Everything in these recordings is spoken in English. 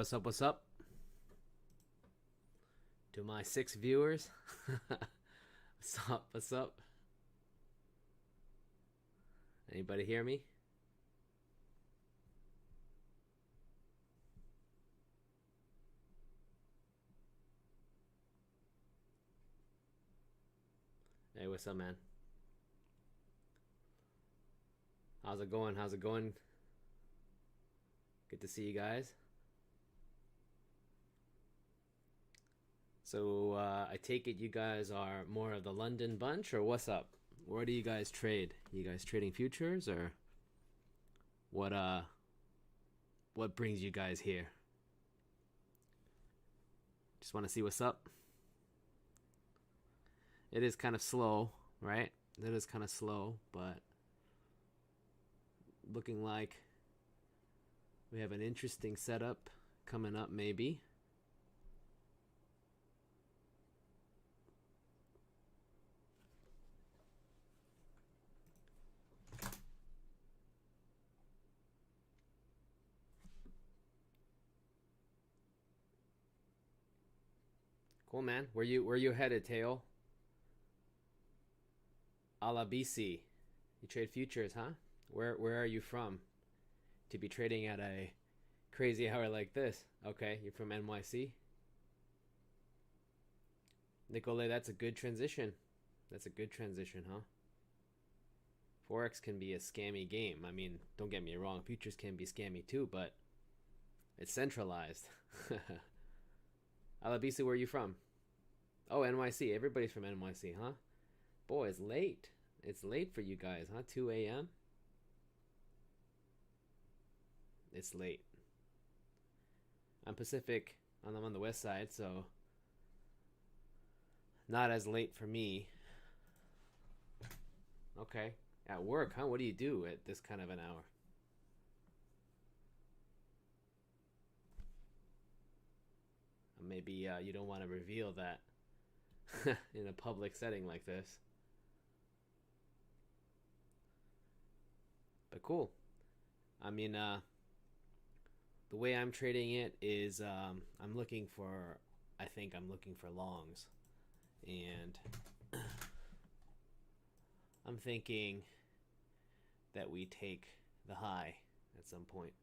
what's up? What's up? To my 6 viewers. What's up? What's up? Anybody hear me? Hey, what's up, man? How's it going? How's it going? Good to see you guys. So, I take it you guys are more of the London bunch, or what's up? Where do you guys trade? You guys trading futures, or what? What brings you guys here? Just want to see what's up. It is kind of slow, right? It is kind of slow, but looking like we have an interesting setup coming up, maybe. Cool, man. Where you headed, Teo? Alabisi. You trade futures, huh? Where are you from? To be trading at a crazy hour like this. Okay, you're from NYC. Nicolay, that's a good transition. That's a good transition, huh? Forex can be a scammy game. I mean, don't get me wrong, futures can be scammy too, but it's centralized. Alabisi, where are you from? Oh, NYC. Everybody's from NYC, huh? Boy, it's late. It's late for you guys, huh? 2 a.m.? It's late. I'm Pacific. I'm on the west side, so not as late for me. Okay. At work, huh? What do you do at this kind of an hour? Maybe you don't want to reveal that in a public setting like this. But cool. I mean, the way I'm trading it is I'm looking for, I think I'm looking for longs. And I'm thinking that we take the high at some point.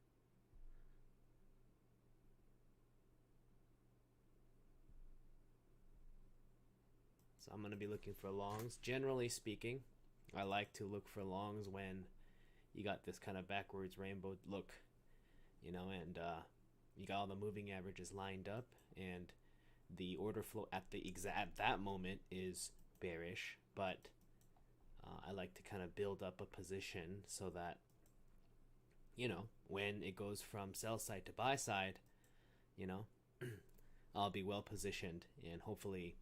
So I'm going to be looking for longs. Generally speaking, I like to look for longs when you got this kind of backwards rainbow look, you know, and you got all the moving averages lined up, and the order flow at that moment is bearish, but I like to kind of build up a position so that, you know, when it goes from sell side to buy side, you know, I'll be well positioned, and hopefully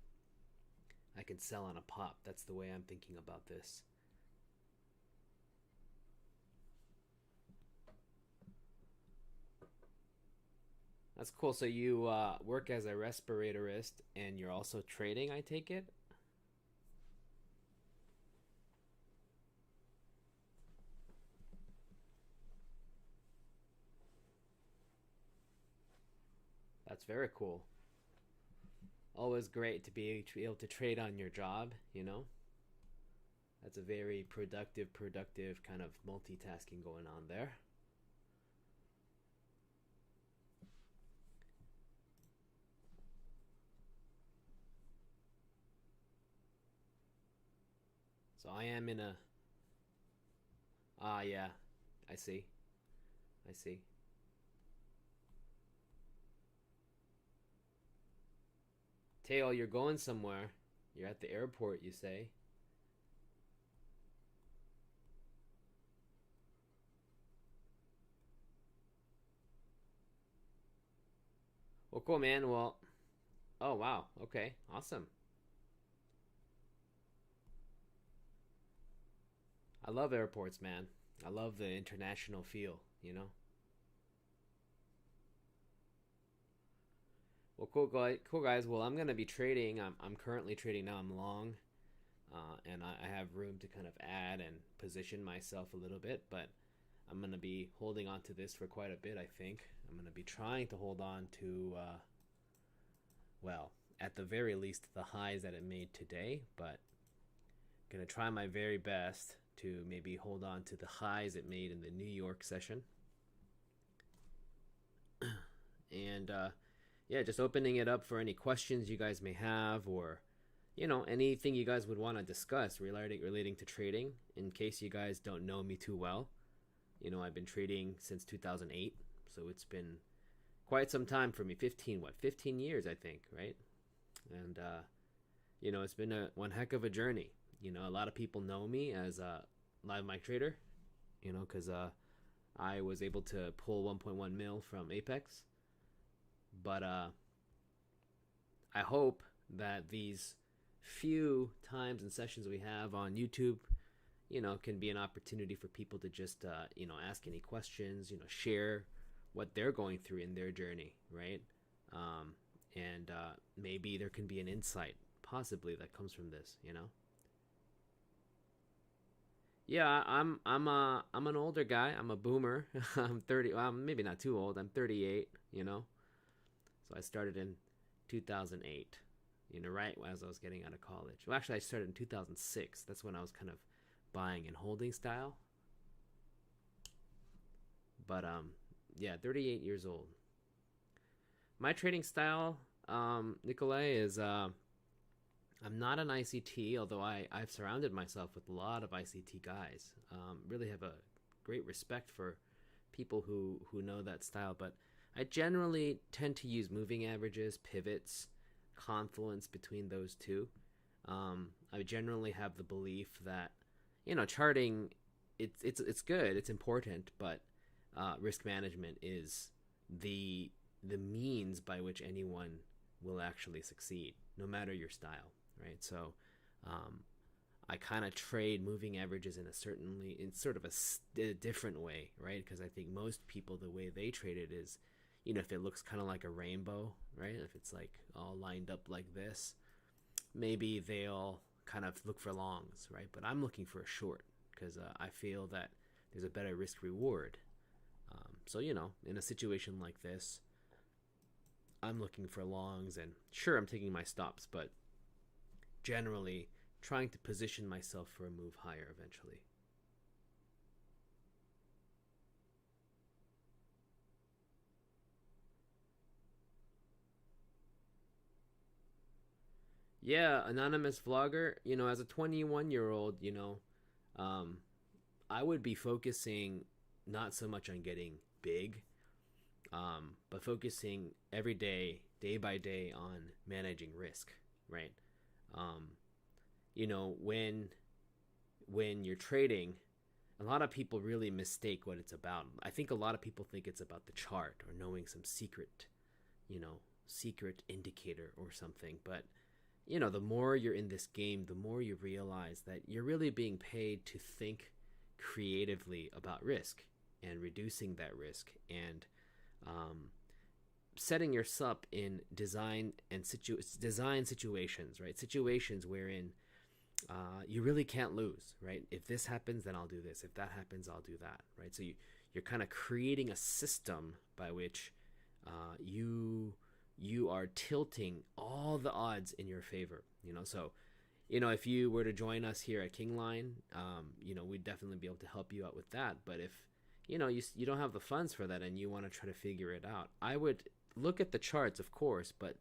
I can sell on a pop. That's the way I'm thinking about this. That's cool. So you work as a respiratorist and you're also trading, I take it? That's very cool. Always great to be able to trade on your job, you know? That's a very productive kind of multitasking going on there. So I am in a... yeah. I see. I see. Teo, you're going somewhere. You're at the airport, you say. Well, cool, man. Well, oh, wow. Okay, awesome. I love airports, man. I love the international feel, you know? Well, cool guys. Well, I'm gonna be trading. I'm currently trading now. I'm long, and I have room to kind of add and position myself a little bit. But I'm gonna be holding on to this for quite a bit, I think. I'm going to be trying to hold on to, well, at the very least, the highs that it made today, but going to try my very best to maybe hold on to the highs it made in the New York session. And yeah, just opening it up for any questions you guys may have, or anything you guys would want to discuss relating to trading. In case you guys don't know me too well, I've been trading since 2008, so it's been quite some time for me. 15 years, I think, right? And it's been one heck of a journey. A lot of people know me as a live mic trader, because I was able to pull 1.1 mil from Apex. But I hope that these few times and sessions we have on YouTube, can be an opportunity for people to just, ask any questions, share what they're going through in their journey, right? And maybe there can be an insight, possibly, that comes from this, Yeah, I'm an older guy. I'm a boomer. I'm 30. Well, maybe not too old. I'm 38. So I started in 2008. Right as I was getting out of college. Well, actually, I started in 2006. That's when I was kind of buying and holding style. But yeah, 38 years old. My trading style, Nikolai, is I'm not an ICT, although I've surrounded myself with a lot of ICT guys. Really have a great respect for people who know that style, but I generally tend to use moving averages, pivots, confluence between those two. I generally have the belief that charting, it's good, it's important, but risk management is the means by which anyone will actually succeed, no matter your style, right? So I kind of trade moving averages in sort of a different way, right? Because I think most people, the way they trade it is, if it looks kind of like a rainbow, right? If it's like all lined up like this, maybe they'll kind of look for longs, right? But I'm looking for a short because I feel that there's a better risk reward. So, in a situation like this, I'm looking for longs, and sure, I'm taking my stops, but generally trying to position myself for a move higher eventually. Yeah, anonymous vlogger, as a 21-year-old, um, I would be focusing not so much on getting big, but focusing every day by day, on managing risk, right? Um, when you're trading, a lot of people really mistake what it's about. I think a lot of people think it's about the chart or knowing some secret, secret indicator or something. But, the more you're in this game, the more you realize that you're really being paid to think creatively about risk and reducing that risk, and setting yourself in design situations, right? Situations wherein you really can't lose, right? If this happens, then I'll do this. If that happens, I'll do that, right? So you're kind of creating a system by which you are tilting all the odds in your favor, So, if you were to join us here at Kingline, we'd definitely be able to help you out with that. But if you don't have the funds for that and you want to try to figure it out, I would look at the charts, of course, but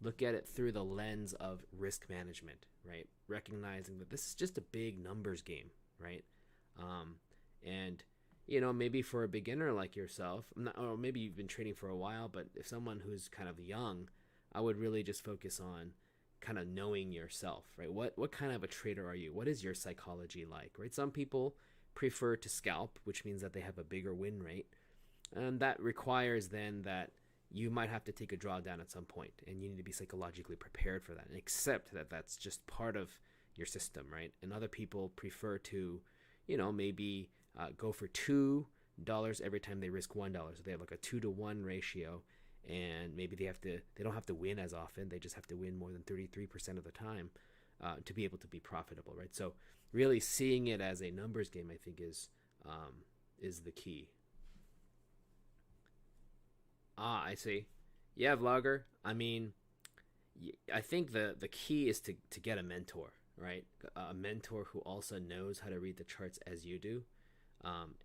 look at it through the lens of risk management, right? Recognizing that this is just a big numbers game, right? And maybe for a beginner like yourself, or maybe you've been trading for a while, but if someone who's kind of young, I would really just focus on kind of knowing yourself, right? What kind of a trader are you? What is your psychology like, right? Some people prefer to scalp, which means that they have a bigger win rate, and that requires then that you might have to take a drawdown at some point, and you need to be psychologically prepared for that and accept that that's just part of your system, right? And other people prefer to, maybe go for $2 every time they risk $1. So they have like a 2-to-1 ratio, and maybe they don't have to win as often. They just have to win more than 33% of the time to be able to be profitable, right? So really seeing it as a numbers game, I think, is the key. Ah, I see. Yeah, vlogger. I mean, I think the key is to get a mentor, right? A mentor who also knows how to read the charts as you do,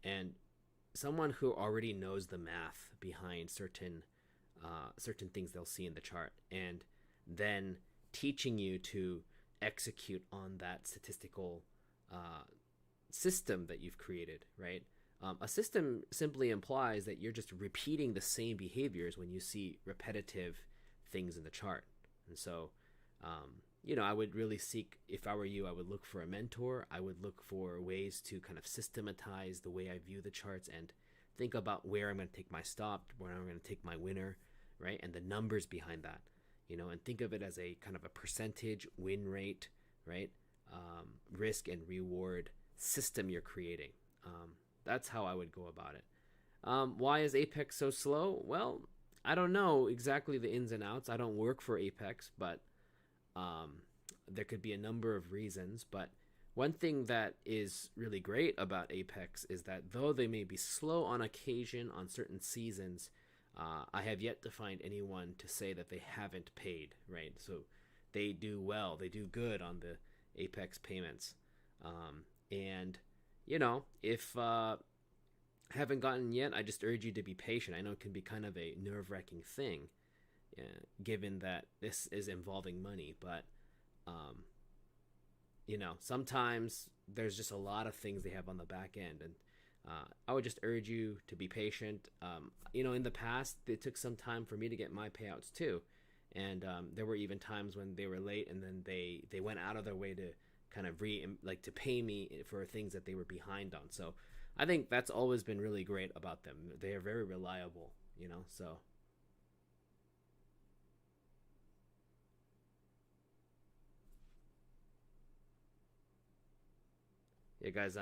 and someone who already knows the math behind certain things they'll see in the chart, and then teaching you to execute on that statistical uh, system that you've created, right? A system simply implies that you're just repeating the same behaviors when you see repetitive things in the chart. And so, I would really seek, if I were you, I would look for a mentor. I would look for ways to kind of systematize the way I view the charts and think about where I'm going to take my stop, where I'm going to take my winner, right? And the numbers behind that, and think of it as a kind of a percentage win rate, right? Risk and reward system you're creating. That's how I would go about it. Why is Apex so slow? Well, I don't know exactly the ins and outs. I don't work for Apex, but um, there could be a number of reasons. But one thing that is really great about Apex is that though they may be slow on occasion on certain seasons, I have yet to find anyone to say that they haven't paid, right? So they do well, they do good on the Apex payments. And, if haven't gotten yet, I just urge you to be patient. I know it can be kind of a nerve wracking thing, given that this is involving money, but um, sometimes there's just a lot of things they have on the back end, and I would just urge you to be patient. In the past, it took some time for me to get my payouts too, and there were even times when they were late, and then they went out of their way to kind of to pay me for things that they were behind on. So I think that's always been really great about them. They are very reliable, so yeah, guys.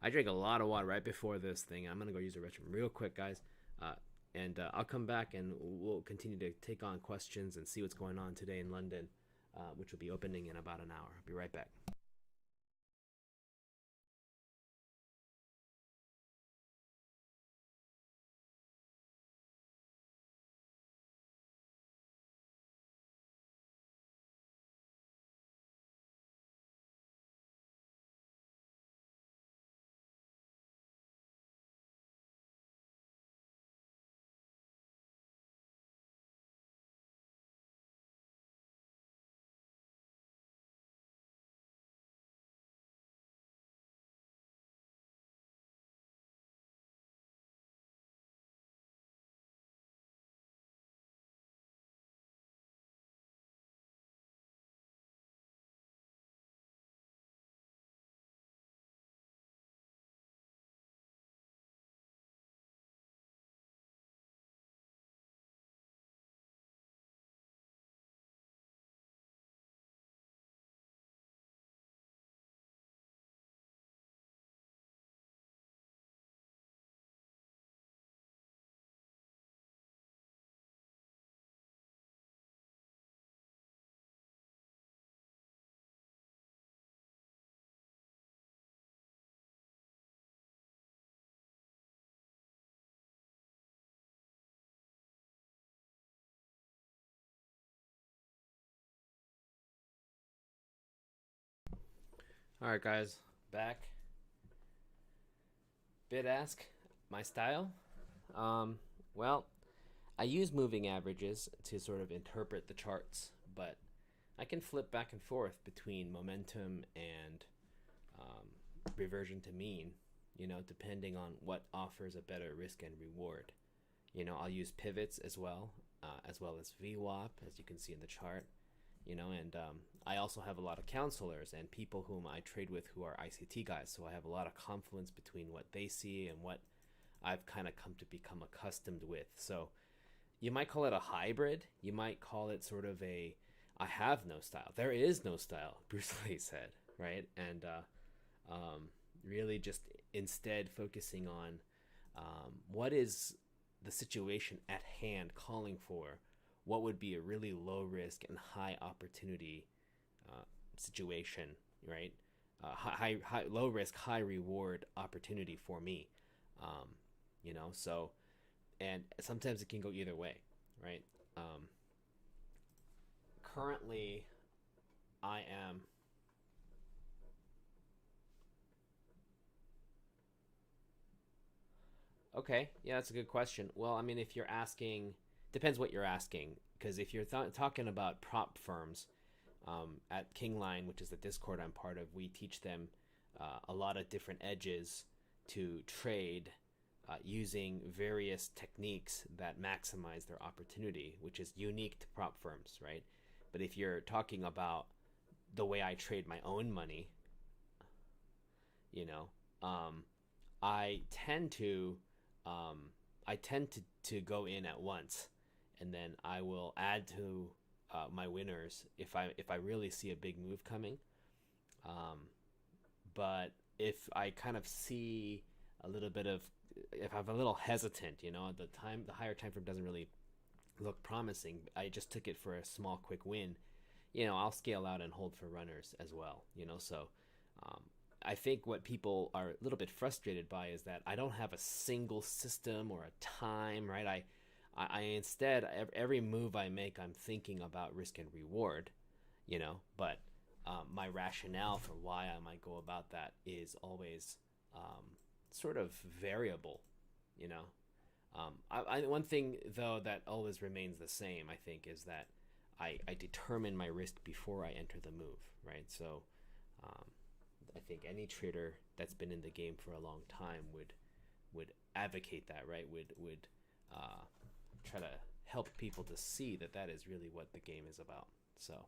I drank a lot of water right before this thing. I'm gonna go use the restroom real quick, guys. Uh, and I'll come back and we'll continue to take on questions and see what's going on today in London, which will be opening in about an hour. I'll be right back. All right, guys, back. Bid ask, my style. Um, well, I use moving averages to sort of interpret the charts, but I can flip back and forth between momentum and um, reversion to mean, depending on what offers a better risk and reward. I'll use pivots as well as VWAP, as you can see in the chart. And I also have a lot of counselors and people whom I trade with who are ICT guys. So I have a lot of confluence between what they see and what I've kind of come to become accustomed with. So you might call it a hybrid. You might call it sort of I have no style. There is no style, Bruce Lee said, right? And really just instead focusing on what is the situation at hand calling for, what would be a really low risk and high opportunity situation, right? Low risk, high reward opportunity for me. Um, so and sometimes it can go either way, right? Um, Currently, I am. Okay, yeah, that's a good question. Well, I mean, if you're asking, depends what you're asking, because if you're talking about prop firms, at Kingline, which is the Discord I'm part of, we teach them a lot of different edges to trade using various techniques that maximize their opportunity, which is unique to prop firms, right? But if you're talking about the way I trade my own money, you know, um, I tend to um, to go in at once, and then I will add to my winners if I really see a big move coming. Um, but if I kind of see a little bit of if I'm a little hesitant, the higher time frame doesn't really look promising. I just took it for a small quick win. I'll scale out and hold for runners as well. So um, I think what people are a little bit frustrated by is that I don't have a single system or a time, right? I instead every move I make, I'm thinking about risk and reward, but my rationale for why I might go about that is always sort of variable, you know. One thing though that always remains the same, I think, is that I determine my risk before I enter the move, right? So um, I think any trader that's been in the game for a long time would advocate that, right? Would try to help people to see that that is really what the game is about. So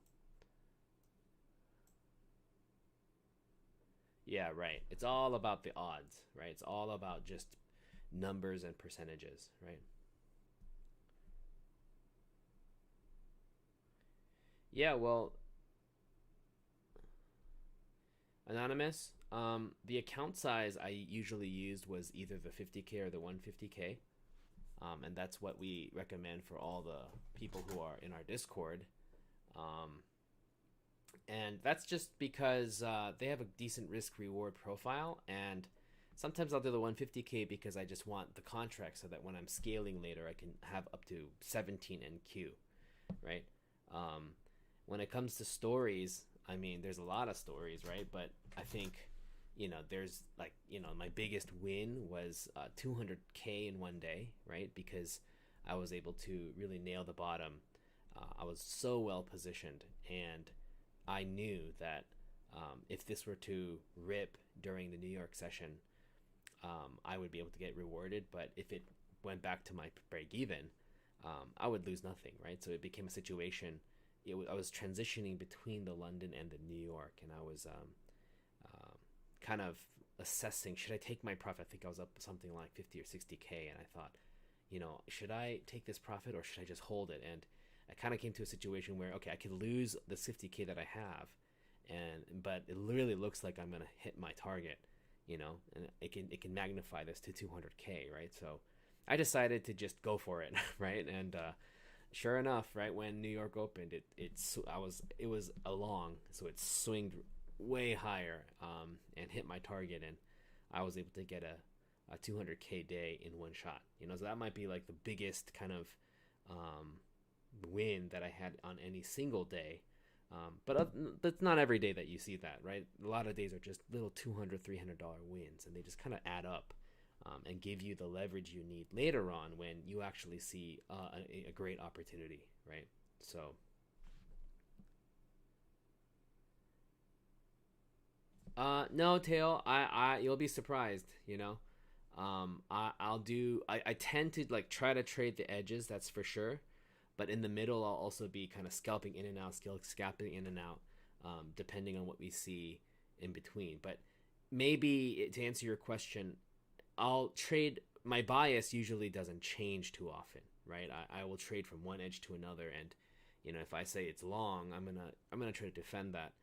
yeah, right. It's all about the odds, right? It's all about just numbers and percentages, right? Yeah, well, anonymous. The account size I usually used was either the 50K or the 150K, and that's what we recommend for all the people who are in our Discord. Um, and that's just because they have a decent risk reward profile, and sometimes I'll do the 150K because I just want the contract so that when I'm scaling later, I can have up to 17 NQ, right? Um, when it comes to stories, I mean, there's a lot of stories, right? But I think, there's like, my biggest win was 200K in one day, right? Because I was able to really nail the bottom. I was so well positioned, and I knew that if this were to rip during the New York session, I would be able to get rewarded. But if it went back to my break even, I would lose nothing, right? So it became a situation. I was transitioning between the London and the New York, and I was kind of assessing, should I take my profit? I think I was up something like 50 or 60K, and I thought, should I take this profit or should I just hold it? And I kind of came to a situation where, okay, I could lose the 50K that I have, but it really looks like I'm gonna hit my target, and it can magnify this to 200K, right? So I decided to just go for it, right? And sure enough, right when New York opened, it was a long, so it swinged way higher, and hit my target, and I was able to get a 200K day in one shot. So that might be like the biggest kind of win that I had on any single day. But it's not every day that you see that, right? A lot of days are just little $200, $300 wins, and they just kind of add up, and give you the leverage you need later on when you actually see a great opportunity, right? So, no, Tail, you'll be surprised, I tend to like try to trade the edges, that's for sure. But in the middle, I'll also be kind of scalping in and out, scalping in and out, depending on what we see in between. But maybe to answer your question, I'll trade. My bias usually doesn't change too often, right? I will trade from one edge to another, and if I say it's long, I'm gonna try to defend that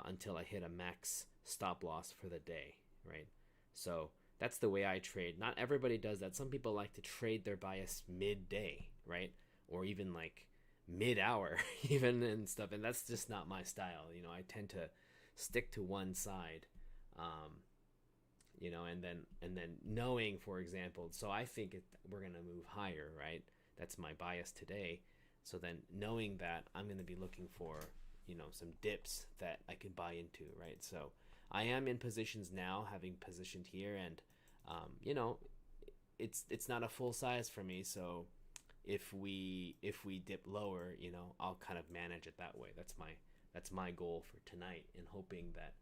until I hit a max stop loss for the day, right? So that's the way I trade. Not everybody does that. Some people like to trade their bias midday, right? Or even like mid-hour, even, and stuff. And that's just not my style. I tend to stick to one side. Um, and then knowing, for example, so I think we're gonna move higher, right? That's my bias today. So then knowing that I'm gonna be looking for some dips that I can buy into, right? So I am in positions now, having positioned here, and um, you know, it's not a full size for me. So if we dip lower, I'll kind of manage it that way. That's my goal for tonight, and hoping that,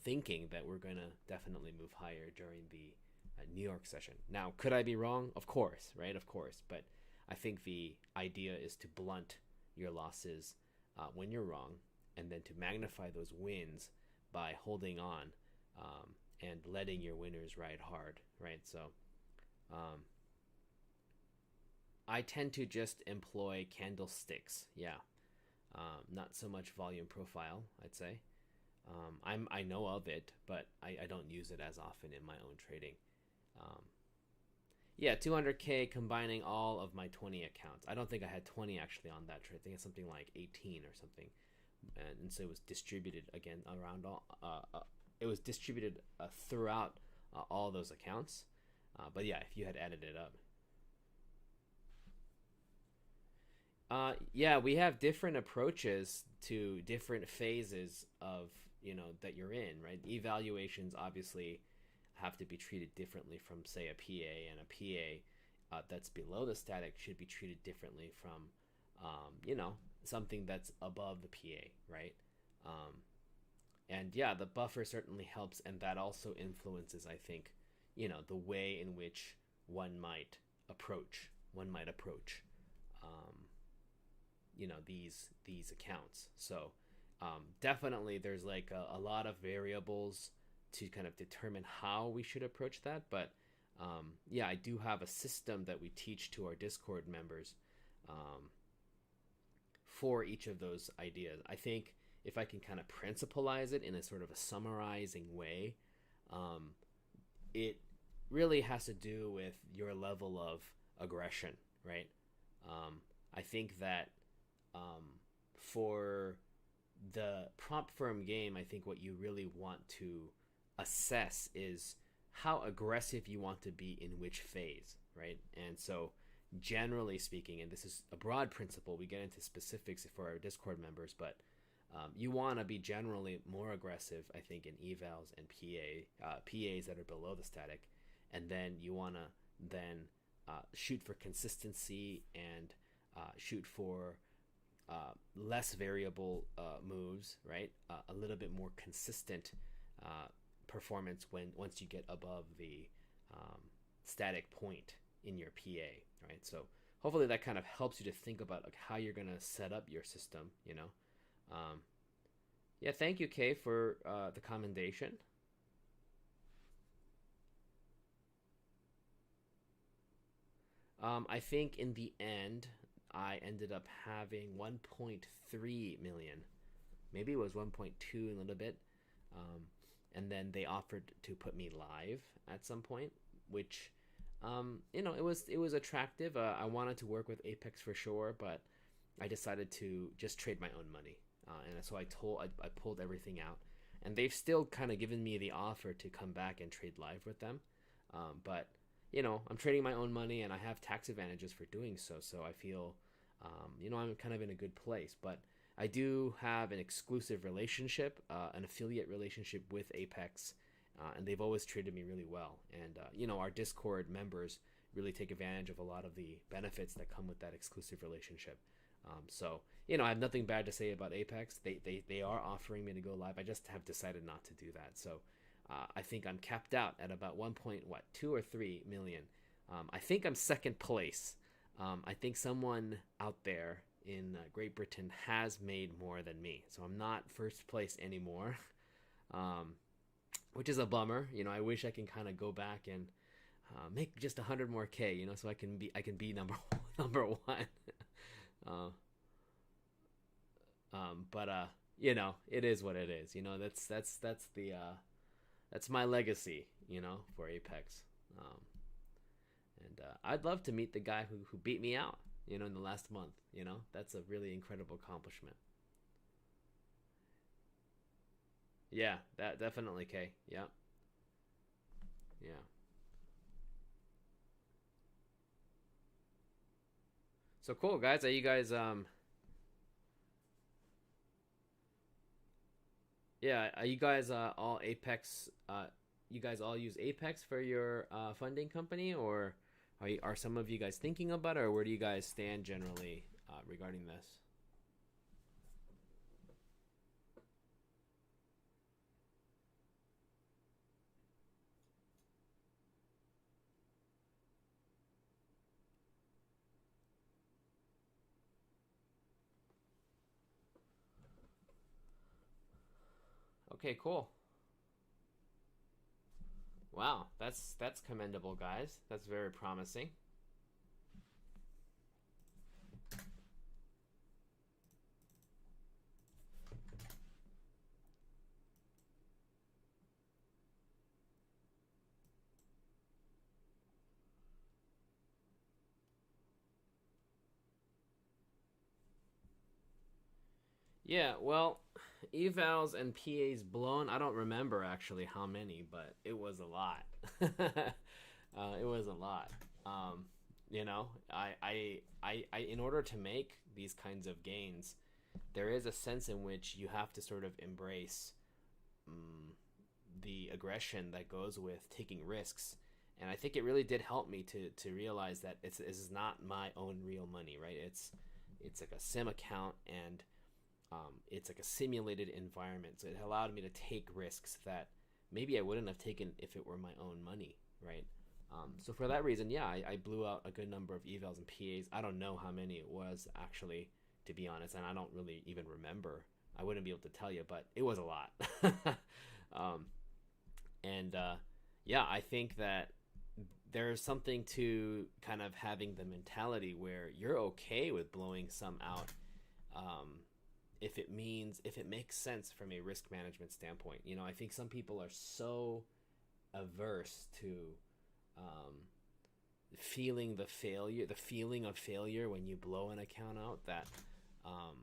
thinking that we're gonna definitely move higher during the New York session. Now, could I be wrong? Of course, right? Of course, but I think the idea is to blunt your losses when you're wrong, and then to magnify those wins by holding on, and letting your winners ride hard, right? So um, I tend to just employ candlesticks, yeah. Not so much volume profile, I'd say. I know of it, but I don't use it as often in my own trading. Um, yeah, 200K combining all of my 20 accounts. I don't think I had 20 actually on that trade. I think it's something like 18 or something. And so it was distributed again around all. It was distributed throughout all those accounts. But yeah, if you had added it up. Yeah, we have different approaches to different phases of, that you're in, right? Evaluations obviously have to be treated differently from, say, a PA, and a PA that's below the static should be treated differently from, something that's above the PA, right? Um, and yeah, the buffer certainly helps, and that also influences, I think, the way in which one might approach, um, these accounts. So definitely there's like a lot of variables to kind of determine how we should approach that. But yeah, I do have a system that we teach to our Discord members um, for each of those ideas. I think if I can kind of principalize it in a sort of a summarizing way, um, it really has to do with your level of aggression, right? I think that for the prop firm game, I think what you really want to assess is how aggressive you want to be in which phase, right? And so, generally speaking, and this is a broad principle, we get into specifics for our Discord members, but you want to be generally more aggressive, I think, in evals and PAs that are below the static, and then you want to then shoot for consistency and shoot for less variable moves, right? A little bit more consistent performance once you get above the static point in your PA, right? So hopefully that kind of helps you to think about like how you're gonna set up your system. Yeah, thank you, Kay, for the commendation. I think in the end, I ended up having 1.3 million. Maybe it was 1.2 a little bit. And then they offered to put me live at some point, which, it was attractive. I wanted to work with Apex for sure, but I decided to just trade my own money. And so I pulled everything out. And they've still kind of given me the offer to come back and trade live with them. But I'm trading my own money, and I have tax advantages for doing so. So I feel, I'm kind of in a good place. But I do have an exclusive relationship, an affiliate relationship with Apex, and they've always treated me really well. And, our Discord members really take advantage of a lot of the benefits that come with that exclusive relationship. So, I have nothing bad to say about Apex. They are offering me to go live. I just have decided not to do that. So I think I'm capped out at about 1.2 or 3 million. I think I'm second place. I think someone out there in Great Britain has made more than me. So I'm not first place anymore, which is a bummer. I wish I can kind of go back and make just 100 more K, so I can be number number one. But it is what it is. That's my legacy, for Apex. And I'd love to meet the guy who beat me out, in the last month. That's a really incredible accomplishment. Yeah, that definitely, Kay. Yeah. Yeah. So cool, guys. Are you guys yeah, are you guys all Apex you guys all use Apex for your funding company, or are some of you guys thinking about it, or where do you guys stand generally regarding this? Okay, cool. Wow, that's commendable, guys. That's very promising. Yeah, well, evals and PAs blown. I don't remember actually how many, but it was a lot. It was a lot. You know, in order to make these kinds of gains, there is a sense in which you have to sort of embrace um, the aggression that goes with taking risks. And I think it really did help me to realize that this is not my own real money, right? It's like a sim account, and it's like a simulated environment. So it allowed me to take risks that maybe I wouldn't have taken if it were my own money, right? So for that reason, yeah, I blew out a good number of evals and PAs. I don't know how many it was actually, to be honest, and I don't really even remember. I wouldn't be able to tell you, but it was a lot. um, and yeah, I think that there's something to kind of having the mentality where you're okay with blowing some out, um, if it makes sense from a risk management standpoint. You know, I think some people are so averse to um, the feeling of failure when you blow an account out, that um,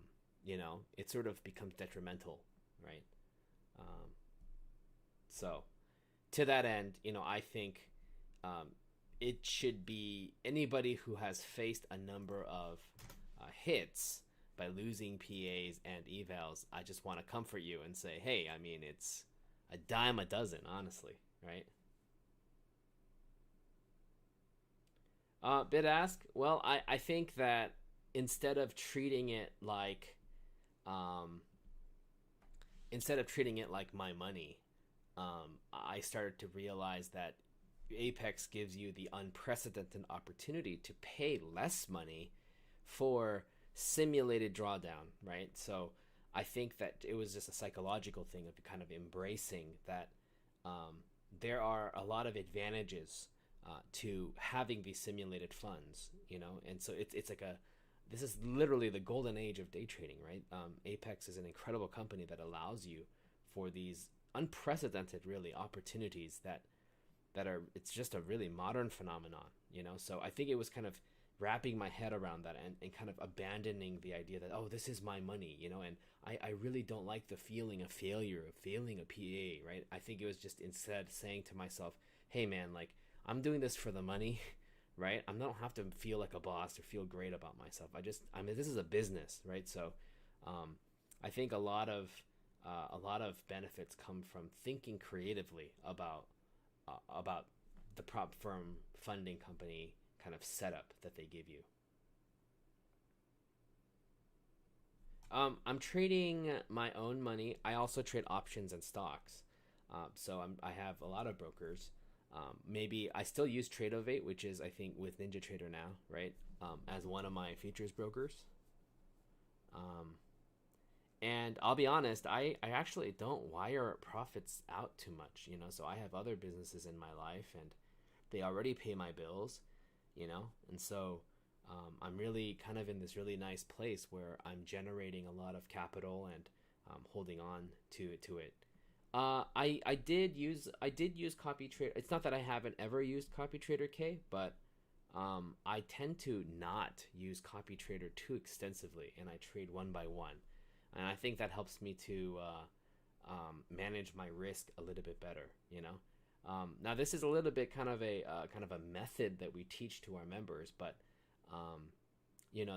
you know, it sort of becomes detrimental, right? Um, so to that end, you know, I think um, it should be anybody who has faced a number of hits by losing PAs and evals. I just want to comfort you and say, hey, I mean, it's a dime a dozen, honestly, right? Bid ask. Well, I think that instead of treating it like um, instead of treating it like my money, I started to realize that Apex gives you the unprecedented opportunity to pay less money for simulated drawdown, right? So I think that it was just a psychological thing of kind of embracing that um, there are a lot of advantages to having these simulated funds, you know, and so it's like a this is literally the golden age of day trading, right? Apex is an incredible company that allows you for these unprecedented, really, opportunities that are it's just a really modern phenomenon, you know. So I think it was kind of wrapping my head around that, and kind of abandoning the idea that, oh, this is my money, you know, and I really don't like the feeling of failure, of failing a PA, right? I think it was just instead saying to myself, hey man, like, I'm doing this for the money, right? I don't have to feel like a boss or feel great about myself. I mean, this is a business, right? So um, I think a lot of benefits come from thinking creatively about the prop firm funding company kind of setup that they give you. I'm trading my own money. I also trade options and stocks. I have a lot of brokers. Maybe I still use Tradeovate, which is I think with NinjaTrader now, right? As one of my futures brokers. Um, and I'll be honest, I actually don't wire profits out too much, you know. So I have other businesses in my life, and they already pay my bills, you know, and so I'm really kind of in this really nice place where I'm generating a lot of capital and holding on to it. I did use Copy Trader. It's not that I haven't ever used Copy Trader K, but I tend to not use Copy Trader too extensively, and I trade one by one, and I think that helps me to manage my risk a little bit better. You know, Now this is a little bit kind of a method that we teach to our members, but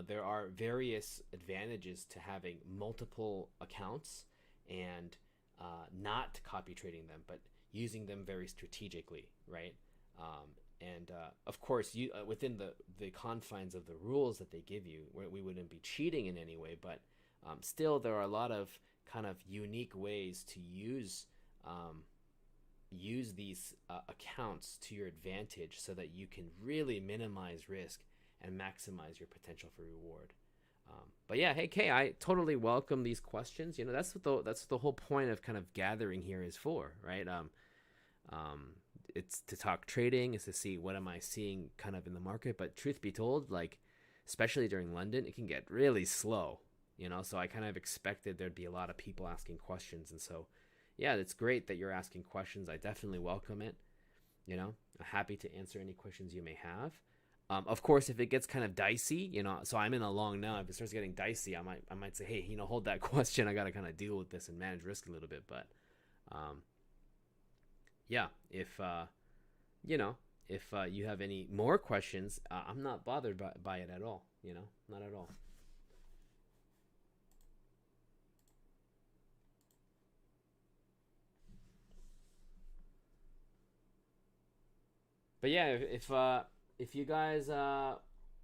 there are various advantages to having multiple accounts and not copy trading them, but using them very strategically, right? And of course, you within the confines of the rules that they give you, we wouldn't be cheating in any way, but still, there are a lot of kind of unique ways to use these accounts to your advantage so that you can really minimize risk and maximize your potential for reward. But yeah, hey Kay, I totally welcome these questions. That's what the whole point of kind of gathering here is for, right? It's to talk trading, is to see what am I seeing kind of in the market. But truth be told, like especially during London, it can get really slow. So I kind of expected there'd be a lot of people asking questions, and so yeah, it's great that you're asking questions. I definitely welcome it. I'm happy to answer any questions you may have. Of course, if it gets kind of dicey, so I'm in a long now. If it starts getting dicey, I might say, hey, hold that question. I got to kind of deal with this and manage risk a little bit. But, yeah, if you have any more questions, I'm not bothered by it at all. Not at all. But yeah, if you guys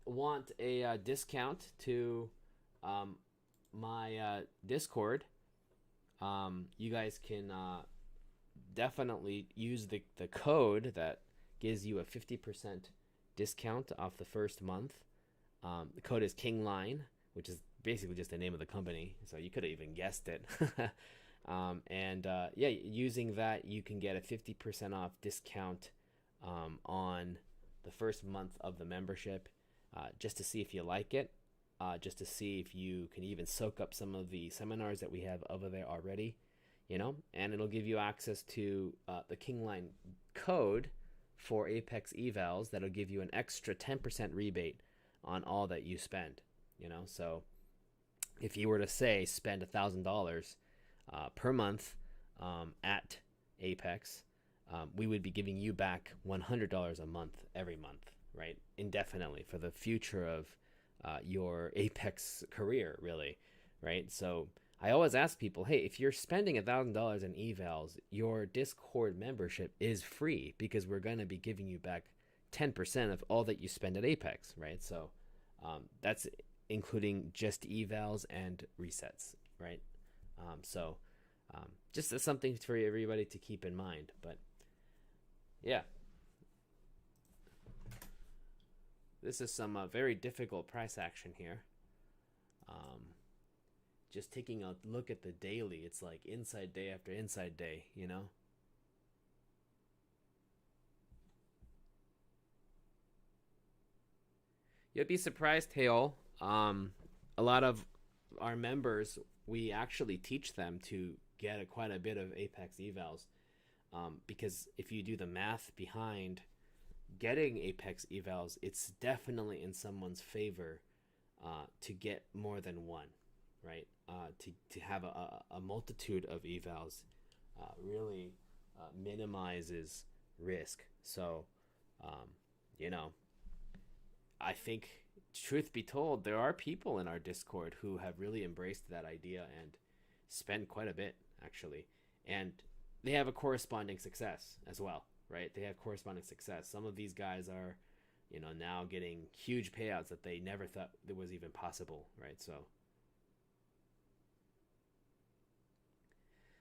want a discount to my Discord, you guys can definitely use the code that gives you a 50% discount off the first month. The code is Kingline, which is basically just the name of the company, so you could have even guessed it. Yeah, using that, you can get a 50% off discount on the first month of the membership, just to see if you like it, just to see if you can even soak up some of the seminars that we have over there already, and it'll give you access to the Kingline code for Apex evals that'll give you an extra 10% rebate on all that you spend, so if you were to say spend $1,000 per month at Apex, we would be giving you back $100 a month every month, right? Indefinitely for the future of your Apex career, really, right? So I always ask people, hey, if you're spending $1,000 in evals, your Discord membership is free because we're going to be giving you back 10% of all that you spend at Apex, right? So that's including just evals and resets, right? Just as something for everybody to keep in mind. But yeah, this is some very difficult price action here. Just taking a look at the daily, it's like inside day after inside day, You'd be surprised, Hale. A lot of our members, we actually teach them to get quite a bit of Apex evals, because if you do the math behind getting Apex evals, it's definitely in someone's favor to get more than one, right? To have a multitude of evals really minimizes risk. So, I think, truth be told, there are people in our Discord who have really embraced that idea and spend quite a bit, actually. And they have a corresponding success as well, right? They have corresponding success. Some of these guys are, now getting huge payouts that they never thought that was even possible, right? So,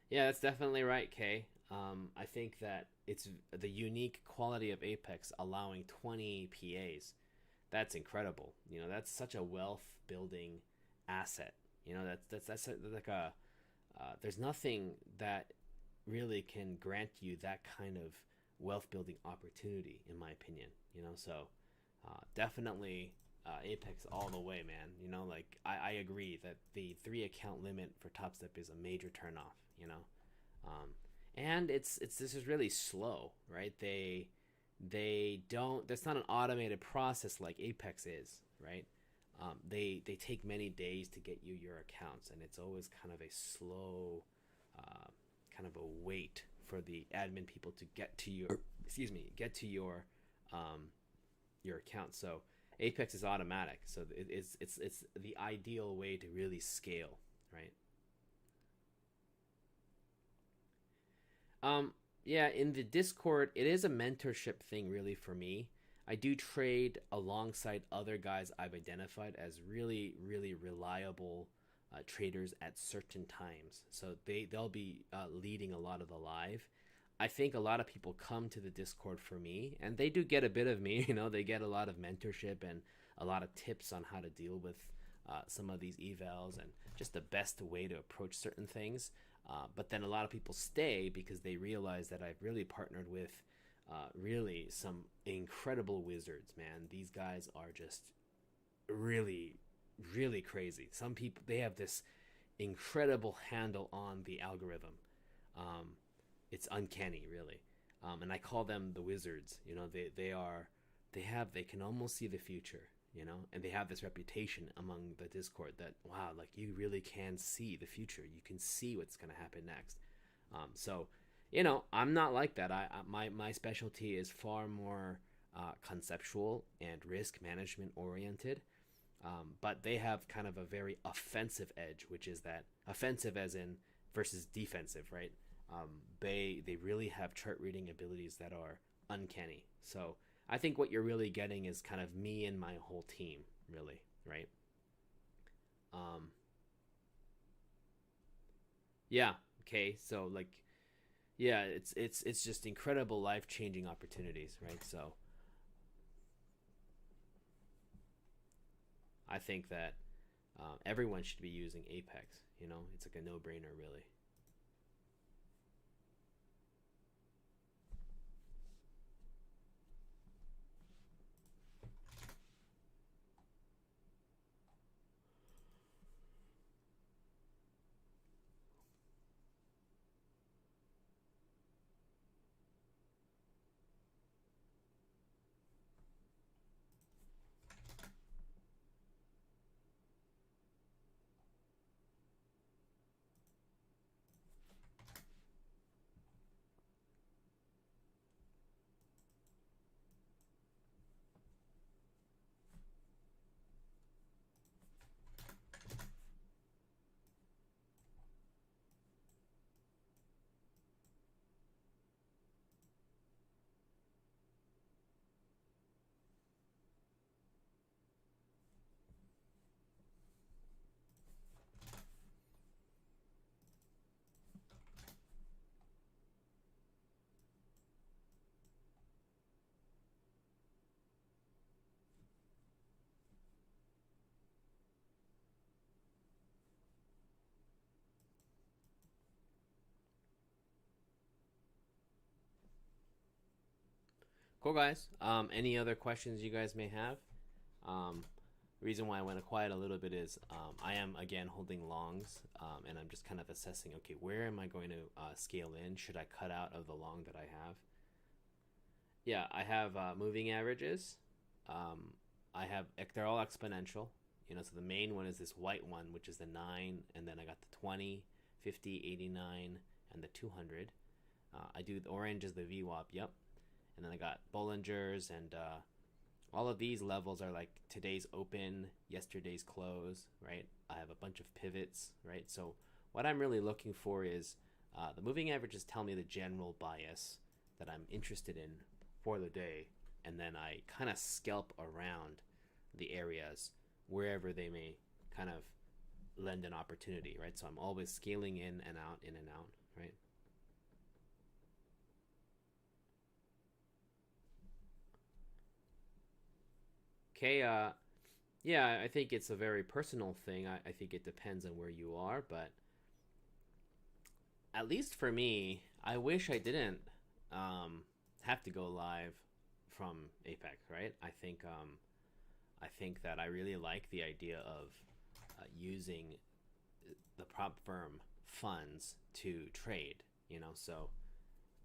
yeah, that's definitely right, Kay. I think that it's the unique quality of Apex allowing 20 PAs. That's incredible. That's such a wealth building asset. That's like a there's nothing that really can grant you that kind of wealth building opportunity, in my opinion. So definitely Apex all the way, man. Like I agree that the 3 account limit for Top Step is a major turnoff. And this is really slow, right? They don't. That's not an automated process like Apex is, right? They take many days to get you your accounts, and it's always kind of a slow, kind of a wait for the admin people to get to your, excuse me, get to your account. So Apex is automatic. So it's the ideal way to really scale, right? Um, yeah, in the Discord, it is a mentorship thing, really, for me. I do trade alongside other guys I've identified as really, really reliable traders at certain times. So they'll be leading a lot of the live. I think a lot of people come to the Discord for me, and they do get a bit of me. You know, they get a lot of mentorship and a lot of tips on how to deal with some of these evals and just the best way to approach certain things. But then a lot of people stay because they realize that I've really partnered with really some incredible wizards, man. These guys are just really, really crazy. Some people, they have this incredible handle on the algorithm. Um, it's uncanny, really. And I call them the wizards. You know, they can almost see the future. You know, and they have this reputation among the Discord that, wow, like you really can see the future. You can see what's going to happen next. So, you know, I'm not like that. My specialty is far more conceptual and risk management oriented. But they have kind of a very offensive edge, which is that offensive as in versus defensive, right? They really have chart reading abilities that are uncanny. So I think what you're really getting is kind of me and my whole team, really, right? Um, yeah. Okay. So like, yeah, it's just incredible life changing opportunities, right? So I think that everyone should be using Apex. You know, it's like a no brainer, really. Cool, guys. Any other questions you guys may have? The reason why I went quiet a little bit is I am again holding longs, and I'm just kind of assessing. Okay, where am I going to scale in? Should I cut out of the long that I have? Yeah, I have moving averages. Um, I have they're all exponential. You know, so the main one is this white one, which is the 9, and then I got the 20, 50, 89, and the 200. I do the orange is the VWAP. Yep, and then I got Bollingers and all of these levels are like today's open, yesterday's close, right? I have a bunch of pivots, right? So what I'm really looking for is the moving averages tell me the general bias that I'm interested in for the day, and then I kind of scalp around the areas wherever they may kind of lend an opportunity, right? So I'm always scaling in and out, right? Okay, yeah, I think it's a very personal thing. I think it depends on where you are, but at least for me, I wish I didn't have to go live from Apex, right? I think that I really like the idea of using the prop firm funds to trade. You know, so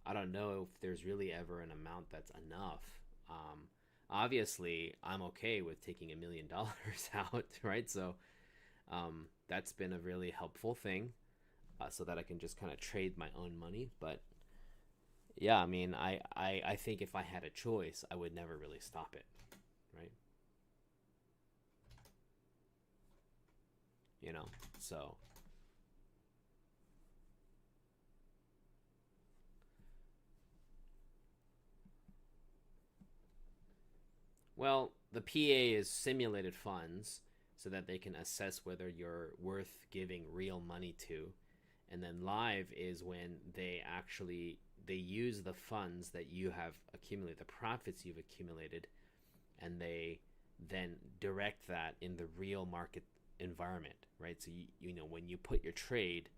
I don't know if there's really ever an amount that's enough. Um, Obviously, I'm okay with taking $1 million out, right? So that's been a really helpful thing, so that I can just kind of trade my own money. But Yeah, I mean, I think if I had a choice, I would never really stop it, right? You know, so well, the PA is simulated funds so that they can assess whether you're worth giving real money to. And then live is when they use the funds that you have accumulated, the profits you've accumulated, and they then direct that in the real market environment, right? So when you put your trade,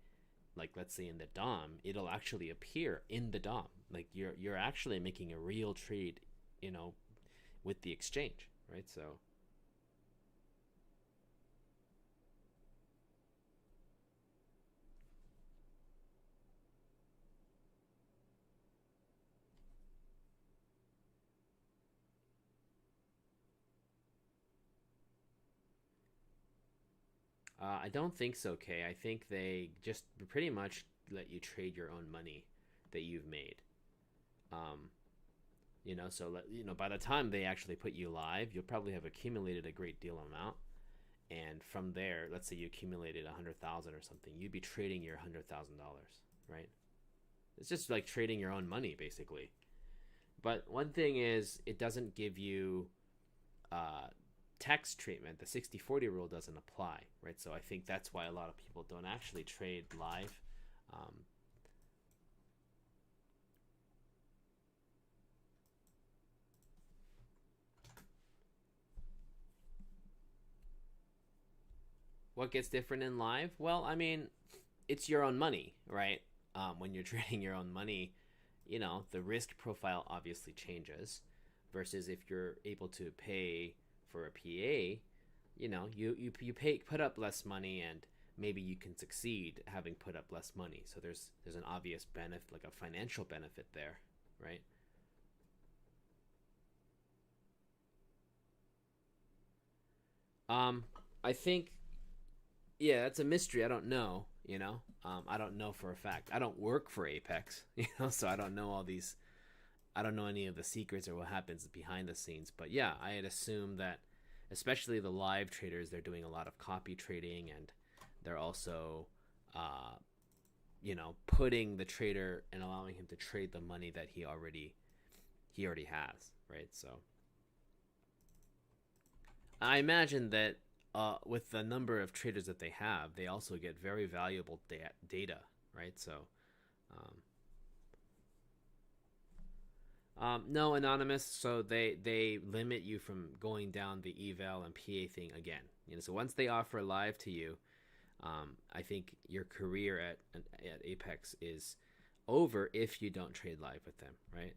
like let's say in the DOM, it'll actually appear in the DOM. Like you're actually making a real trade, you know, with the exchange, right? So I don't think so, Kay. I think they just pretty much let you trade your own money that you've made. Um, so by the time they actually put you live, you'll probably have accumulated a great deal amount, and from there, let's say you accumulated 100,000 or something, you'd be trading your $100,000, right? It's just like trading your own money, basically. But one thing is, it doesn't give you uh, tax treatment. The 60/40 rule doesn't apply, right? So I think that's why a lot of people don't actually trade live. Um, what gets different in live? Well, I mean, it's your own money, right? When you're trading your own money, the risk profile obviously changes versus if you're able to pay for a PA, you put up less money and maybe you can succeed having put up less money. So there's an obvious benefit, like a financial benefit there, right? Um, I think yeah, that's a mystery. I don't know. I don't know for a fact. I don't work for Apex, so I don't know all these. I don't know any of the secrets or what happens behind the scenes. But yeah, I had assumed that, especially the live traders, they're doing a lot of copy trading, and they're also, uh, putting the trader and allowing him to trade the money that he already has, right? So I imagine that with the number of traders that they have, they also get very valuable data, right? So, um, no anonymous. So they limit you from going down the eval and PA thing again. So once they offer live to you, I think your career at Apex is over if you don't trade live with them, right?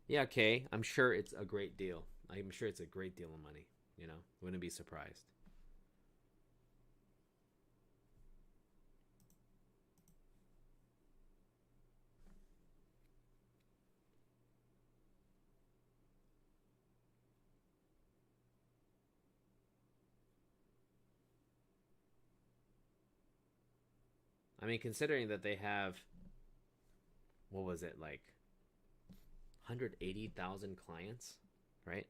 Yeah, okay. I'm sure it's a great deal. I'm sure it's a great deal of money. Wouldn't be surprised. I mean, considering that they have, what was it, like 180,000 clients, right?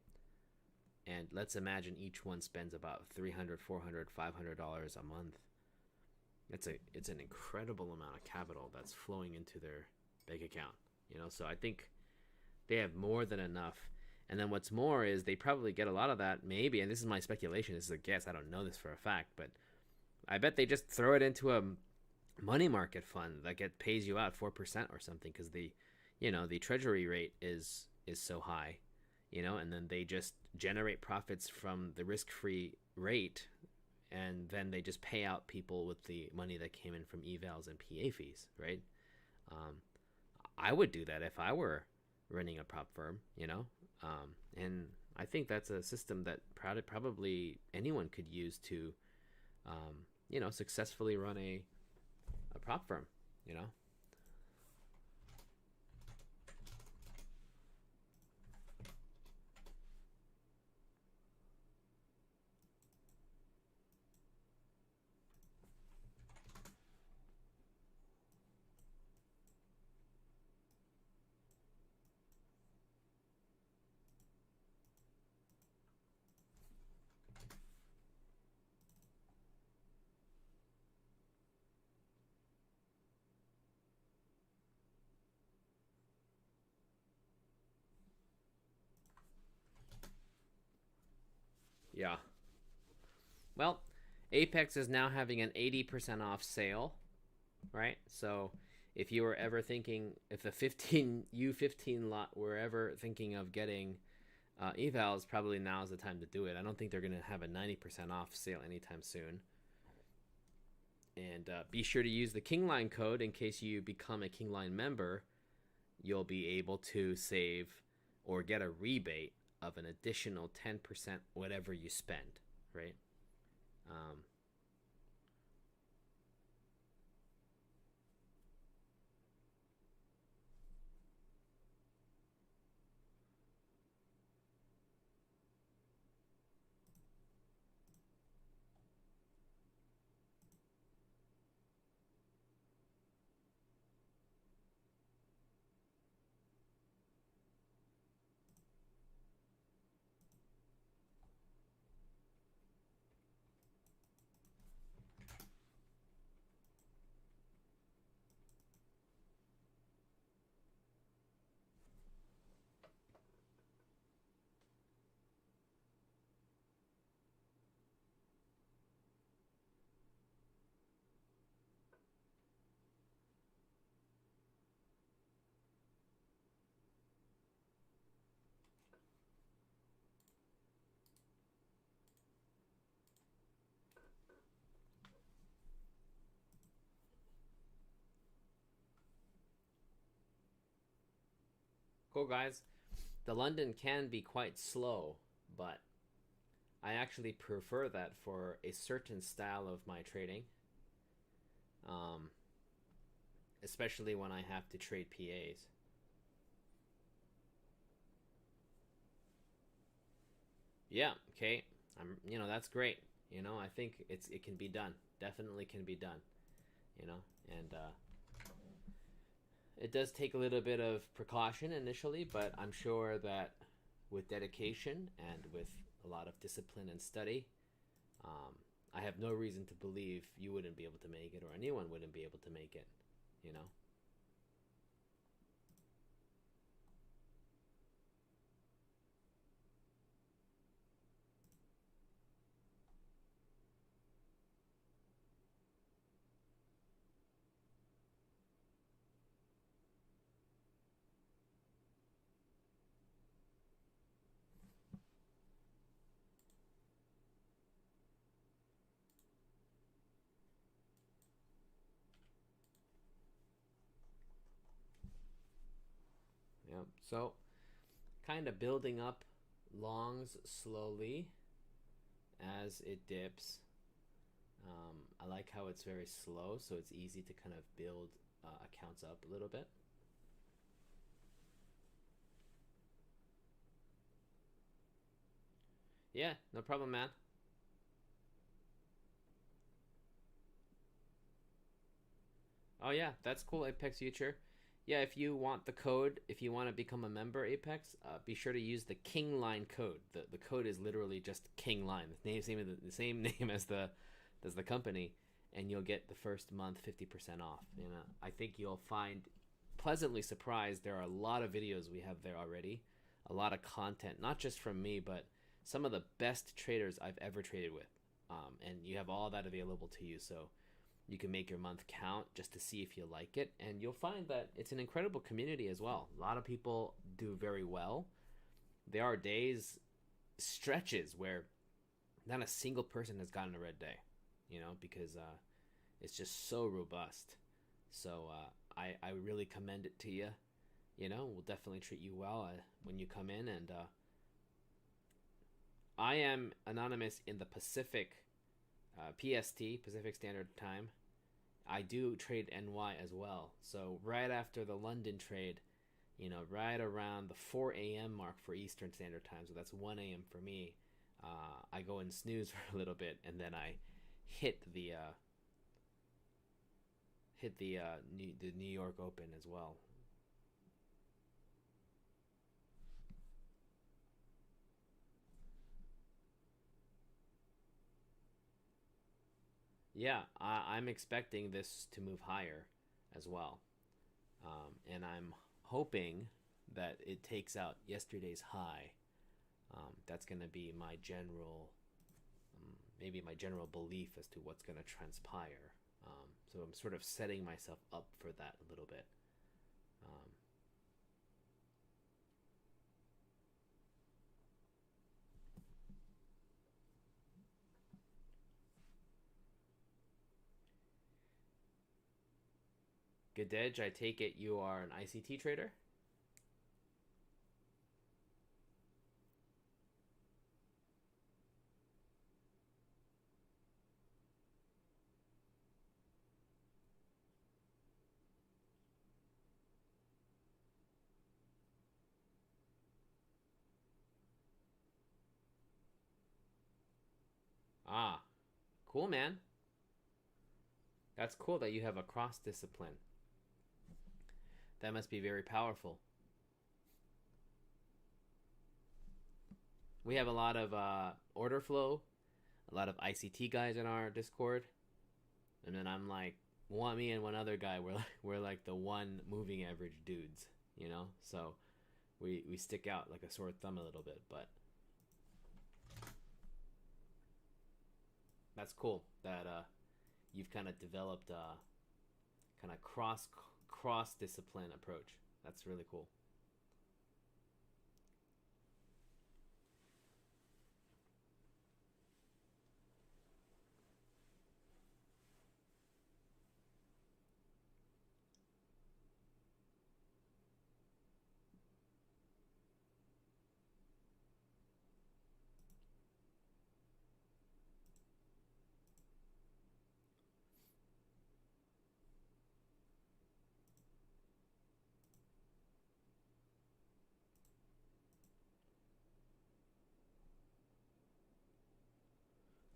And let's imagine each one spends about 300, 400, $500 a month. It's an incredible amount of capital that's flowing into their bank account. So I think they have more than enough. And then what's more is they probably get a lot of that, maybe, and this is my speculation, this is a guess, I don't know this for a fact, but I bet they just throw it into a money market fund that pays you out 4% or something, because the treasury rate is so high, and then they just generate profits from the risk-free rate, and then they just pay out people with the money that came in from evals and PA fees, right? um, I would do that if I were running a prop firm, and I think that's a system that probably anyone could use to successfully run a prop firm, you know. Yeah. Well, Apex is now having an 80% off sale, right? So if you were ever thinking, if the 15 U15 lot were ever thinking of getting evals, probably now is the time to do it. I don't think they're going to have a 90% off sale anytime soon. And be sure to use the Kingline code in case you become a Kingline member. You'll be able to save or get a rebate of an additional 10% whatever you spend, right? Um, cool, guys. The London can be quite slow, but I actually prefer that for a certain style of my trading, um, especially when I have to trade PAs. Yeah, okay. That's great. I think it can be done. Definitely can be done. And it does take a little bit of precaution initially, but I'm sure that with dedication and with a lot of discipline and study, um, I have no reason to believe you wouldn't be able to make it or anyone wouldn't be able to make it. You know. Yeah. So kind of building up longs slowly as it dips. I like how it's very slow, so it's easy to kind of build accounts up a little bit. Yeah, no problem, man. Oh yeah, that's cool, Apex Future. Yeah, if you want the code, if you want to become a member, Apex, be sure to use the King Line code. The code is literally just King Line, the same name as the company, and you'll get the first month 50% off. I think you'll find pleasantly surprised. There are a lot of videos we have there already, a lot of content, not just from me, but some of the best traders I've ever traded with, and you have all that available to you. So you can make your month count just to see if you like it, and you'll find that it's an incredible community as well. A lot of people do very well. There are days, stretches where not a single person has gotten a red day, because it's just so robust. So I really commend it to you. We'll definitely treat you well when you come in. And I am anonymous in the Pacific, PST, Pacific Standard Time. I do trade NY as well. So right after the London trade, right around the 4 a.m. mark for Eastern Standard Time, so that's 1 a.m. for me, I go and snooze for a little bit, and then I hit the New York Open as well. Yeah, I'm expecting this to move higher as well, and I'm hoping that it takes out yesterday's high. That's going to be my general maybe my general belief as to what's going to transpire. So I'm sort of setting myself up for that a little bit. Um, Gadej, I take it you are an ICT trader? Ah, cool, man. That's cool that you have a cross discipline. That must be very powerful. We have a lot of order flow, a lot of ICT guys in our Discord, and then I'm like, me and one other guy, we're like the one moving average dudes, you know. So we stick out like a sore thumb a little bit, but that's cool that you've kind of developed a kind of cross discipline approach. That's really cool.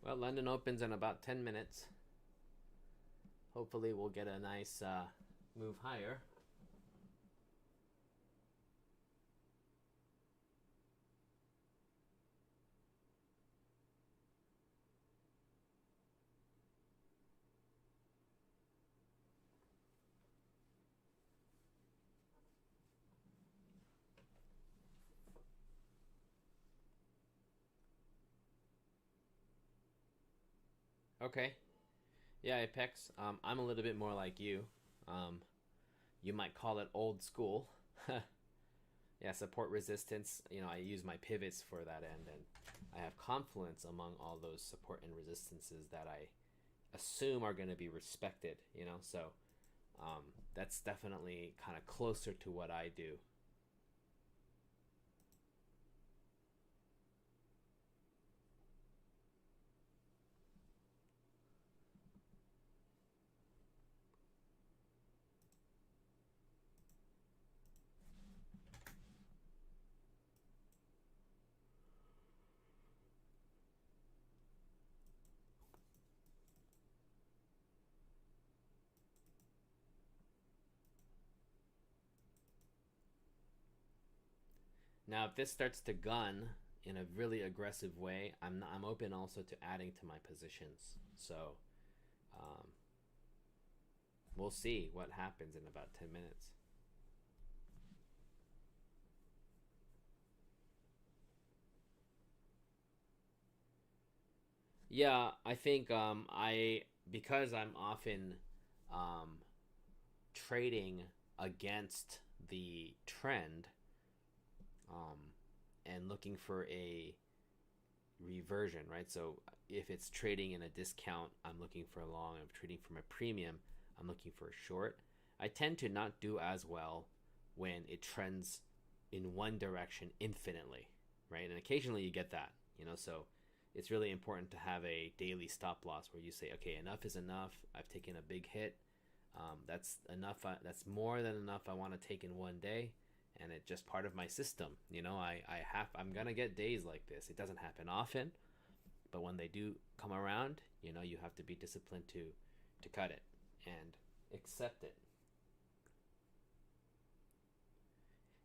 Well, London opens in about 10 minutes. Hopefully, we'll get a nice move higher. Okay. Yeah, Apex. I'm a little bit more like you. Um, you might call it old school. Yeah, support resistance. You know, I use my pivots for that end, and I have confluence among all those support and resistances that I assume are going to be respected. You know, so that's definitely kind of closer to what I do. Now, if this starts to gun in a really aggressive way, I'm open also to adding to my positions. So um, we'll see what happens in about 10 minutes. Yeah, I think I because I'm often um, trading against the trend um, and looking for a reversion, right? So if it's trading in a discount, I'm looking for a long. If trading from a premium, I'm looking for a short. I tend to not do as well when it trends in one direction infinitely, right? And occasionally you get that, you know. So it's really important to have a daily stop loss where you say, okay, enough is enough. I've taken a big hit. That's enough. That's more than enough. I want to take in one day, and it's just part of my system. You know, I'm gonna get days like this. It doesn't happen often, but when they do come around, you know, you have to be disciplined to cut it and accept it.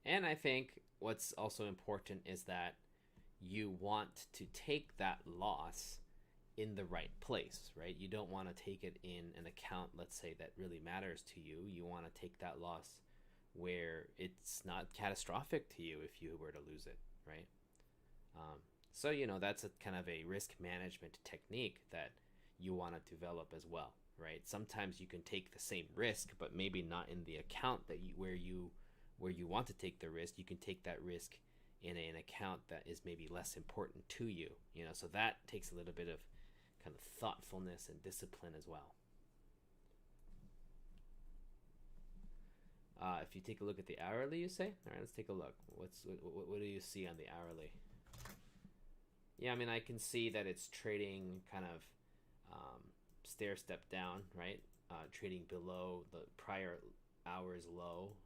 And I think what's also important is that you want to take that loss in the right place, right? You don't want to take it in an account, let's say, that really matters to you. You want to take that loss where it's not catastrophic to you if you were to lose it, right? Um, So, that's a kind of a risk management technique that you want to develop as well, right? Sometimes you can take the same risk, but maybe not in the account that where you want to take the risk. You can take that risk in an account that is maybe less important to you, so that takes a little bit of kind of thoughtfulness and discipline as well. If you take a look at the hourly, you say? All right, let's take a look. What do you see on the hourly? Yeah, I mean, I can see that it's trading kind of stair step down, right? Trading below the prior hour's low,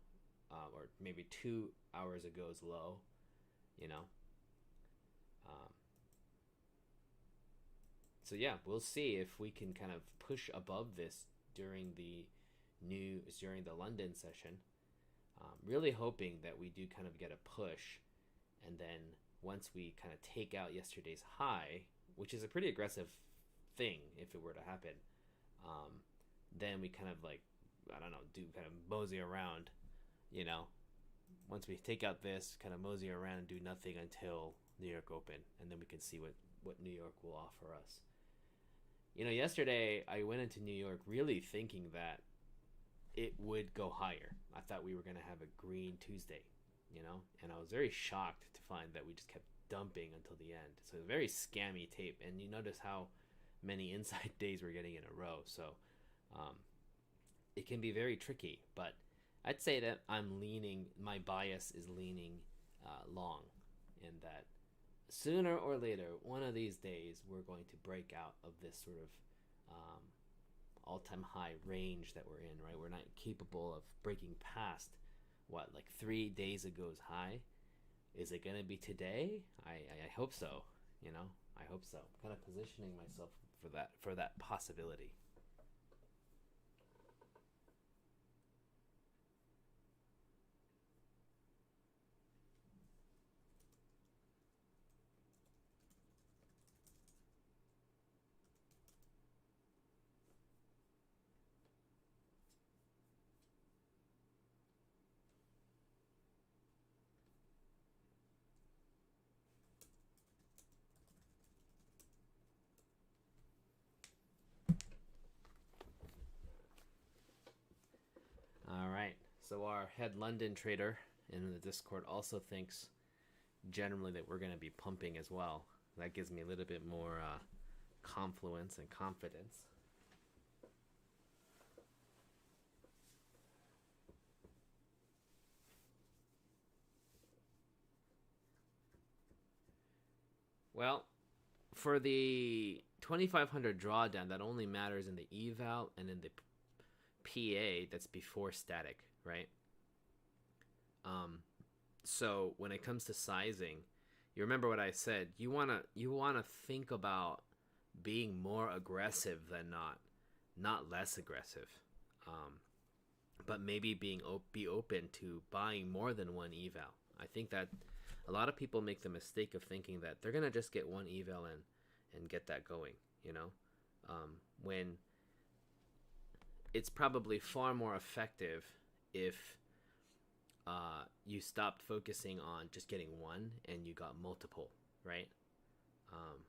or maybe 2 hours ago's low, you know. Um, so yeah, we'll see if we can kind of push above this during the London session. Really hoping that we do kind of get a push, and then once we kind of take out yesterday's high, which is a pretty aggressive thing if it were to happen, um, then we kind of like, I don't know, do kind of mosey around, you know. Once we take out this, kind of mosey around and do nothing until New York Open, and then we can see what New York will offer us. Yesterday I went into New York really thinking that it would go higher. I thought we were going to have a green Tuesday, and I was very shocked to find that we just kept dumping until the end. So a very scammy tape, and you notice how many inside days we're getting in a row. So um, it can be very tricky, but I'd say that my bias is leaning long, and that sooner or later, one of these days, we're going to break out of this sort of all-time high range that we're in, right? We're not capable of breaking past like 3 days ago's high. Is it going to be today? I hope so. I hope so. Kind of positioning myself for that possibility. All right. So our head London trader in the Discord also thinks generally that we're going to be pumping as well. That gives me a little bit more confluence and confidence. Well, for the 2500 drawdown, that only matters in the eval and in the PA that's before static, right? So when it comes to sizing, you remember what I said. You wanna think about being more aggressive than not less aggressive, um, but maybe be open to buying more than one eval. I think that a lot of people make the mistake of thinking that they're gonna just get one eval and get that going, when it's probably far more effective if you stopped focusing on just getting one and you got multiple, right? Um,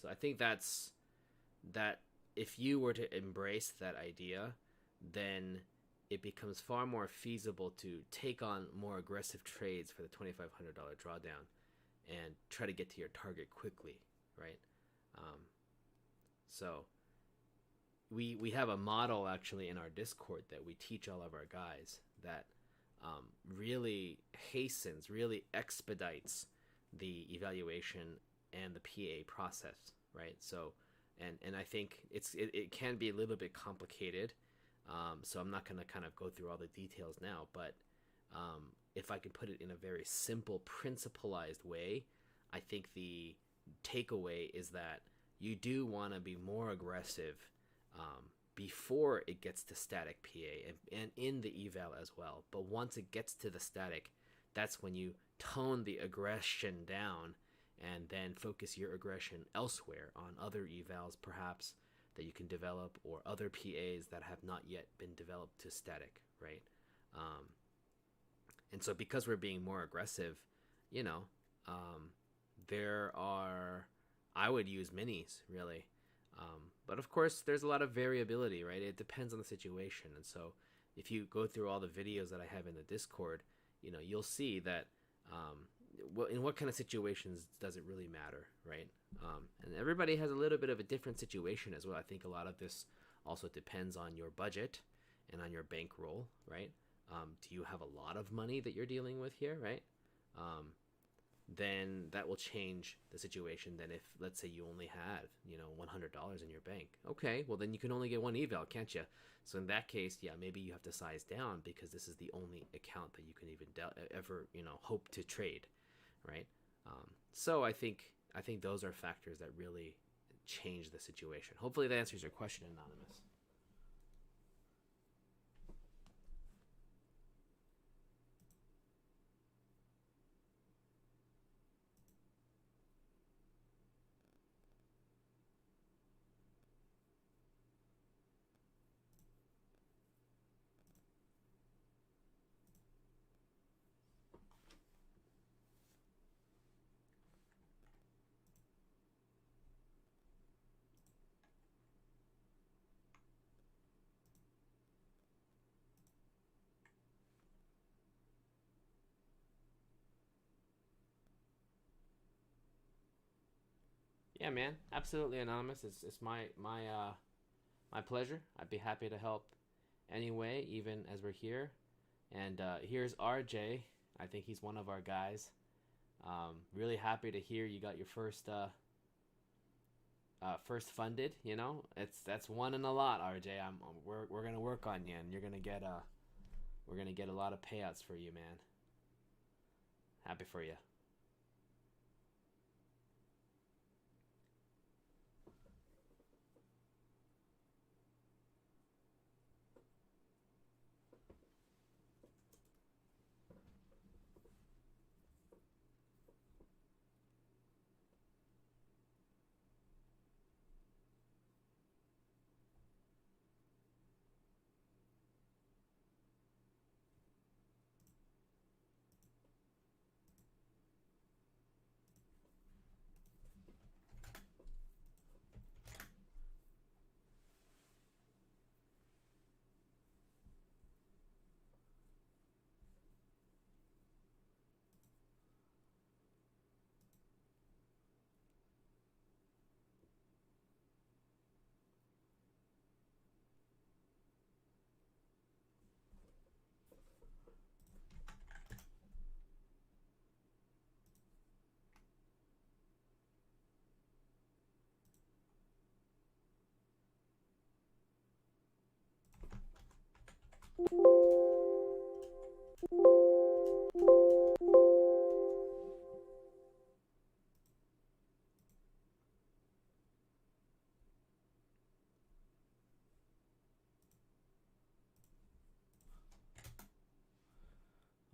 so I think that if you were to embrace that idea, then it becomes far more feasible to take on more aggressive trades for the $2,500 drawdown and try to get to your target quickly, right? Um, so we have a model actually in our Discord that we teach all of our guys that really hastens, really expedites the evaluation and the PA process, right? So, and I think it can be a little bit complicated, so I'm not going to kind of go through all the details now, but if I can put it in a very simple, principalized way, I think the takeaway is that you do want to be more aggressive before it gets to static PA and in the eval as well. But once it gets to the static, that's when you tone the aggression down and then focus your aggression elsewhere on other evals perhaps that you can develop, or other PAs that have not yet been developed to static, right? And so because we're being more aggressive, you know, there are, I would use minis really. But of course, there's a lot of variability, right? It depends on the situation. And so if you go through all the videos that I have in the Discord, you'll see that in what kind of situations does it really matter, right? And everybody has a little bit of a different situation as well. I think a lot of this also depends on your budget and on your bankroll, right? Do you have a lot of money that you're dealing with here, right? Then that will change the situation. Then if, let's say, you only have $100 in your bank, okay, well then you can only get one eval, can't you? So in that case, yeah, maybe you have to size down because this is the only account that you can even ever hope to trade, right? So I think those are factors that really change the situation. Hopefully that answers your question, Anonymous. Yeah, man, absolutely, Anonymous. It's my pleasure. I'd be happy to help anyway, even as we're here. And here's RJ. I think he's one of our guys. Really happy to hear you got your first funded. That's one in a lot, RJ. We're gonna work on you, and we're gonna get a lot of payouts for you, man. Happy for you.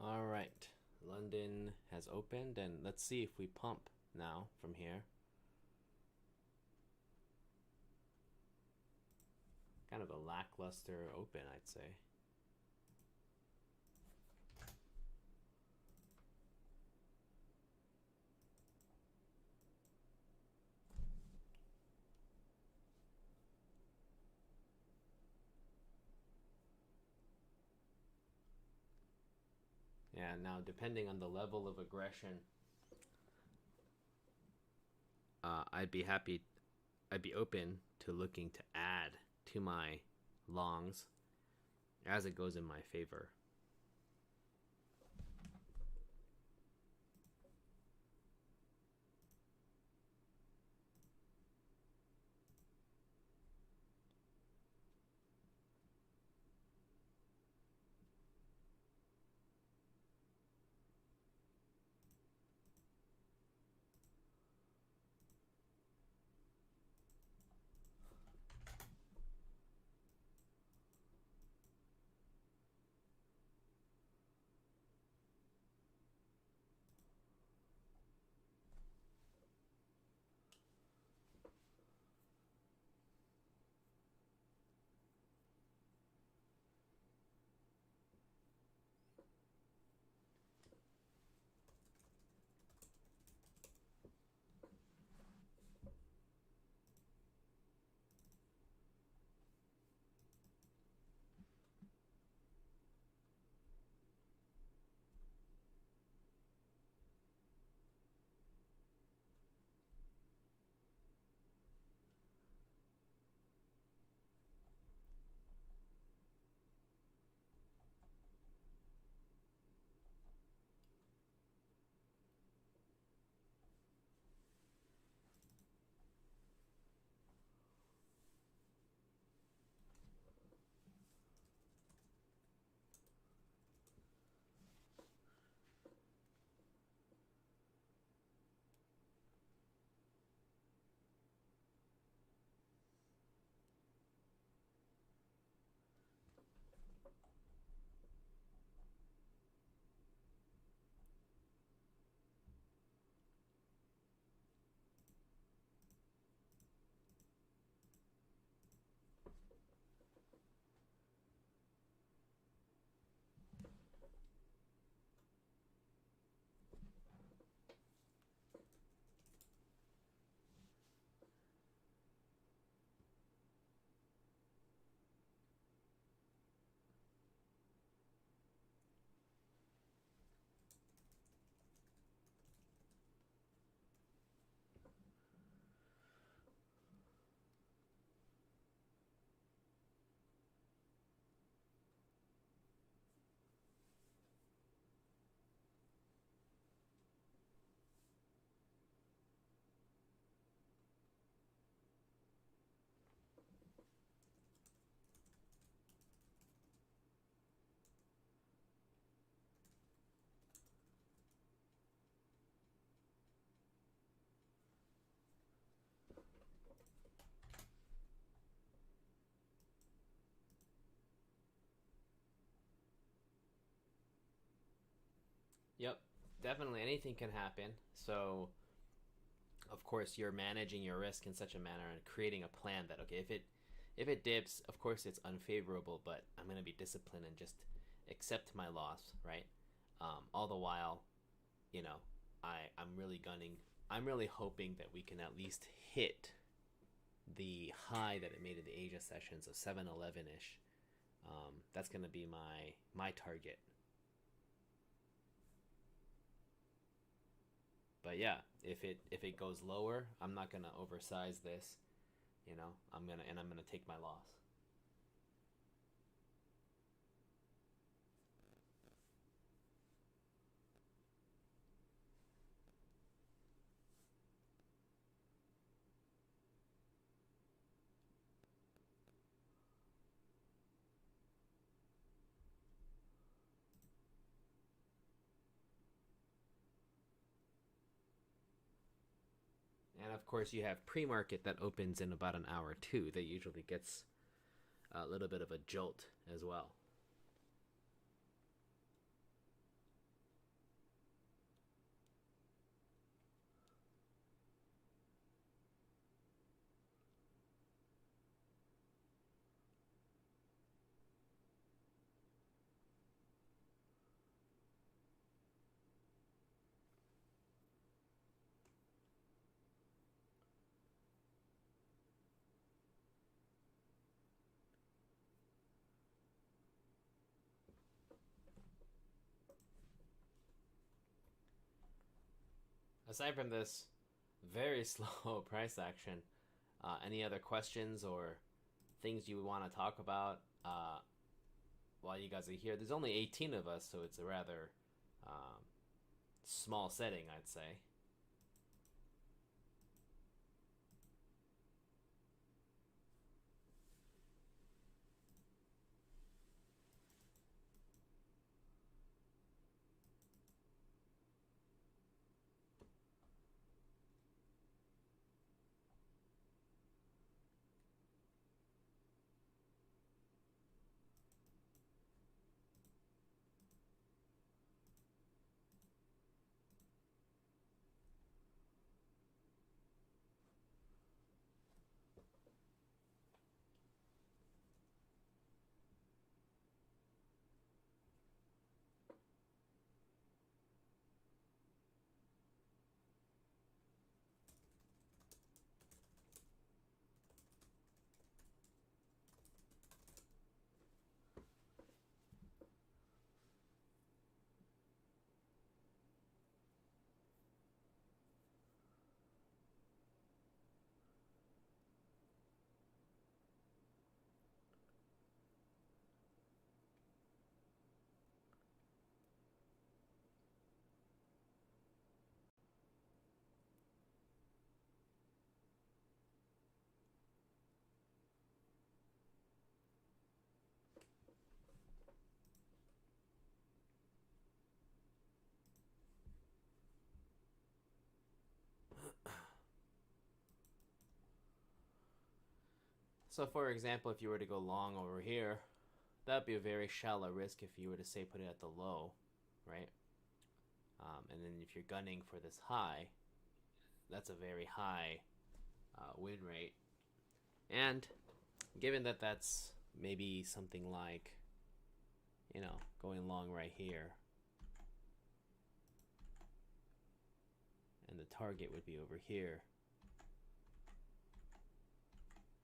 All right. London has opened, and let's see if we pump now from here. Kind of a lackluster open, I'd say. Yeah, now depending on the level of aggression, I'd be open to looking to add to my longs as it goes in my favor. Yep, definitely anything can happen. So, of course, you're managing your risk in such a manner and creating a plan that, okay, if it dips, of course it's unfavorable, but I'm going to be disciplined and just accept my loss, right? All the while, you know, I'm really gunning. I'm really hoping that we can at least hit the high that it made in the Asia sessions of 711 ish. That's going to be my target. But yeah, if it goes lower, I'm not going to oversize this. I'm gonna take my loss. And of course, you have pre-market that opens in about an hour too. That usually gets a little bit of a jolt as well. Aside from this very slow price action, any other questions or things you want to talk about while you guys are here? There's only 18 of us, so it's a rather um, small setting, I'd say. So, for example, if you were to go long over here, that'd be a very shallow risk if you were to say put it at the low, right? And then if you're gunning for this high, that's a very high win rate. And given that that's maybe something like, going long right here, and the target would be over here,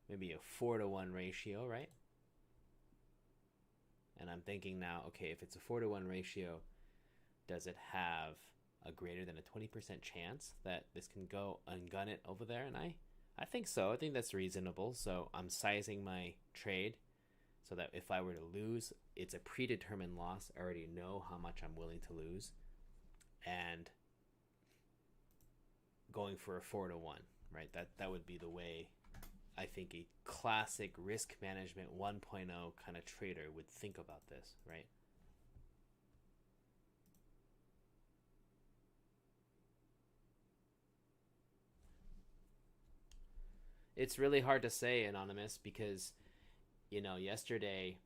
maybe a 4-to-1 ratio, right? And I'm thinking now, okay, if it's a 4-to-1 ratio, does it have a greater than a 20% chance that this can go and gun it over there? And I think so. I think that's reasonable. So I'm sizing my trade so that if I were to lose, it's a predetermined loss. I already know how much I'm willing to lose. And going for a 4-to-1, right? That would be the way I think a classic risk management 1.0 kind of trader would think about this, right? It's really hard to say, Anonymous, because yesterday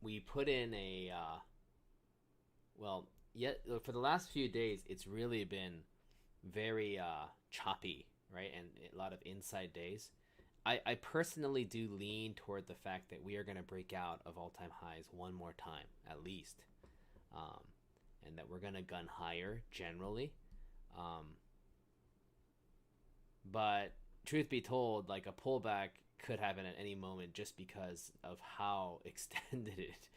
we put in a well, yet for the last few days, it's really been very choppy, right? And a lot of inside days. I personally do lean toward the fact that we are going to break out of all time highs one more time, at least. Um, and that we're going to gun higher generally. Um, but truth be told, like a pullback could happen at any moment just because of how extended it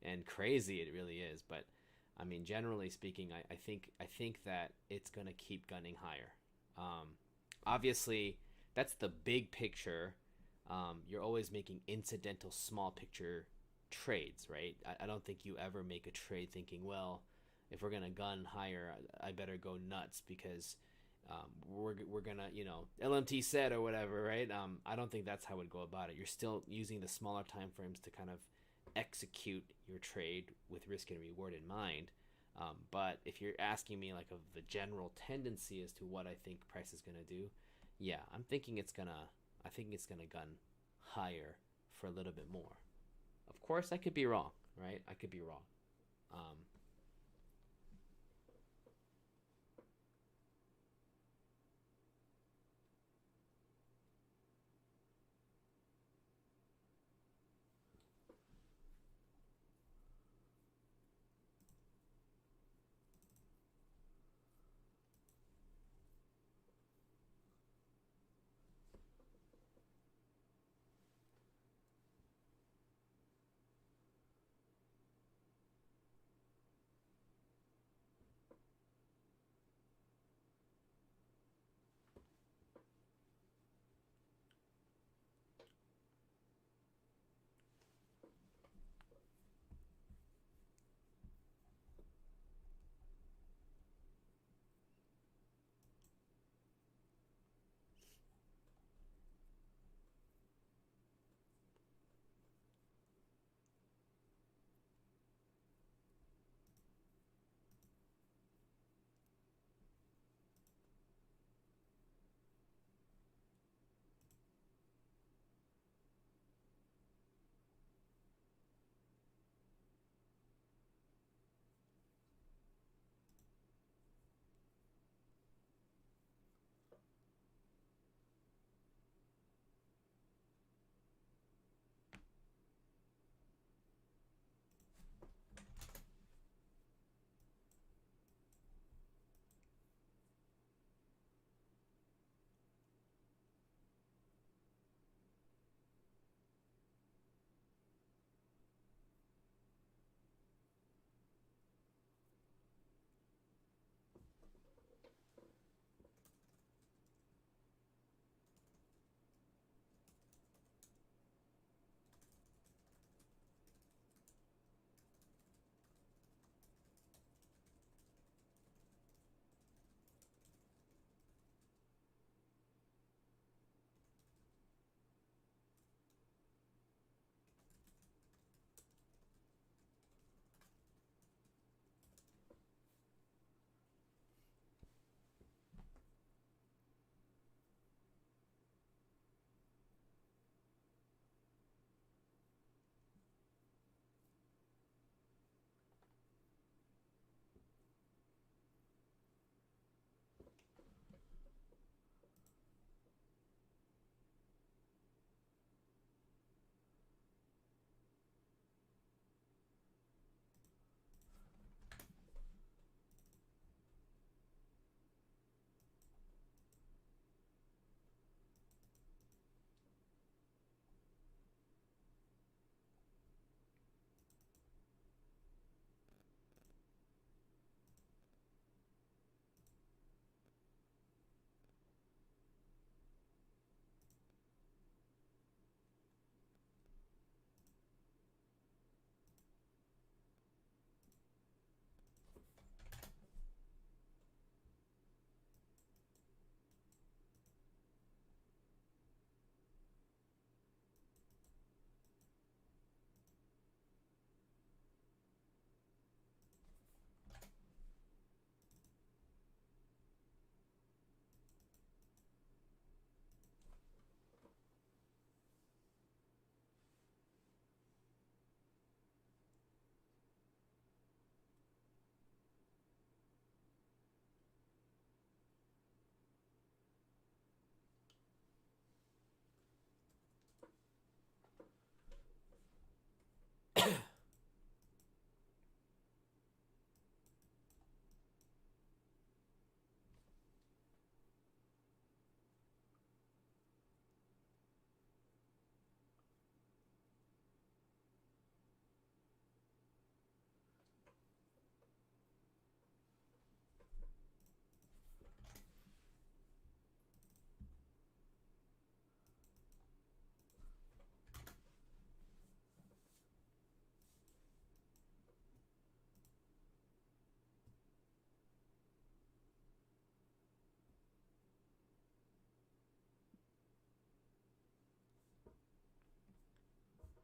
and crazy it really is. But I mean, generally speaking, I think that it's gonna keep gunning higher. Obviously, that's the big picture. You're always making incidental, small picture trades, right? I don't think you ever make a trade thinking, well, if we're gonna gun higher, I better go nuts because we're gonna, LMT said or whatever, right? I don't think that's how I would go about it. You're still using the smaller time frames to kind of execute your trade with risk and reward in mind. But if you're asking me like of the general tendency as to what I think price is gonna do, yeah, I think it's gonna gun higher for a little bit more. Of course, I could be wrong, right? I could be wrong. Um,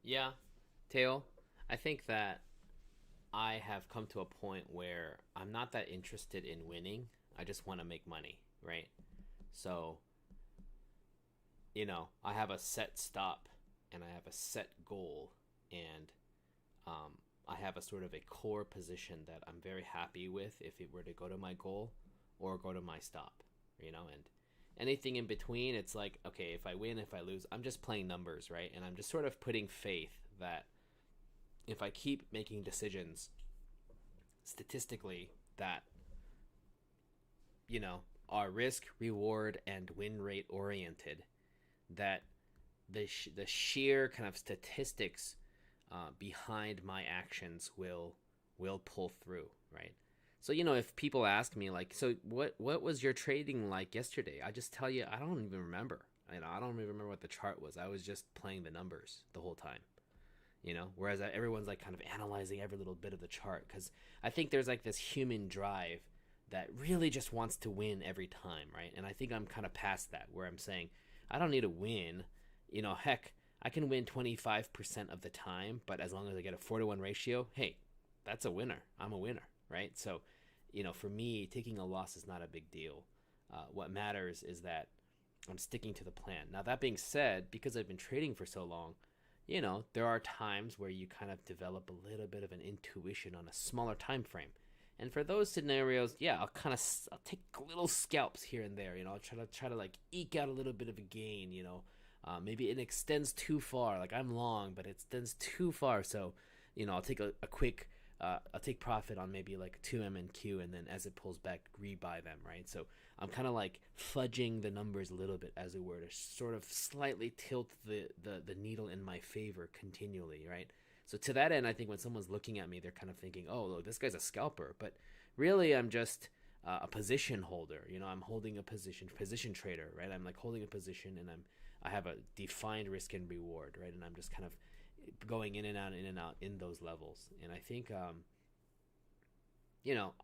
Yeah, Tail. I think that I have come to a point where I'm not that interested in winning. I just want to make money, right? So, I have a set stop and I have a set goal, and um, I have a sort of a core position that I'm very happy with if it were to go to my goal or go to my stop, and anything in between, it's like, okay, if I win, if I lose, I'm just playing numbers, right? And I'm just sort of putting faith that if I keep making decisions statistically that, are risk, reward, and win rate oriented, that the sheer kind of statistics behind my actions will pull through, right? So if people ask me like, so what was your trading like yesterday? I just tell you I don't even remember. I don't even remember what the chart was. I was just playing the numbers the whole time. Whereas everyone's like kind of analyzing every little bit of the chart, because I think there's like this human drive that really just wants to win every time, right? And I think I'm kind of past that, where I'm saying I don't need to win. Heck, I can win 25% of the time, but as long as I get a 4-to-1 ratio, hey, that's a winner. I'm a winner, right? So, for me, taking a loss is not a big deal. What matters is that I'm sticking to the plan. Now, that being said, because I've been trading for so long, there are times where you kind of develop a little bit of an intuition on a smaller time frame. And for those scenarios, yeah, I'll take little scalps here and there. I'll try to like eke out a little bit of a gain. Maybe it extends too far. Like I'm long, but it extends too far. So, I'll take a quick, I'll take profit on maybe like 2M and Q, and then as it pulls back, rebuy them, right? So I'm kind of like fudging the numbers a little bit, as it were, to sort of slightly tilt the needle in my favor continually, right? So to that end, I think when someone's looking at me, they're kind of thinking, "Oh, look, this guy's a scalper," but really, I'm just a position holder. I'm holding a position trader, right? I'm like holding a position, and I have a defined risk and reward, right? And I'm just kind of going in and out in those levels. And I think,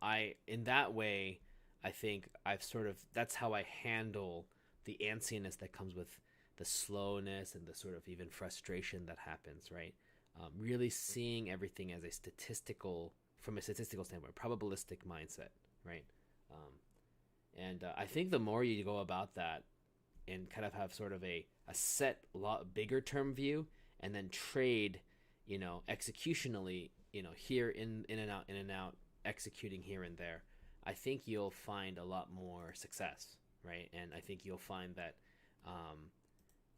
I in that way, I think I've sort of that's how I handle the antsiness that comes with the slowness and the sort of even frustration that happens, right? Really seeing everything as from a statistical standpoint, probabilistic mindset, right? And I think the more you go about that and kind of have sort of a set, lot bigger term view, and then trade, executionally, here in and out, executing here and there, I think you'll find a lot more success, right? And I think you'll find that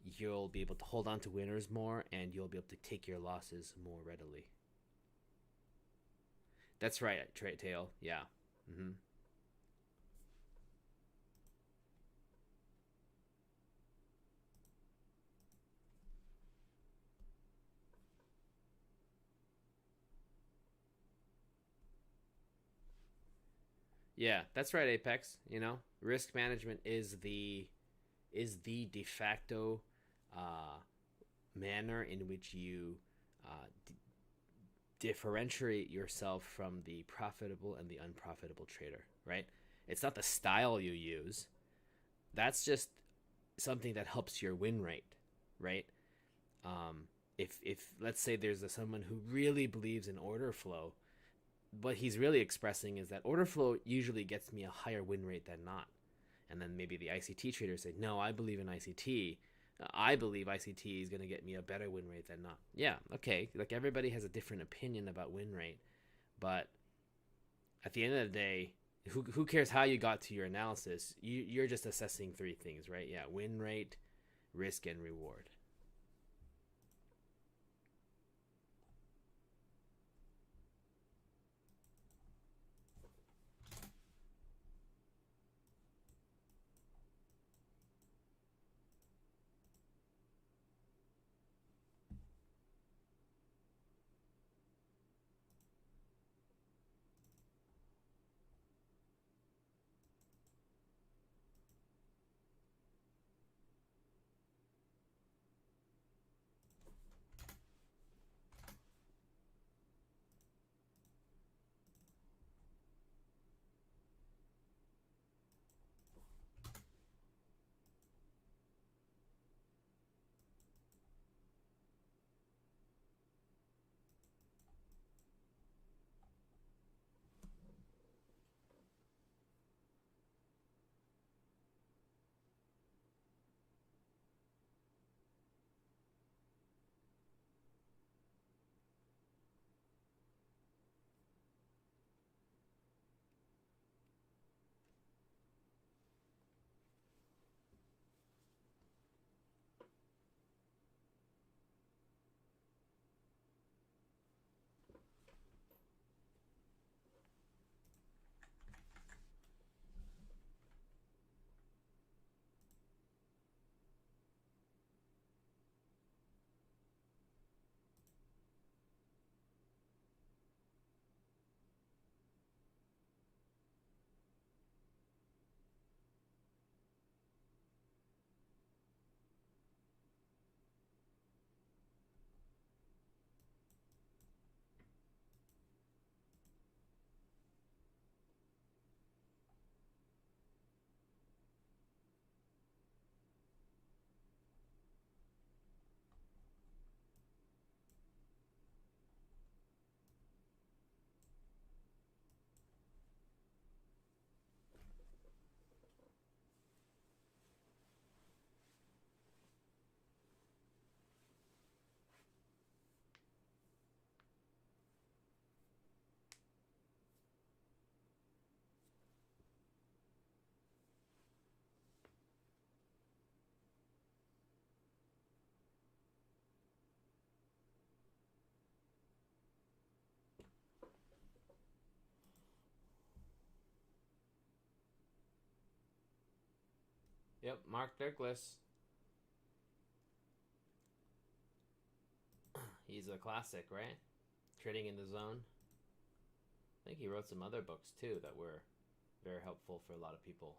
you'll be able to hold on to winners more, and you'll be able to take your losses more readily. That's right, Trade Tail. Yeah. Mm-hmm. Yeah, that's right, Apex. Risk management is the de facto uh, manner in which you differentiate yourself from the profitable and the unprofitable trader, right? It's not the style you use. That's just something that helps your win rate, right? If let's say there's someone who really believes in order flow, what he's really expressing is that order flow usually gets me a higher win rate than not. And then maybe the ICT traders say, no, I believe in ICT. I believe ICT is going to get me a better win rate than not. Yeah, okay. Like everybody has a different opinion about win rate, but at the end of the day, who cares how you got to your analysis? You're just assessing three things, right? Yeah, win rate, risk, and reward. Yep, Mark Douglas. He's a classic, right? Trading in the Zone. I think he wrote some other books too that were very helpful for a lot of people.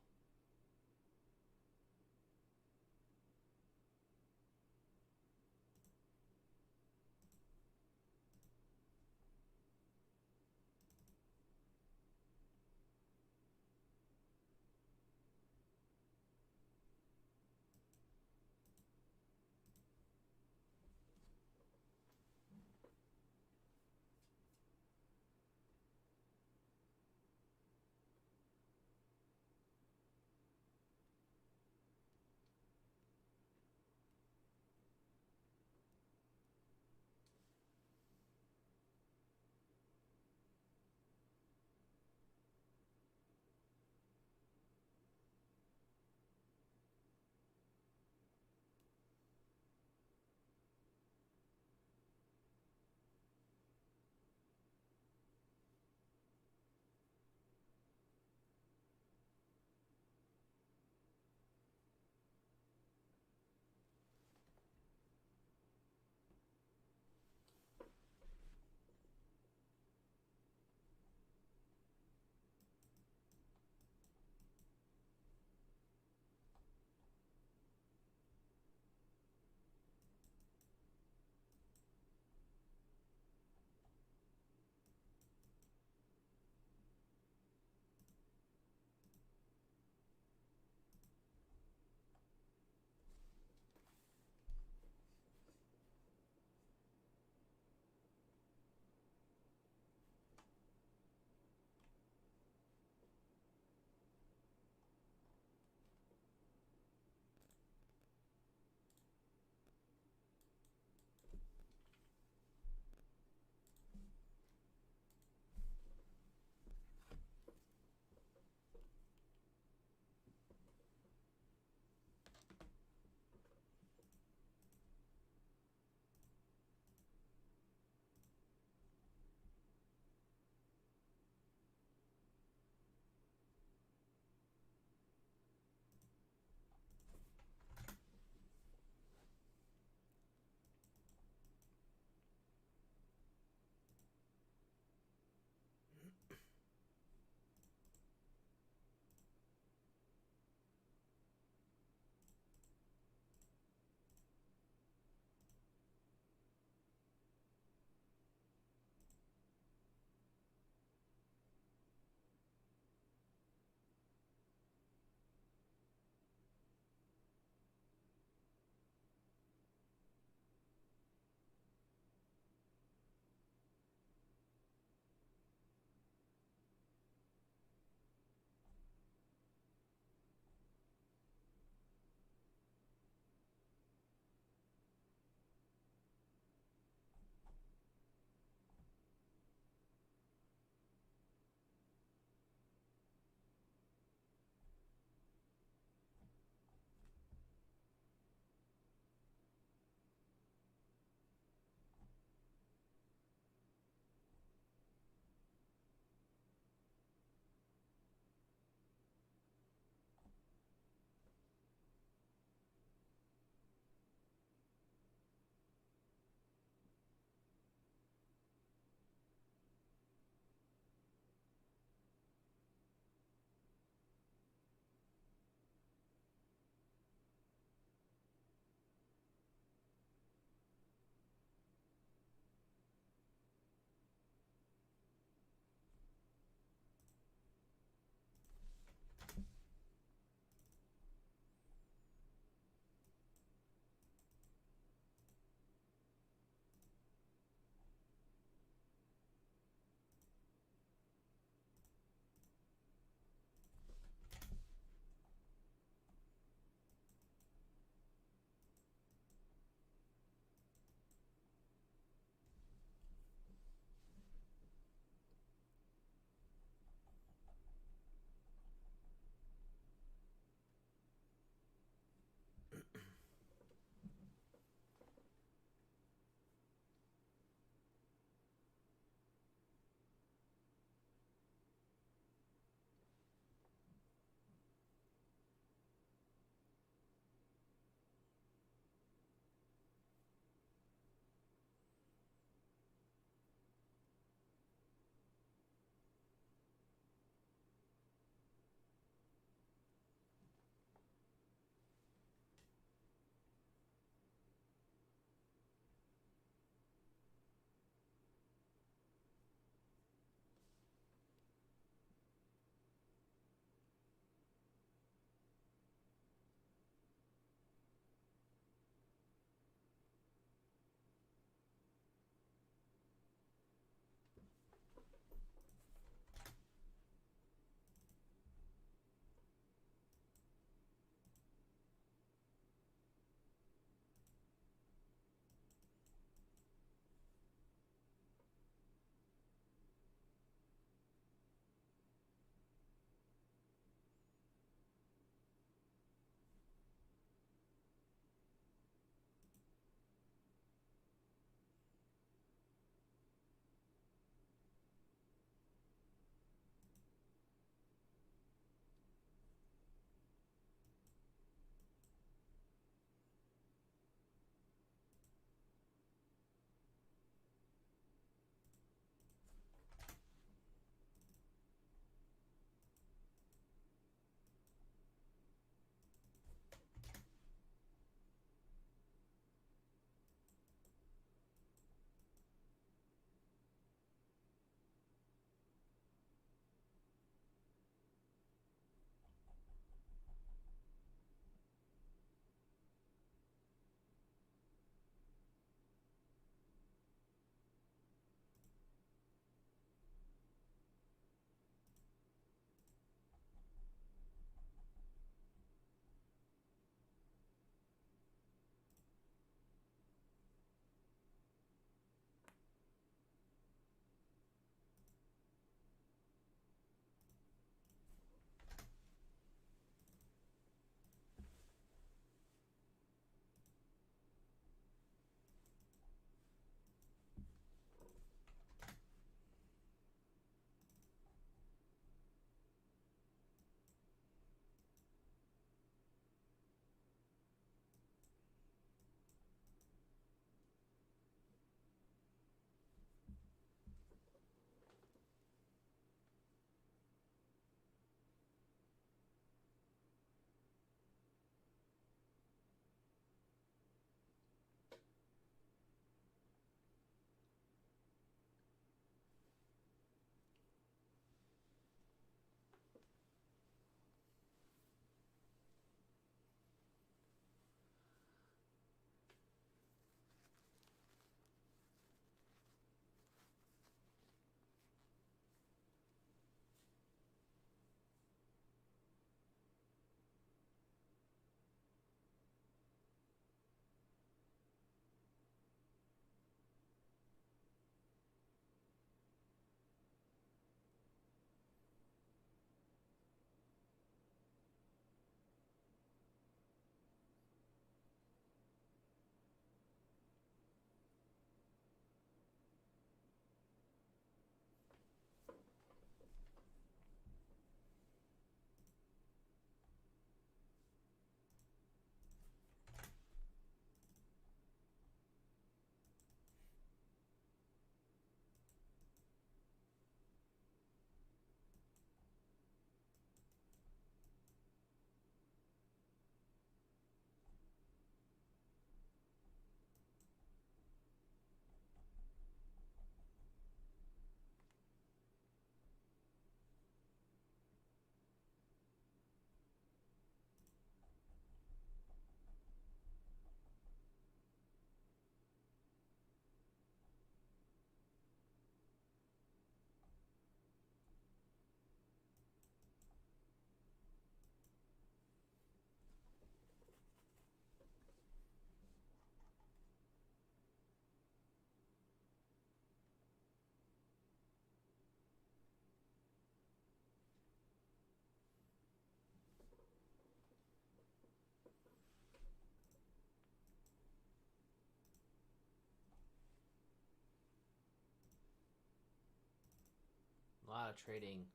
trading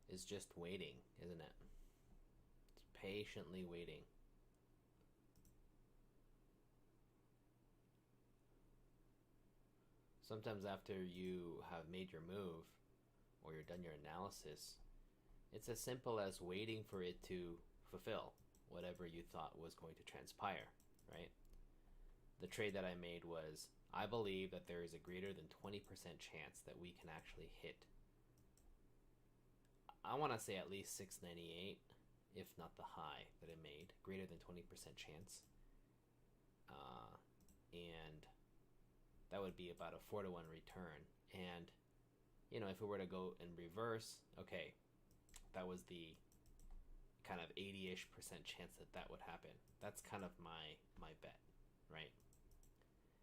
is just waiting, isn't it? It's patiently waiting. Sometimes after you have made your move or you're done your analysis, it's as simple as waiting for it to fulfill whatever you thought was going to transpire, right? The trade that I made was, I believe that there is a greater than 20% chance that we can actually hit, I want to say at least 698, if not the high that it made, greater than 20% chance. And that would be about a 4-to-1 return. And, you know, if it were to go in reverse, okay, that was the kind of 80-ish% chance that that would happen. That's kind of my bet, right?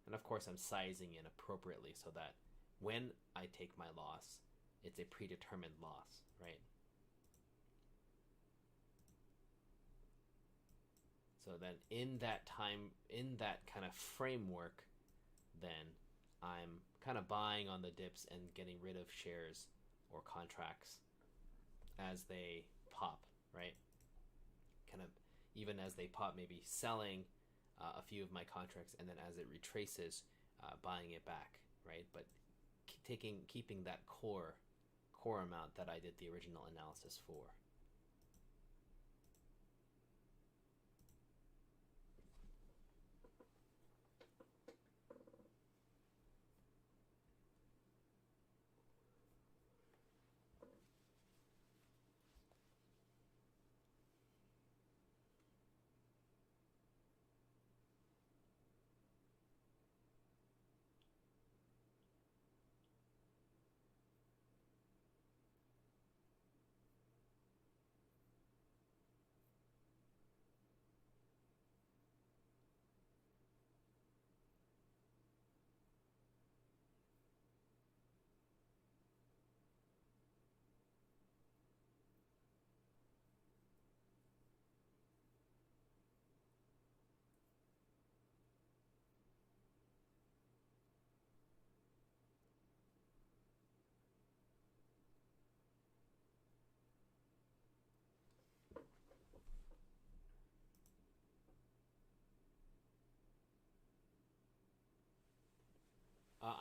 And of course, I'm sizing in appropriately so that when I take my loss, it's a predetermined loss, right? So then in that time, in that kind of framework, then I'm kind of buying on the dips and getting rid of shares or contracts as they pop, right? Kind of even as they pop, maybe selling a few of my contracts, and then as it retraces, buying it back, right? But keeping that core amount that I did the original analysis for.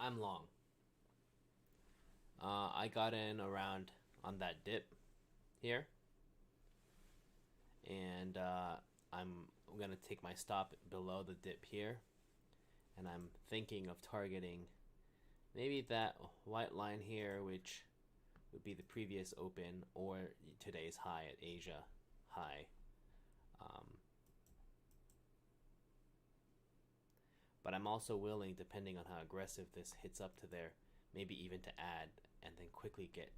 I'm long. I got in around on that dip here, and I'm gonna take my stop below the dip here, and I'm thinking of targeting maybe that white line here, which would be the previous open or today's high at Asia high. But I'm also willing, depending on how aggressive this hits up to there, maybe even to add and then quickly get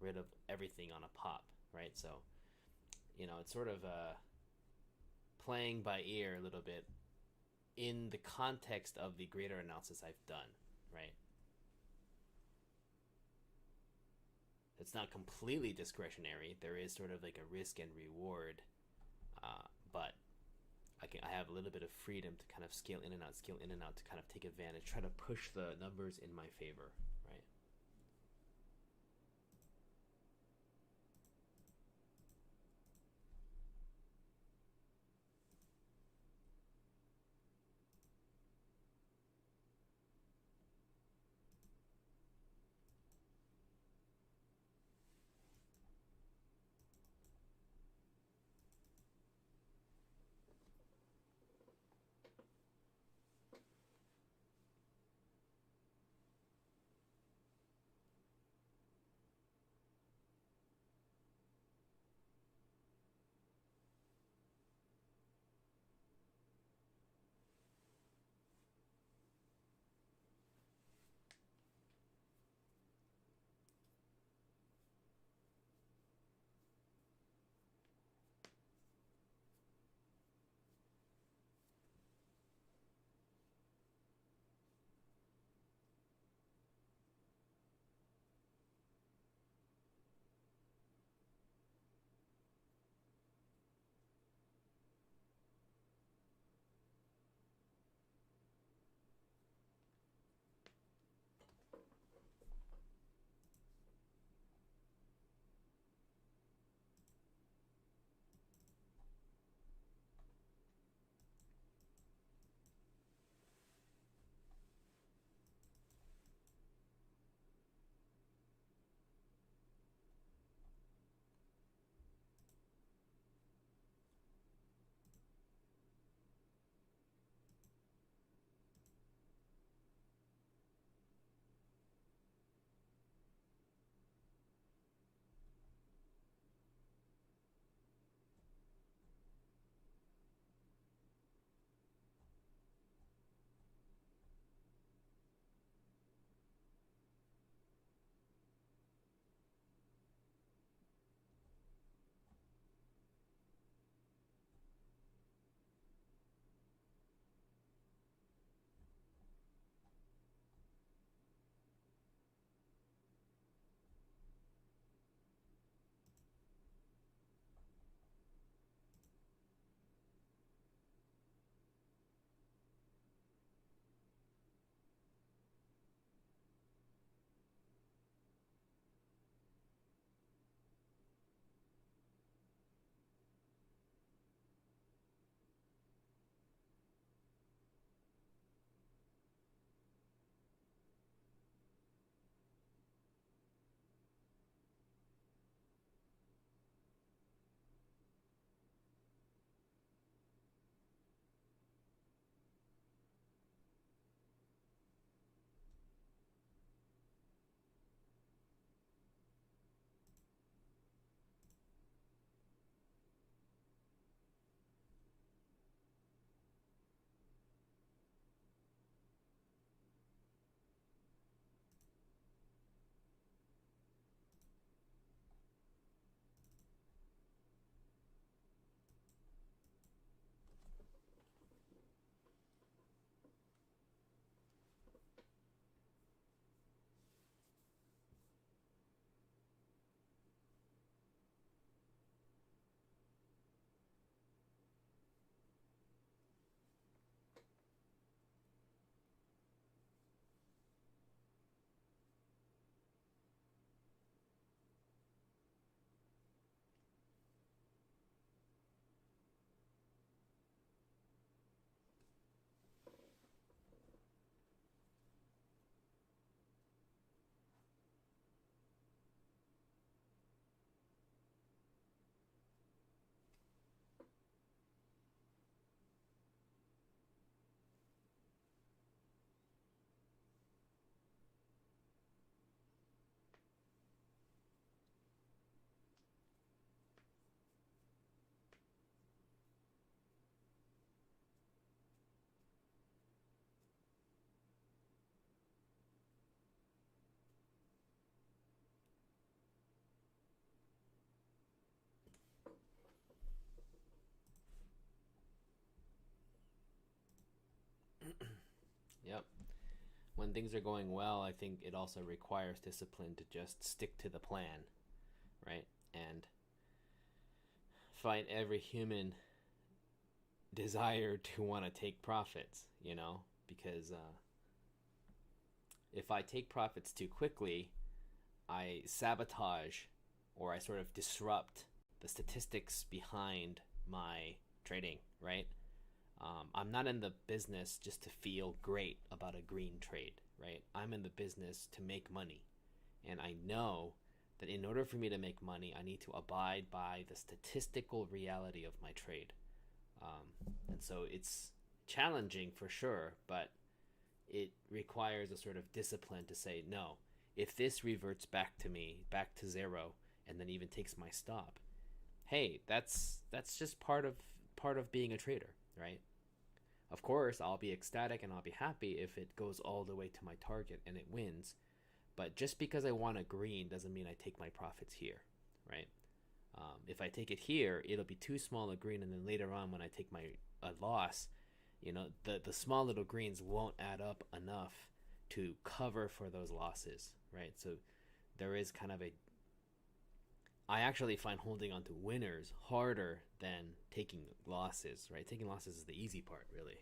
rid of everything on a pop, right? So, you know, it's sort of playing by ear a little bit in the context of the greater analysis I've done, right? It's not completely discretionary. There is sort of like a risk and reward, but I have a little bit of freedom to kind of scale in and out to kind of take advantage, try to push the numbers in my favor, right? Yep. When things are going well, I think it also requires discipline to just stick to the plan, right? And fight every human desire to want to take profits, because if I take profits too quickly, I sabotage or I sort of disrupt the statistics behind my trading, right? I'm not in the business just to feel great about a green trade, right? I'm in the business to make money. And I know that in order for me to make money, I need to abide by the statistical reality of my trade. And so it's challenging for sure, but it requires a sort of discipline to say, no, if this reverts back to me, back to zero, and then even takes my stop, hey, that's just part of being a trader, right? Of course, I'll be ecstatic and I'll be happy if it goes all the way to my target and it wins. But just because I want a green doesn't mean I take my profits here, right? If I take it here, it'll be too small a green, and then later on when I take my a loss, the small little greens won't add up enough to cover for those losses, right? So there is kind of a I actually find holding on to winners harder than taking losses, right? Taking losses is the easy part, really.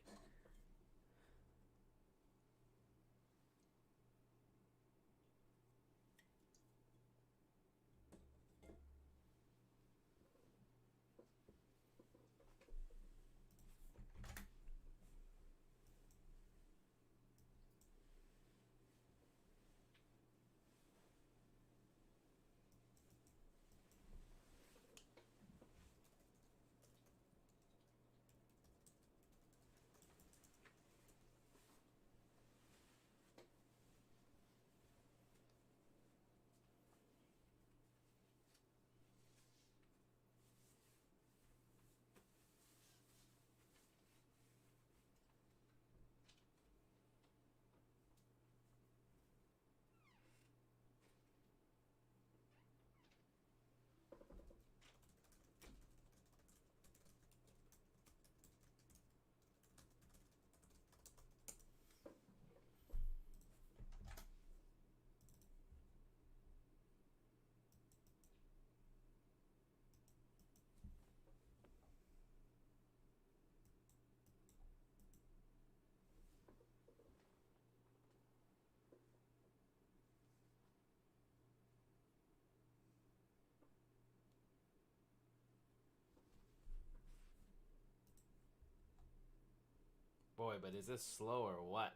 Boy, but is this slow or what?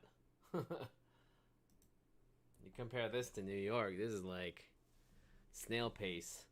You compare this to New York, this is like snail pace.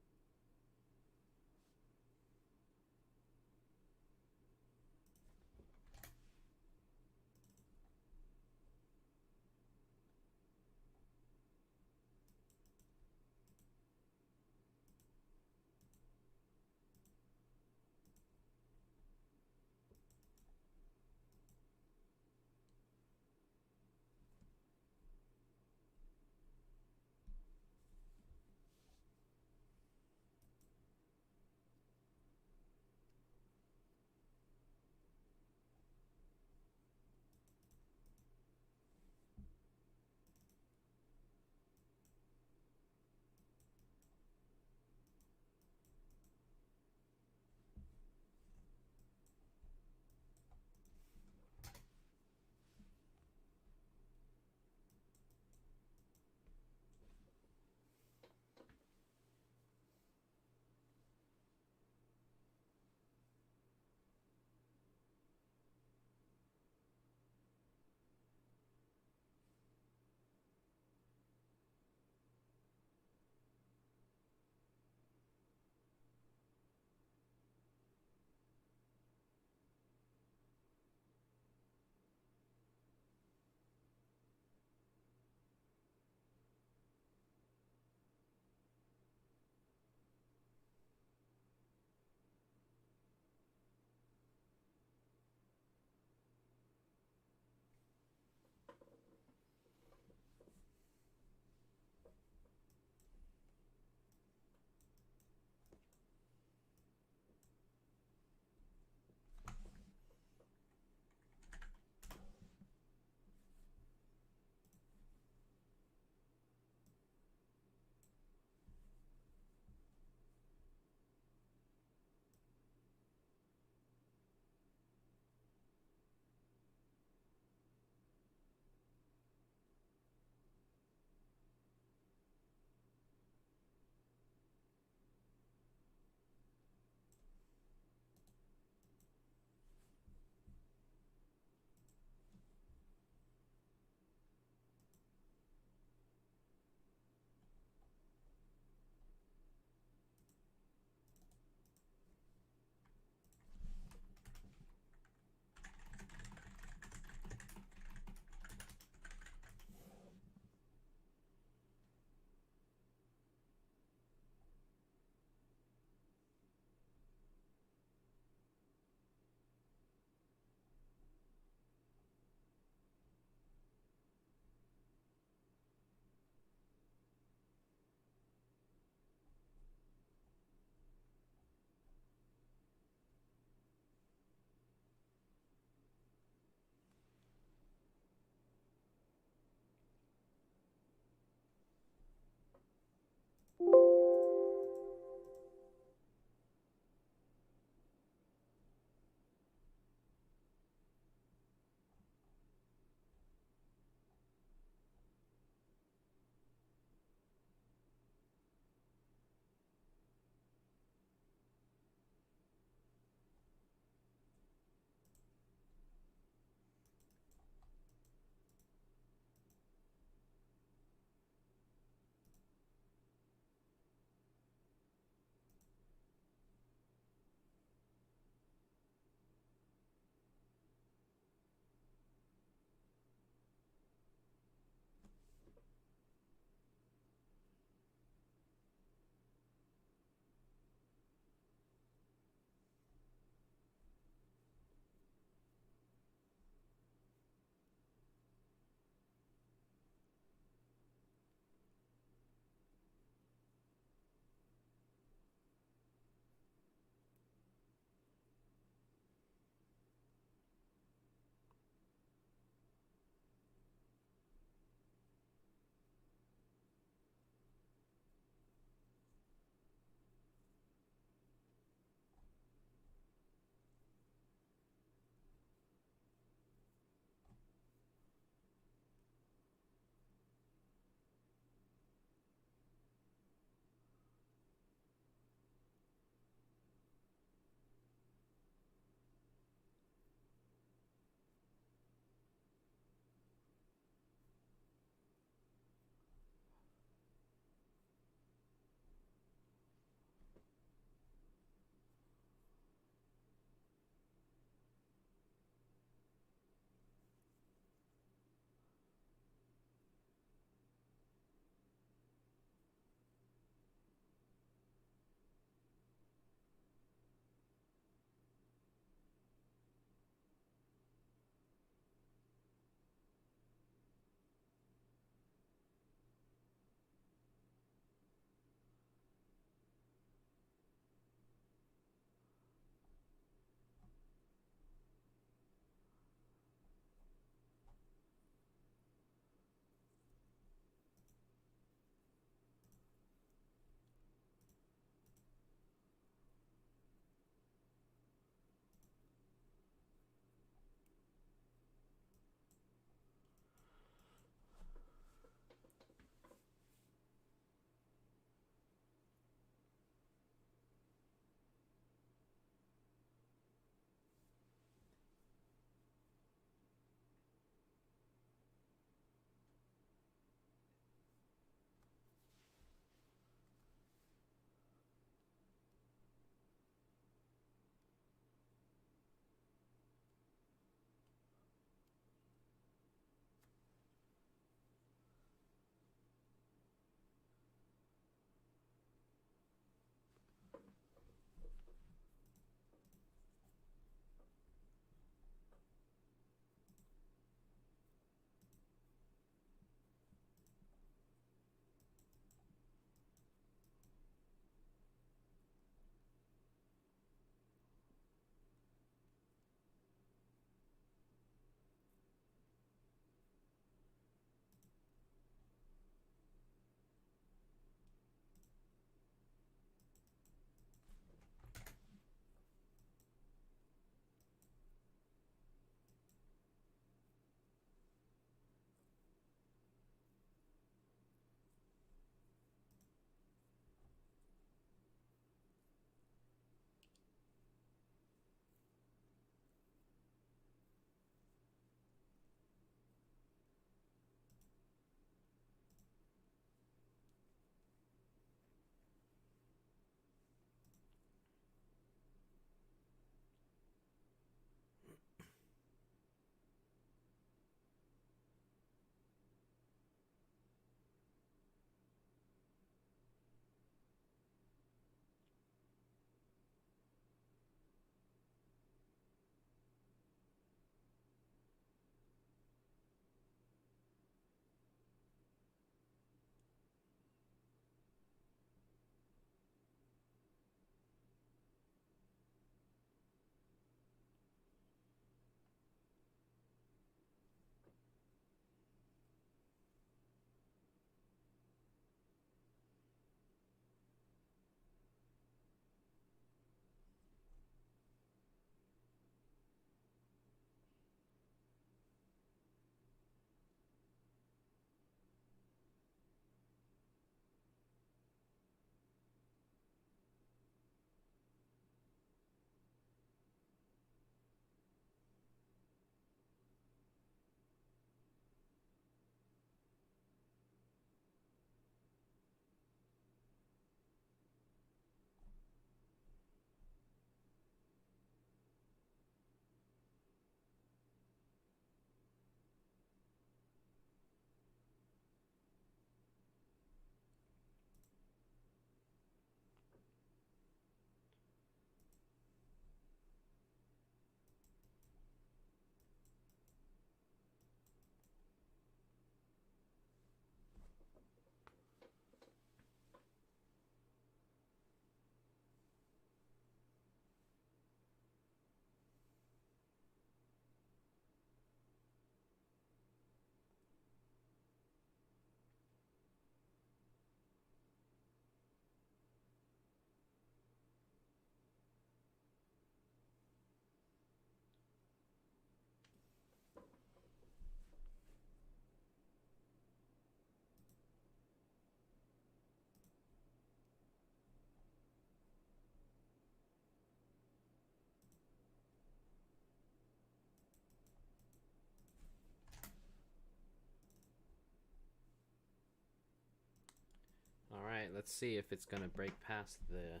right, let's see if it's going to break past the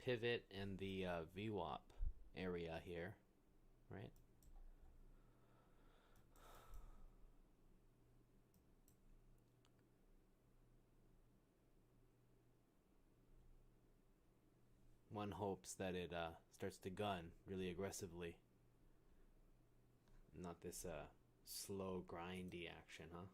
pivot and the VWAP area here, right? One hopes that it starts to gun really aggressively. Not this slow, grindy action, huh?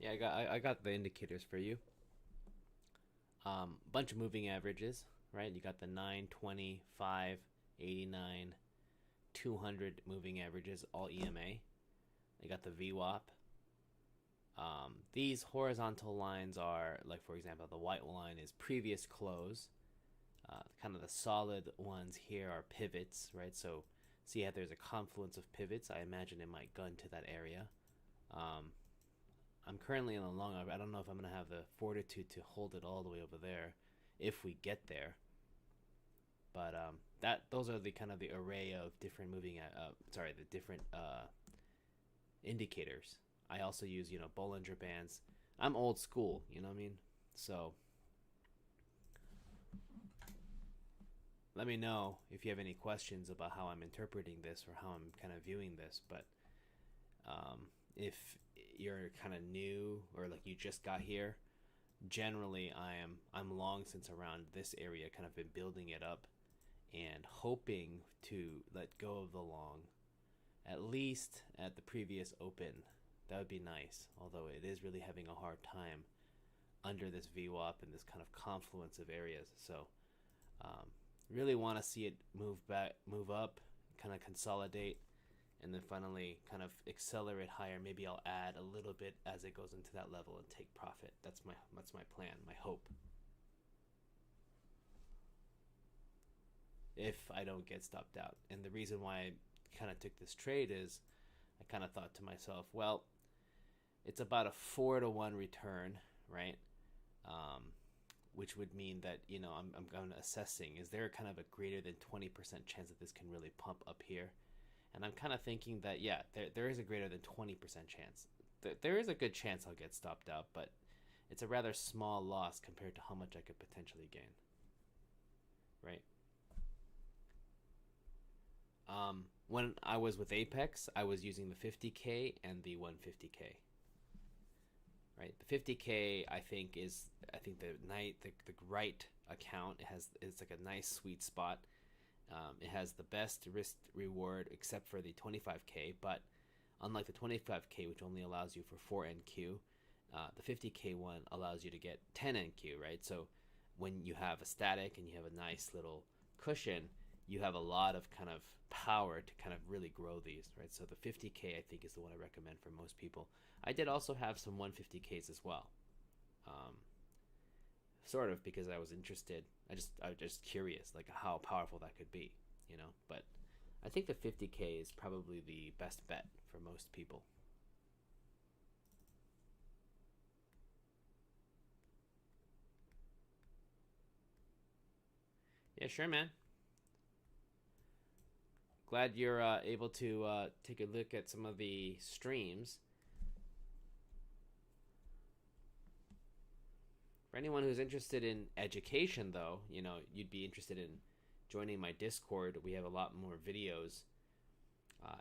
Yeah, I got the indicators for you. Bunch of moving averages, right? You got the 9, 20, 5, 89, 200 moving averages, all EMA. You got the VWAP. These horizontal lines are, like, for example, the white line is previous close. Kind of the solid ones here are pivots, right? So see how there's a confluence of pivots. I imagine it might gun to that area. Um, I'm currently in the long. I don't know if I'm going to have the fortitude to hold it all the way over there if we get there. But that those are the kind of the array of different the different indicators. I also use Bollinger Bands. I'm old school, you know what I mean? So let me know if you have any questions about how I'm interpreting this or how I'm kind of viewing this. But if you're kind of new or like you just got here, generally I'm long since around this area, kind of been building it up and hoping to let go of the long, at least at the previous open. That would be nice, although it is really having a hard time under this VWAP and this kind of confluence of areas. So really want to see it move up, kind of consolidate, and then finally kind of accelerate higher. Maybe I'll add a little bit as it goes into that level and take profit. That's my plan, my hope. If I don't get stopped out. And the reason why I kind of took this trade is I kind of thought to myself, well, it's about a 4-to-1 return, right? Which would mean that I'm going to assessing, is there kind of a greater than 20% chance that this can really pump up here? And I'm kind of thinking that there is a greater than 20% chance. There is a good chance I'll get stopped out, but it's a rather small loss compared to how much I could potentially gain, right? When I was with Apex, I was using the 50K and the 150K. Right, the 50K I think the right account. It's like a nice sweet spot. It has the best risk reward except for the 25K, but unlike the 25K, which only allows you for 4 NQ, the 50K one allows you to get 10 NQ, right? So when you have a static and you have a nice little cushion, you have a lot of kind of power to kind of really grow these, right? So the 50K I think is the one I recommend for most people. I did also have some 150Ks as well, sort of because I was interested. I was just curious, like how powerful that could be, But I think the 50K is probably the best bet for most people. Yeah, sure, man. Glad you're able to take a look at some of the streams. For anyone who's interested in education, though, you'd be interested in joining my Discord. We have a lot more videos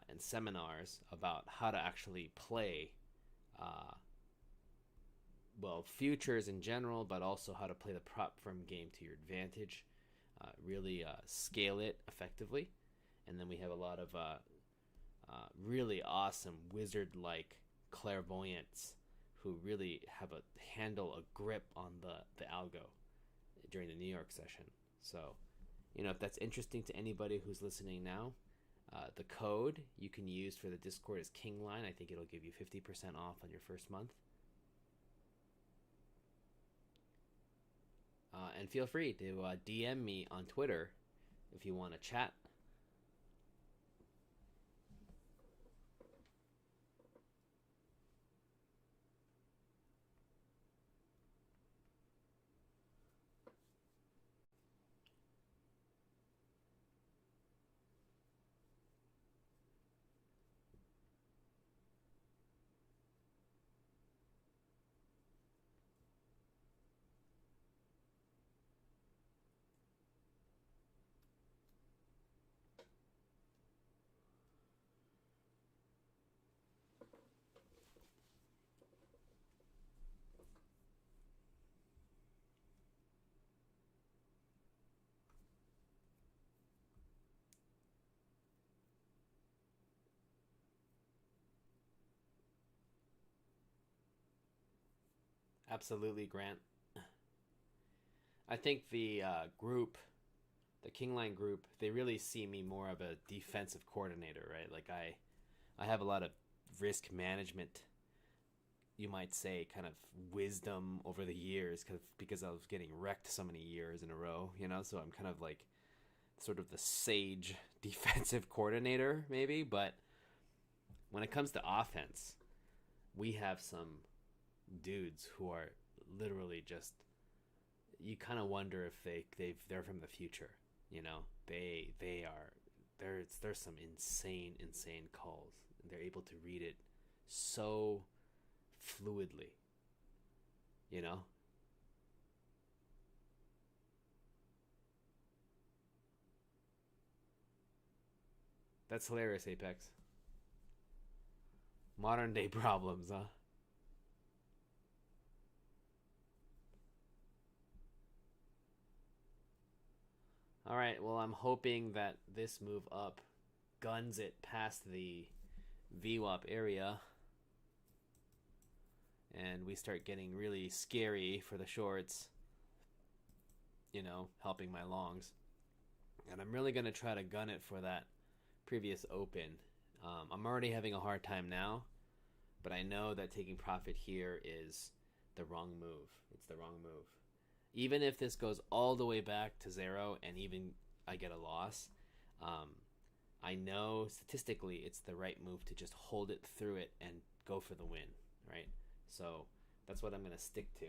and seminars about how to actually play, futures in general, but also how to play the prop firm game to your advantage, really scale it effectively. And then we have a lot of really awesome wizard-like clairvoyants who really have a grip on the algo during the New York session. So, if that's interesting to anybody who's listening now, the code you can use for the Discord is Kingline. I think it'll give you 50% off on your first month. And feel free to DM me on Twitter if you want to chat. Absolutely, Grant. I think the group, the Kingline group, they really see me more of a defensive coordinator, right? Like I have a lot of risk management, you might say, kind of wisdom over the years, because I was getting wrecked so many years in a row, you know. So I'm kind of like sort of the sage defensive coordinator, maybe. But when it comes to offense, we have some dudes who are literally just, you kind of wonder if they're from the future. You know, they are, there's some insane calls. They're able to read it so fluidly. You know, that's hilarious, Apex. Modern day problems, huh? All right. Well, I'm hoping that this move up guns it past the VWAP area and we start getting really scary for the shorts, you know, helping my longs. And I'm really going to try to gun it for that previous open. I'm already having a hard time now, but I know that taking profit here is the wrong move. It's the wrong move. Even if this goes all the way back to zero and even I get a loss, um, I know statistically it's the right move to just hold it through it and go for the win, right? So that's what I'm going to stick to.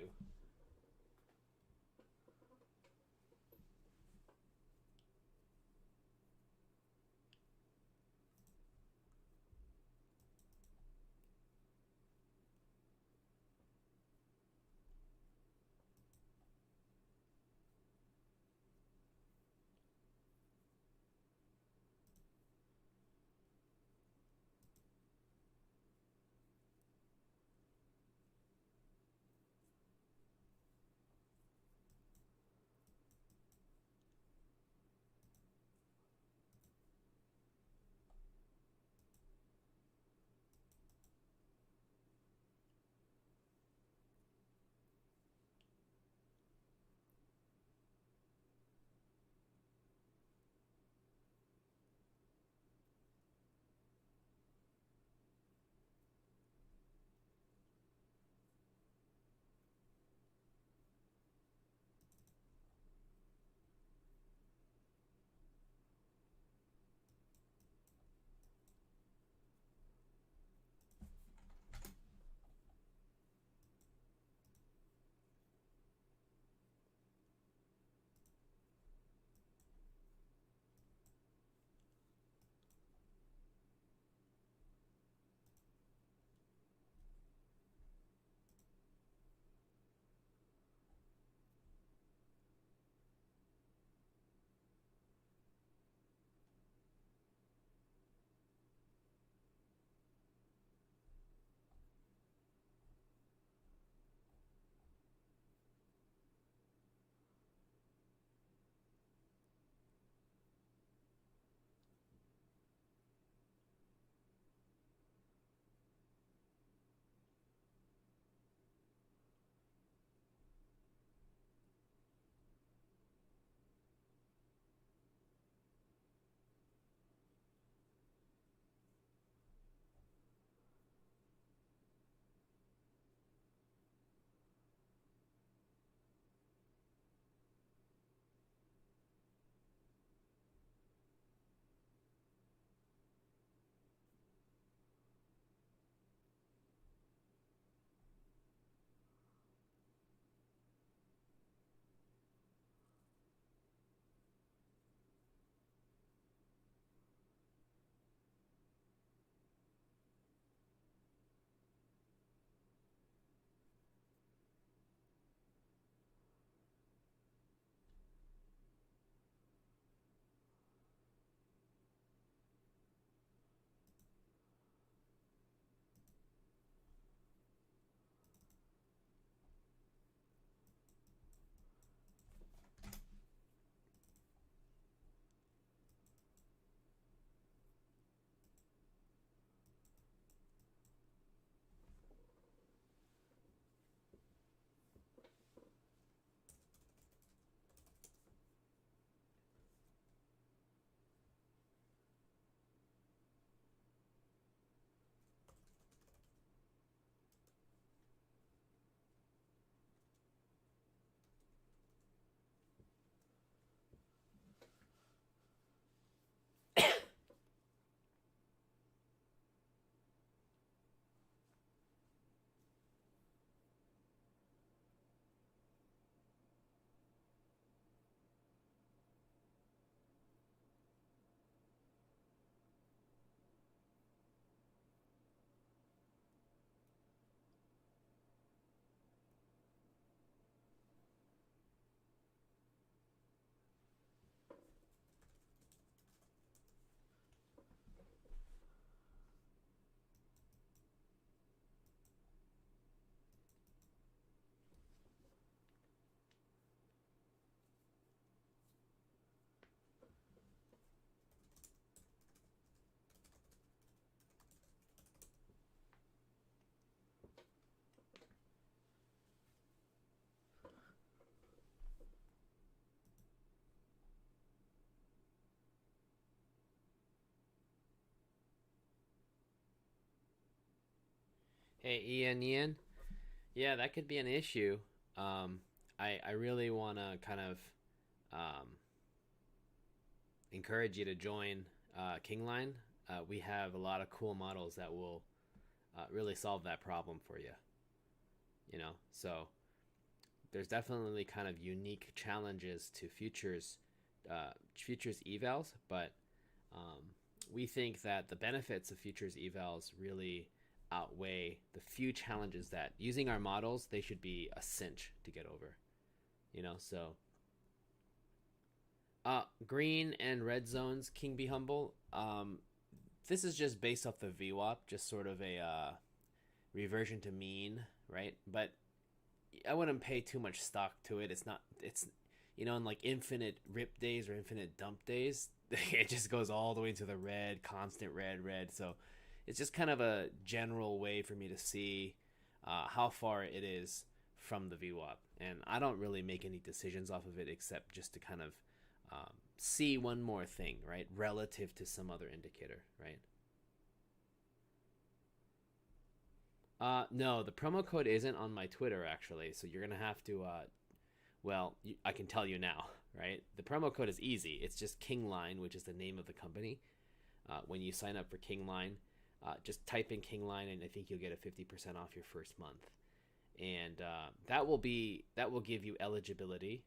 Hey, Ian. Yeah, that could be an issue. Um, I really want to kind of um, encourage you to join Kingline. We have a lot of cool models that will really solve that problem for you. So there's definitely kind of unique challenges to futures evals, but um, we think that the benefits of futures evals really outweigh the few challenges that using our models they should be a cinch to get over. So green and red zones, King Be Humble. This is just based off the VWAP, just sort of a reversion to mean, right? But I wouldn't pay too much stock to it. It's not. It's in like infinite rip days or infinite dump days, it just goes all the way to the red, constant red, red. So it's just kind of a general way for me to see how far it is from the VWAP, and I don't really make any decisions off of it except just to kind of see one more thing, right, relative to some other indicator, right? No, the promo code isn't on my Twitter actually, so you're gonna have to. Well, I can tell you now, right? The promo code is easy. It's just Kingline, which is the name of the company. When you sign up for Kingline, just type in Kingline, and I think you'll get a 50% off your first month. And that will give you eligibility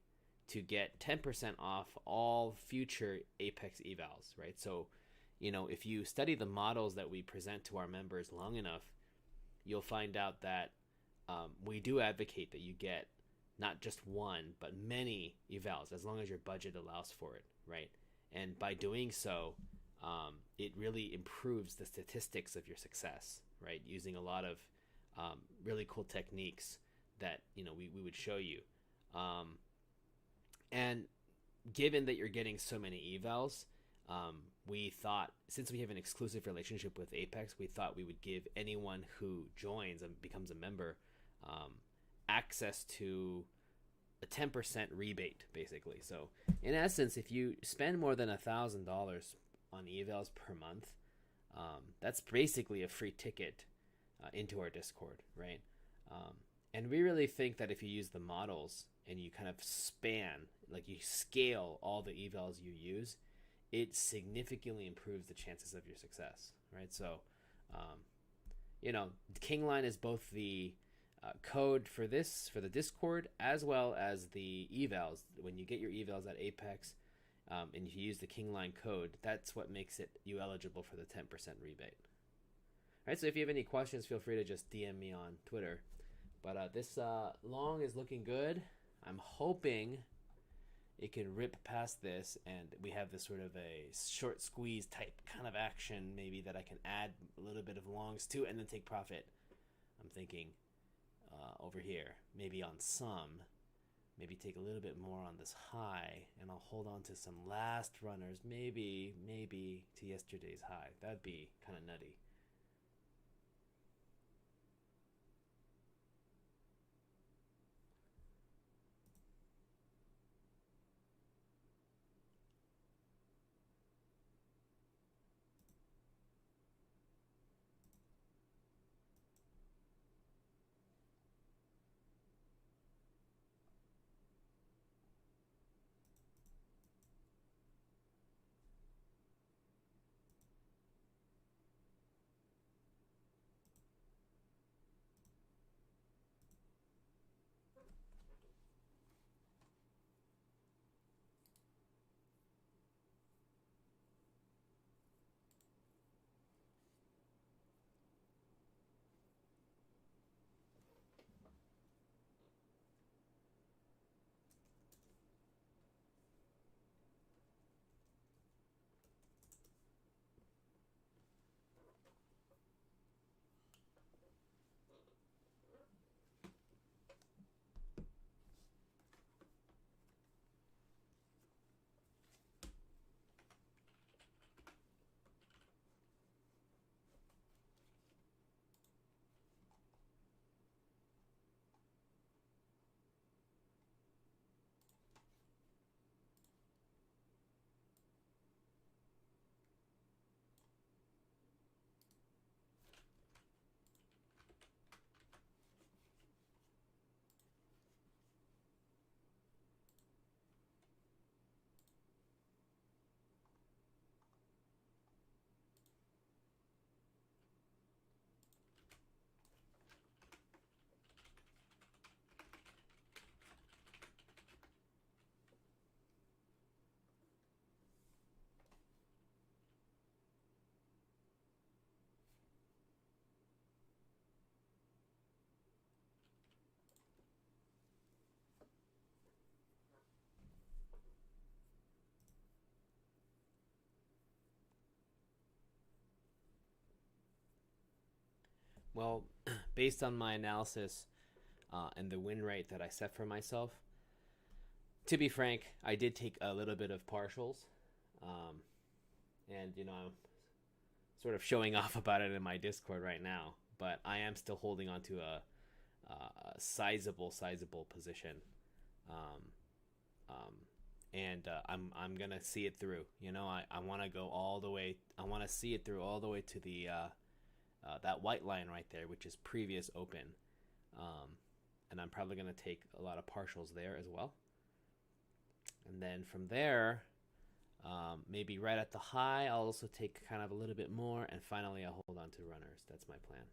to get 10% off all future Apex evals, right? So, if you study the models that we present to our members long enough, you'll find out that we do advocate that you get not just one, but many evals as long as your budget allows for it, right? And by doing so, it really improves the statistics of your success, right? Using a lot of really cool techniques that we would show you. Um, and given that you're getting so many evals, we thought, since we have an exclusive relationship with Apex, we thought we would give anyone who joins and becomes a member um, access to a 10% rebate, basically. So, in essence, if you spend more than $1,000 on evals per month, that's basically a free ticket into our Discord, right? Um, and we really think that if you use the models and you kind of span, like you scale all the evals you use, it significantly improves the chances of your success, right? So, um, Kingline is both the code for the Discord as well as the evals. When you get your evals at Apex, and you use the Kingline code, that's what makes it you eligible for the 10% rebate. All right. So if you have any questions, feel free to just DM me on Twitter. But this long is looking good. I'm hoping it can rip past this, and we have this sort of a short squeeze type kind of action, maybe that I can add a little bit of longs to, and then take profit. I'm thinking over here, maybe on some, maybe take a little bit more on this high, and I'll hold on to some last runners, maybe to yesterday's high. That'd be kind of nutty. Well, based on my analysis and the win rate that I set for myself, to be frank, I did take a little bit of partials, um, and I'm sort of showing off about it in my Discord right now. But I am still holding on to a sizable position, um, um, and I'm gonna see it through. I want to go all the way. I want to see it through all the way to the that white line right there, which is previous open, um, and I'm probably gonna take a lot of partials there as well. And then from there, maybe right at the high, I'll also take kind of a little bit more, and finally I'll hold on to runners. That's my plan.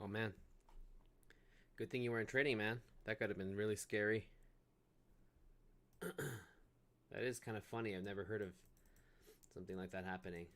Oh man, good thing you weren't trading, man. That could have been really scary. That is kind of funny. I've never heard of something like that happening.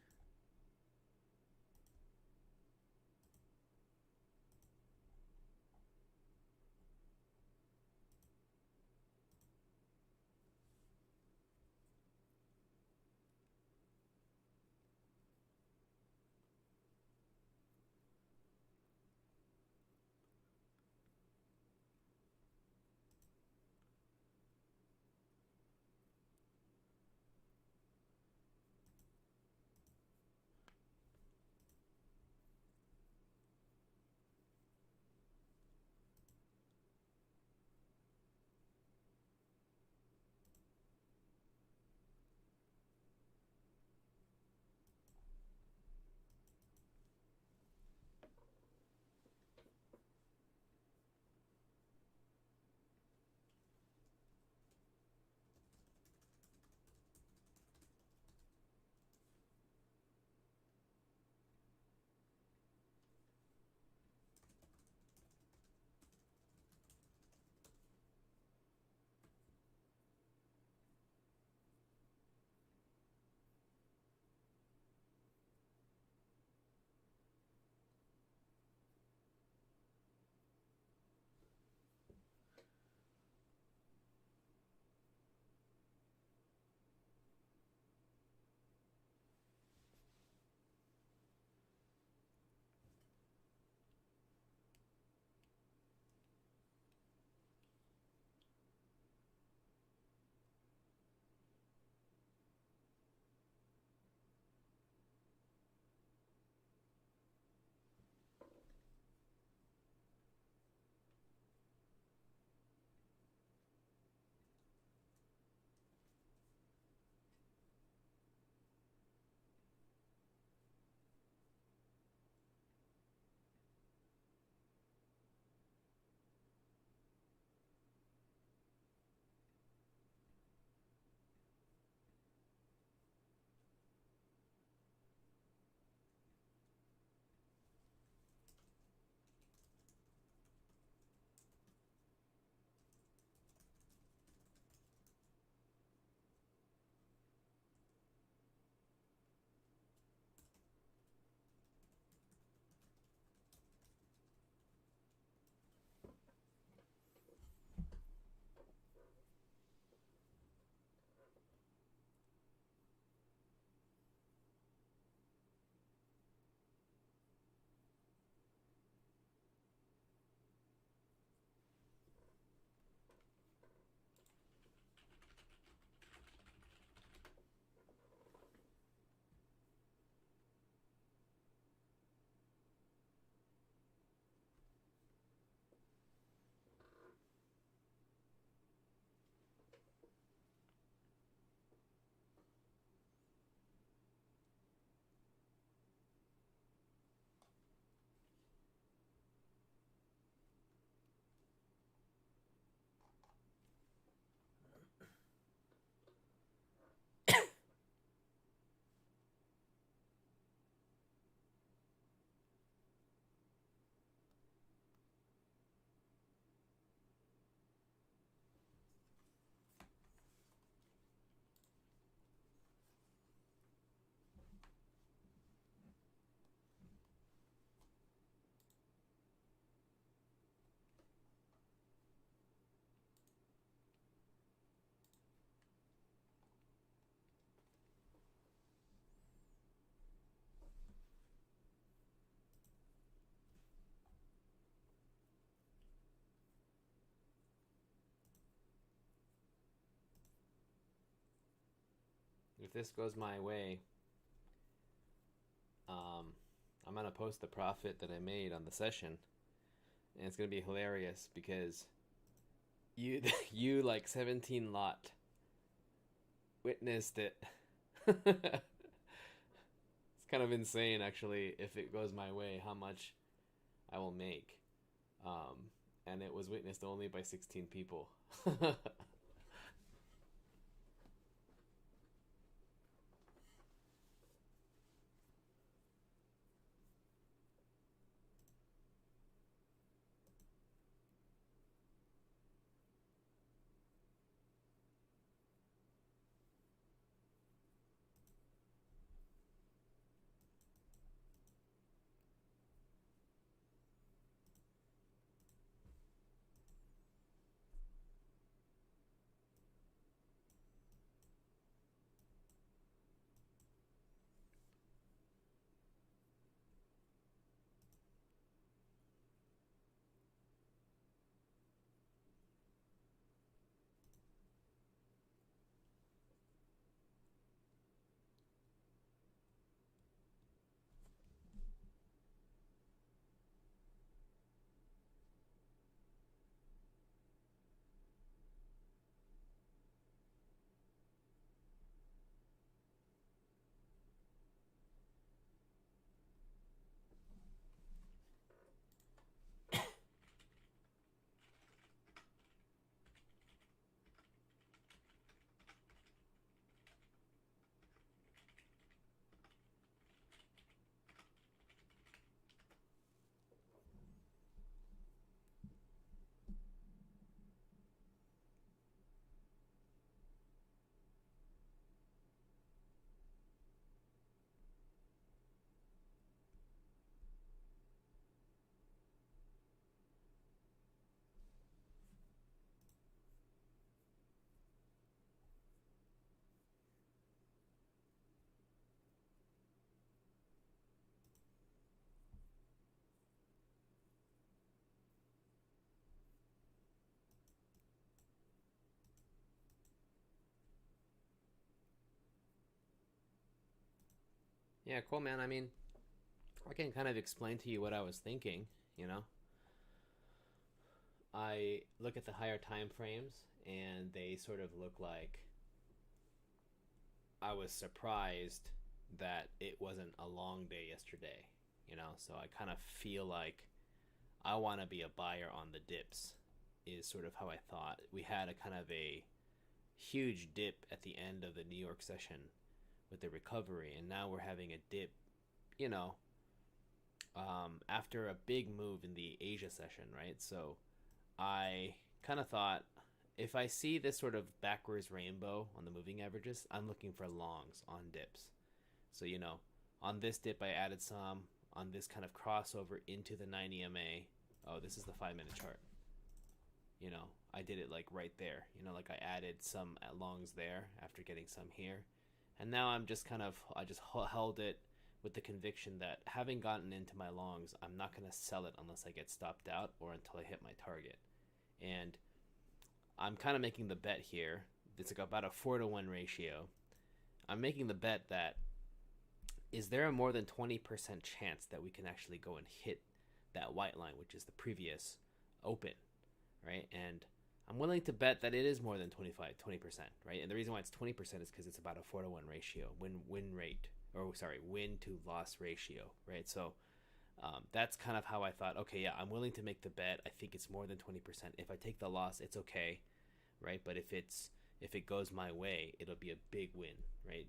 If this goes my way, I'm gonna post the profit that I made on the session, and it's gonna be hilarious because you you like 17 lot witnessed it. It's kind of insane, actually, if it goes my way, how much I will make. And it was witnessed only by 16 people. Yeah, cool, man. I mean, I can kind of explain to you what I was thinking. You know, I look at the higher time frames, and they sort of look like I was surprised that it wasn't a long day yesterday. You know, so I kind of feel like I want to be a buyer on the dips. Is sort of how I thought. We had a kind of a huge dip at the end of the New York session with the recovery, and now we're having a dip, you know, after a big move in the Asia session, right? So I kind of thought if I see this sort of backwards rainbow on the moving averages, I'm looking for longs on dips. So, you know, on this dip, I added some. On this kind of crossover into the 9 EMA, oh, this is the 5 minute chart. You know, I did it like right there. You know, like I added some longs there after getting some here. And now I'm just kind of, I just held it with the conviction that having gotten into my longs, I'm not going to sell it unless I get stopped out or until I hit my target. And I'm kind of making the bet here. It's like about a 4-to-1 ratio. I'm making the bet that is there a more than 20% chance that we can actually go and hit that white line, which is the previous open, right? And I'm willing to bet that it is more than 20%, right? And the reason why it's 20% is because it's about a 4-to-1 ratio, win to loss ratio, right? So that's kind of how I thought, okay, yeah, I'm willing to make the bet. I think it's more than 20%. If I take the loss, it's okay, right? But if it goes my way, it'll be a big win, right?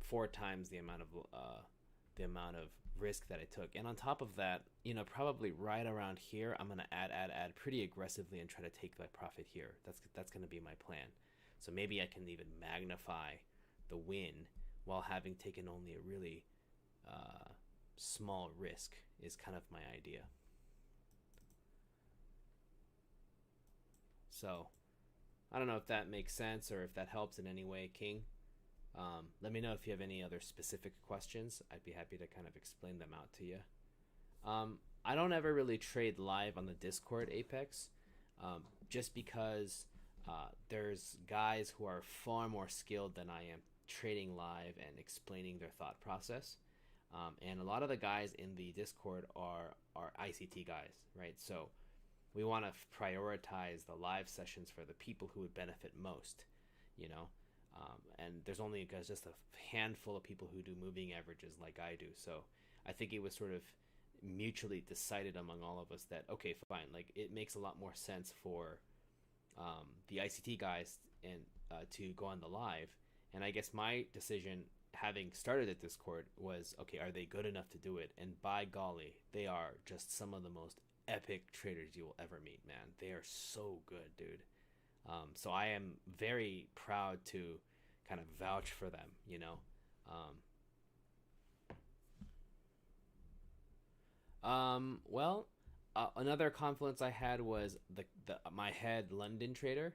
4 times the amount of risk that I took. And on top of that, you know, probably right around here, I'm gonna add pretty aggressively and try to take my profit here. That's gonna be my plan. So maybe I can even magnify the win while having taken only a really small risk is kind of my idea. So I don't know if that makes sense or if that helps in any way, King. Let me know if you have any other specific questions. I'd be happy to kind of explain them out to you. I don't ever really trade live on the Discord, Apex, just because there's guys who are far more skilled than I am trading live and explaining their thought process. And a lot of the guys in the Discord are ICT guys, right? So we want to prioritize the live sessions for the people who would benefit most, you know? And there's only just a handful of people who do moving averages like I do. So I think it was sort of mutually decided among all of us that, okay, fine, like it makes a lot more sense for the ICT guys and to go on the live. And I guess my decision, having started at Discord, was, okay, are they good enough to do it? And by golly, they are just some of the most epic traders you will ever meet, man. They are so good, dude. So I am very proud to kind of vouch for them, you know. Well, another confluence I had was the my head London trader.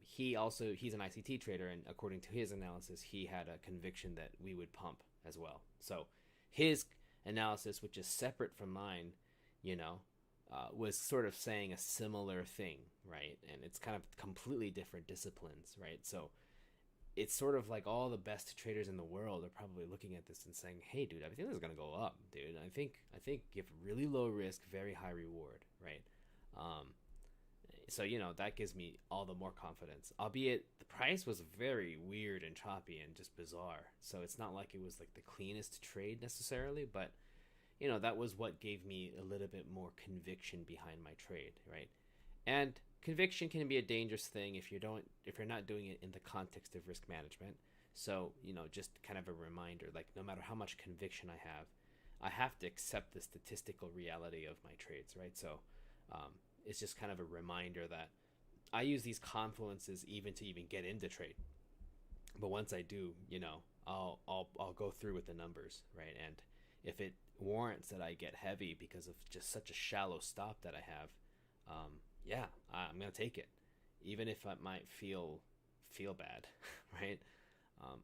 He's an ICT trader, and according to his analysis, he had a conviction that we would pump as well. So his analysis, which is separate from mine, you know, was sort of saying a similar thing, right? And it's kind of completely different disciplines, right? So it's sort of like all the best traders in the world are probably looking at this and saying, "Hey, dude, I think this is gonna go up, dude. I think you have really low risk, very high reward, right?" So you know that gives me all the more confidence. Albeit the price was very weird and choppy and just bizarre. So it's not like it was like the cleanest trade necessarily, but you know, that was what gave me a little bit more conviction behind my trade, right? And conviction can be a dangerous thing if you're not doing it in the context of risk management. So, you know, just kind of a reminder, like no matter how much conviction I have to accept the statistical reality of my trades, right? So, it's just kind of a reminder that I use these confluences even to even get into trade. But once I do, you know, I'll go through with the numbers, right? And if it warrants that I get heavy because of just such a shallow stop that I have, yeah, I'm gonna take it, even if I might feel bad, right?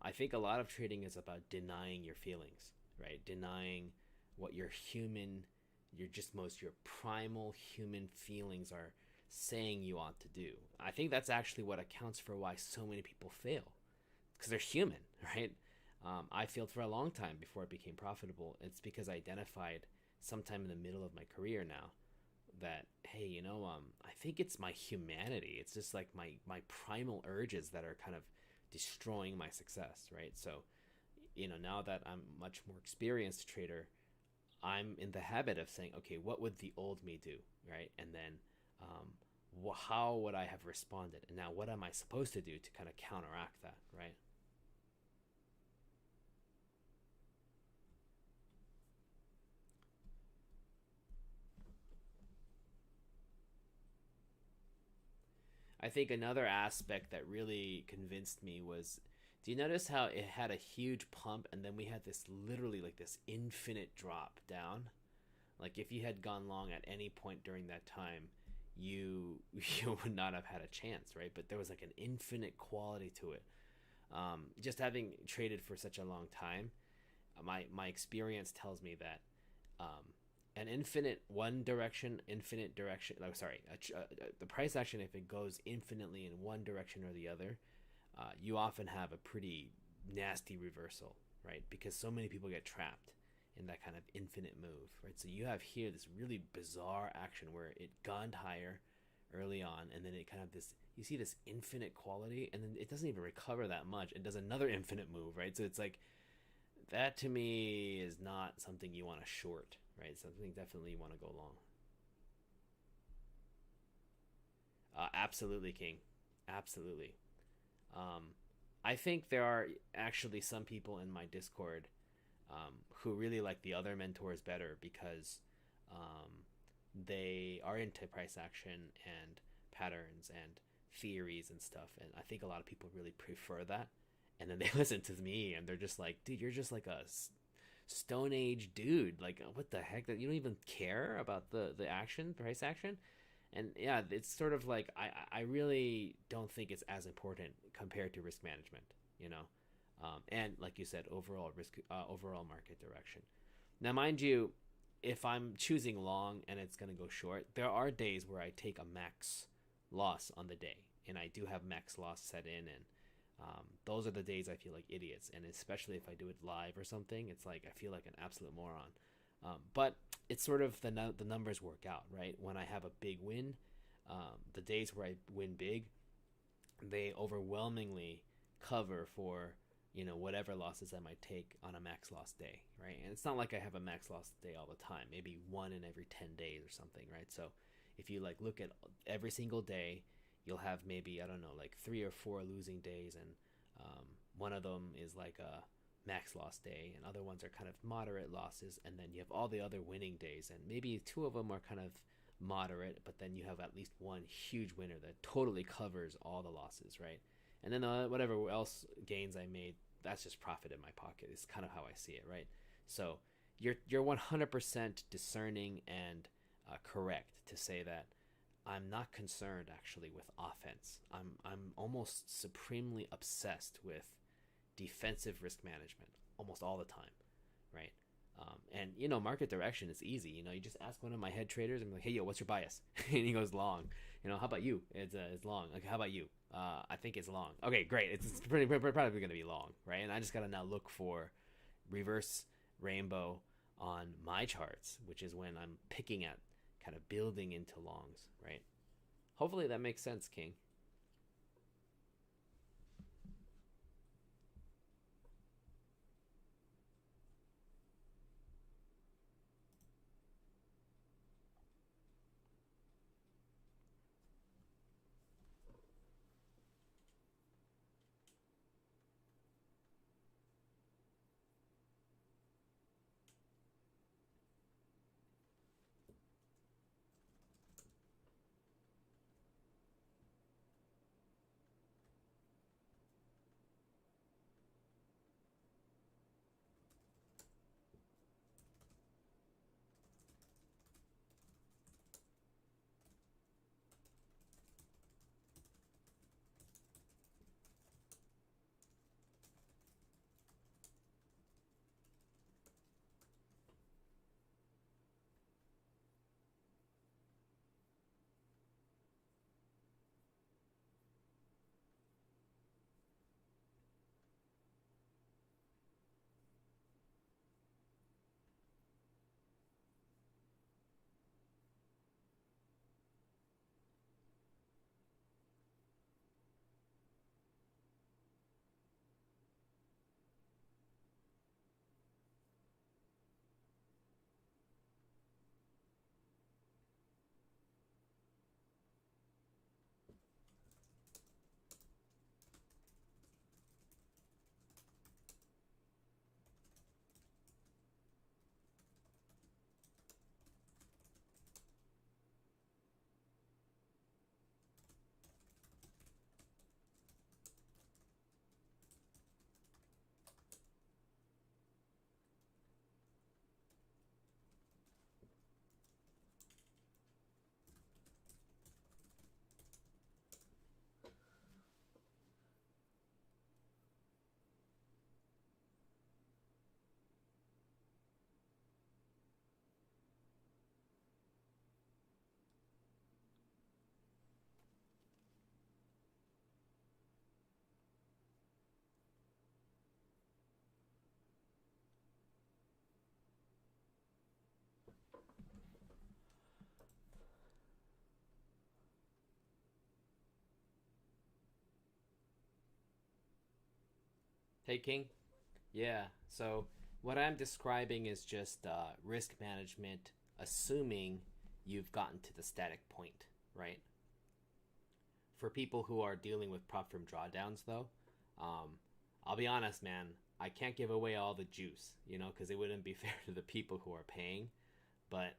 I think a lot of trading is about denying your feelings, right? Denying what your primal human feelings are saying you ought to do. I think that's actually what accounts for why so many people fail, because they're human, right? I failed for a long time before it became profitable. It's because I identified sometime in the middle of my career now that, hey, I think it's my humanity. It's just like my primal urges that are kind of destroying my success, right? So, now that I'm much more experienced trader, I'm in the habit of saying, okay, what would the old me do, right? And then, how would I have responded? And now, what am I supposed to do to kind of counteract that, right? I think another aspect that really convinced me was, do you notice how it had a huge pump and then we had this literally like this infinite drop down? Like if you had gone long at any point during that time, you you would not have had a chance, right? But there was like an infinite quality to it. Just having traded for such a long time, my experience tells me that um, an infinite infinite direction. Oh, sorry, the price action, if it goes infinitely in one direction or the other, you often have a pretty nasty reversal, right? Because so many people get trapped in that kind of infinite move, right? So you have here this really bizarre action where it gunned higher early on, and then it kind of this you see this infinite quality, and then it doesn't even recover that much. It does another infinite move, right? So it's like that to me is not something you want to short, right? Something definitely you want to go long. Absolutely, King. Absolutely. Um, I think there are actually some people in my Discord who really like the other mentors better because um, they are into price action and patterns and theories and stuff. And I think a lot of people really prefer that. And then they listen to me and they're just like, dude, you're just like a Stone Age dude. Like, what the heck? That you don't even care about the action, price action. And yeah, it's sort of like I really don't think it's as important compared to risk management, you know, and like you said, overall market direction. Now, mind you, if I'm choosing long and it's gonna go short, there are days where I take a max loss on the day, and I do have max loss set in, and those are the days I feel like idiots, and especially if I do it live or something, it's like I feel like an absolute moron. But it's sort of the numbers work out, right? When I have a big win, the days where I win big, they overwhelmingly cover for whatever losses I might take on a max loss day, right? And it's not like I have a max loss day all the time. Maybe one in every 10 days or something, right? So if you like look at every single day, you'll have maybe I don't know like 3 or 4 losing days, and one of them is like a max loss day, and other ones are kind of moderate losses, and then you have all the other winning days, and maybe two of them are kind of moderate, but then you have at least one huge winner that totally covers all the losses, right? And then whatever else gains I made, that's just profit in my pocket. Is kind of how I see it, right? So you're 100% discerning and correct to say that I'm not concerned actually with offense. I'm almost supremely obsessed with defensive risk management almost all the time, right? And market direction is easy. You just ask one of my head traders and be like, "Hey, yo, what's your bias?" And he goes long. How about you? It's long. Okay, how about you? I think it's long. Okay, great. It's probably going to be long, right? And I just got to now look for reverse rainbow on my charts, which is when I'm picking at kind of building into longs, right? Hopefully that makes sense, King. Hey, King. Yeah. So what I'm describing is just risk management, assuming you've gotten to the static point, right? For people who are dealing with prop firm drawdowns, though, um, I'll be honest, man. I can't give away all the juice, because it wouldn't be fair to the people who are paying. But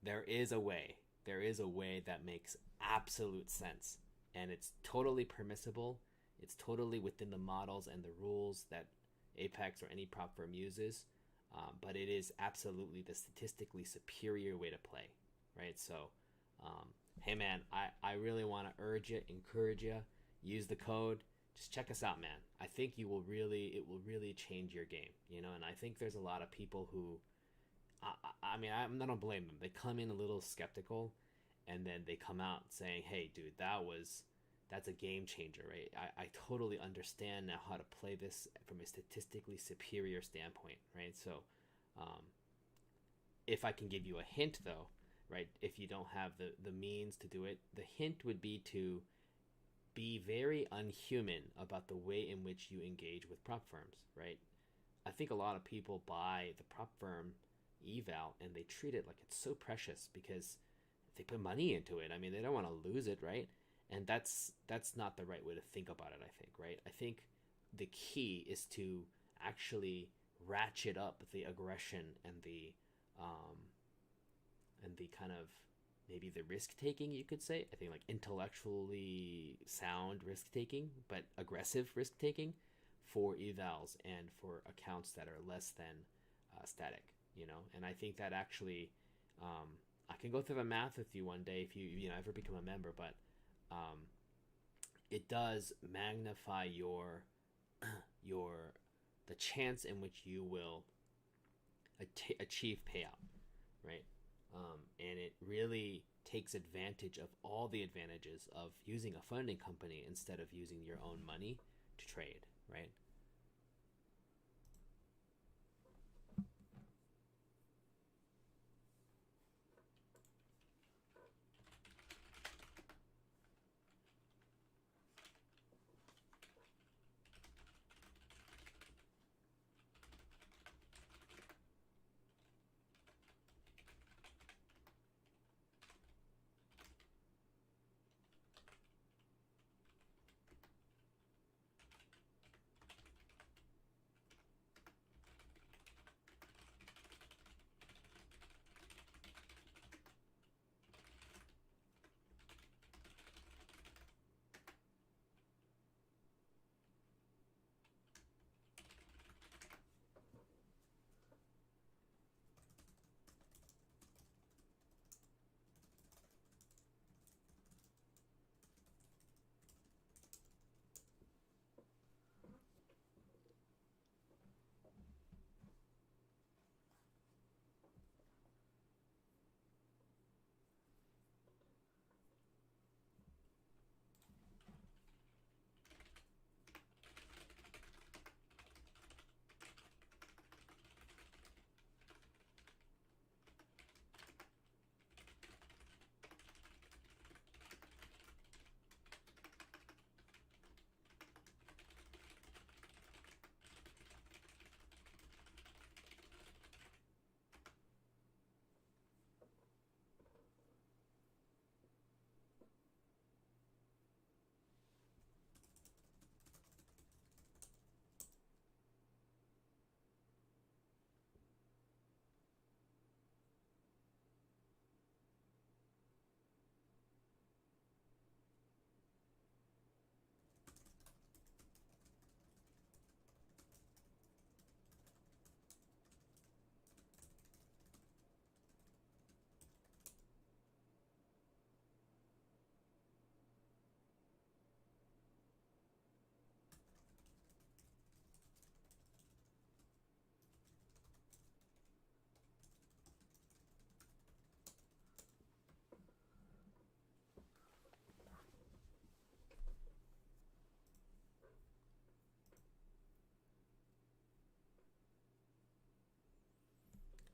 there is a way. There is a way that makes absolute sense, and it's totally permissible. It's totally within the models and the rules that Apex or any prop firm uses. But it is absolutely the statistically superior way to play, right? So, um, hey man, I really want to urge you, encourage you, use the code. Just check us out, man. I think it will really change your game, And I think there's a lot of people who I mean, I don't blame them. They come in a little skeptical, and then they come out saying, "Hey, dude, that's a game changer, right? I totally understand now how to play this from a statistically superior standpoint, right? So, um, if I can give you a hint, though, right? If you don't have the means to do it, the hint would be to be very unhuman about the way in which you engage with prop firms, right? I think a lot of people buy the prop firm eval and they treat it like it's so precious because they put money into it. I mean, they don't want to lose it, right? And that's not the right way to think about it, I think, right? I think the key is to actually ratchet up the aggression um and the kind of maybe the risk taking, you could say. I think like intellectually sound risk taking, but aggressive risk taking for evals and for accounts that are less than static, And I think that actually, I can go through the math with you one day if you ever become a member, but um, it does magnify your the chance in which you will achieve payout, right? And it really takes advantage of all the advantages of using a funding company instead of using your own money to trade, right?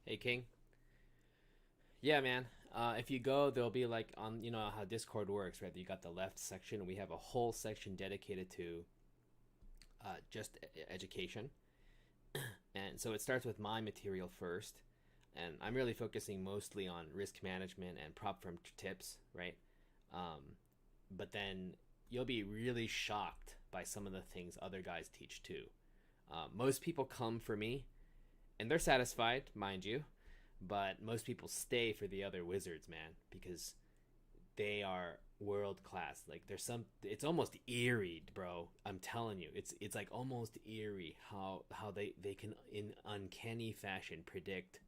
Hey, King. Yeah, man. If you go, there'll be like on how Discord works, right? You got the left section. We have a whole section dedicated to just education. And so it starts with my material first, and I'm really focusing mostly on risk management and prop firm tips, right? Um, but then you'll be really shocked by some of the things other guys teach too. Most people come for me, and they're satisfied, mind you, but most people stay for the other wizards, man, because they are world class. Like there's some, it's almost eerie, bro. I'm telling you, it's like almost eerie how they can in uncanny fashion predict,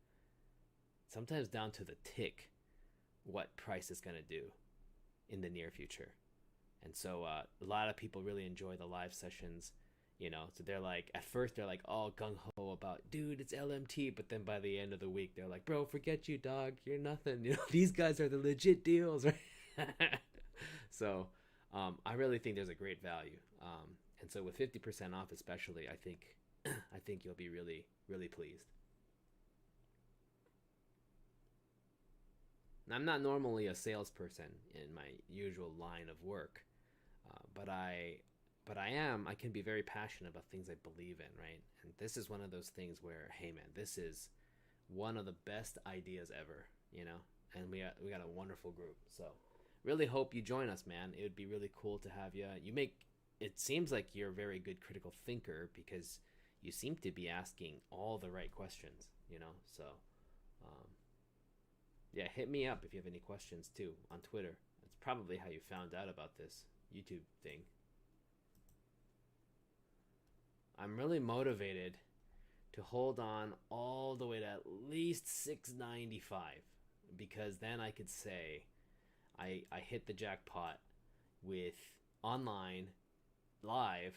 sometimes down to the tick, what price is gonna do in the near future. And so a lot of people really enjoy the live sessions. So they're like, at first they're like all gung ho about, dude, it's LMT, but then by the end of the week they're like, bro, forget you, dog, you're nothing. These guys are the legit deals, right? So I really think there's a great value, and so with 50% off, especially, I think you'll be really really pleased. I'm not normally a salesperson in my usual line of work, but I am. I can be very passionate about things I believe in, right? And this is one of those things where, hey man, this is one of the best ideas ever, And we got a wonderful group, so really hope you join us, man. It would be really cool to have you. It seems like you're a very good critical thinker because you seem to be asking all the right questions, So, um, yeah, hit me up if you have any questions too on Twitter. That's probably how you found out about this YouTube thing. I'm really motivated to hold on all the way to at least 695 because then I could say I hit the jackpot with online live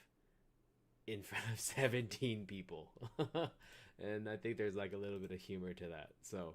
in front of 17 people. And I think there's like a little bit of humor to that. So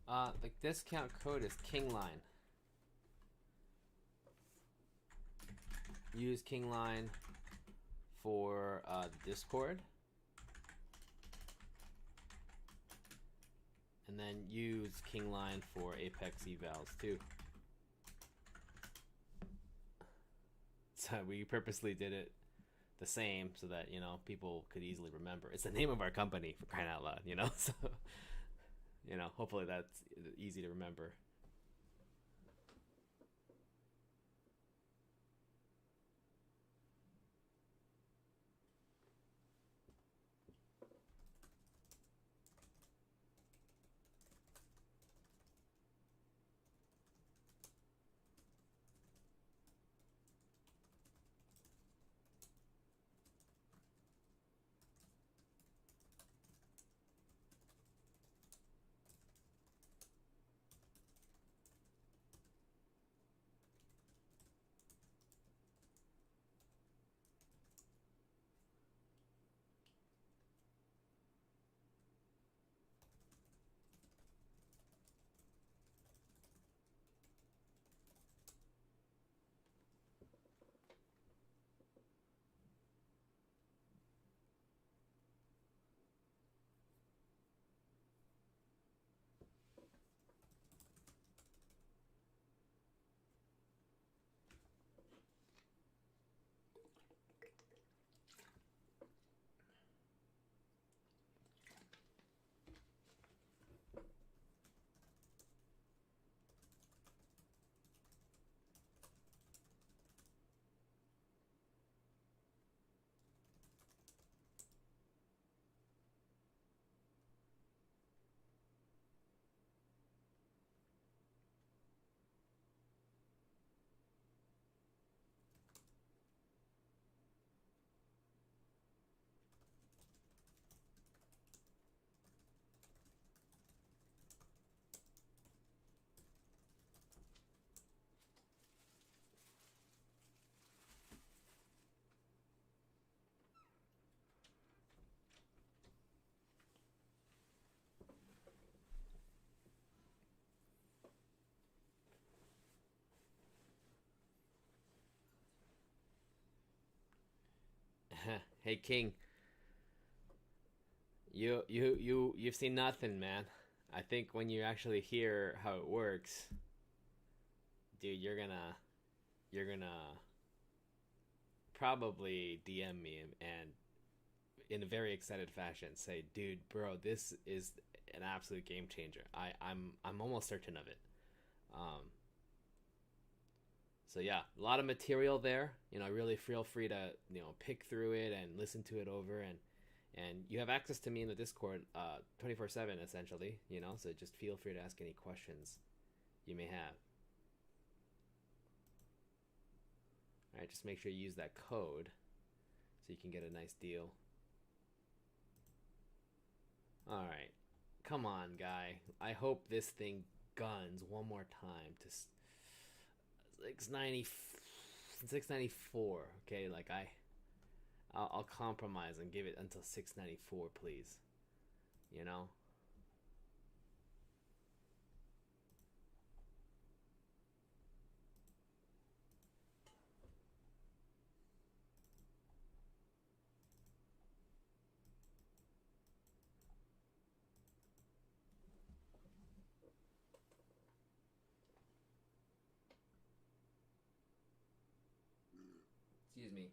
The discount code is Kingline. Use Kingline for Discord. And then use Kingline for Apex evals too. So we purposely did it the same so that, you know, people could easily remember. It's the name of our company, for crying out loud, you know? So, you know, hopefully that's easy to remember. Hey King, you've seen nothing, man. I think when you actually hear how it works, dude, you're gonna probably DM me and in a very excited fashion say, dude, bro, this is an absolute game changer. I'm almost certain of it. Um, so yeah, a lot of material there. You know, really feel free to, you know, pick through it and listen to it over, and you have access to me in the Discord 24/7 essentially, you know, so just feel free to ask any questions you may have. All right, just make sure you use that code so you can get a nice deal. All right. Come on, guy. I hope this thing guns one more time to 690 694. Okay, like I'll compromise and give it until 694, please. You know? Excuse me.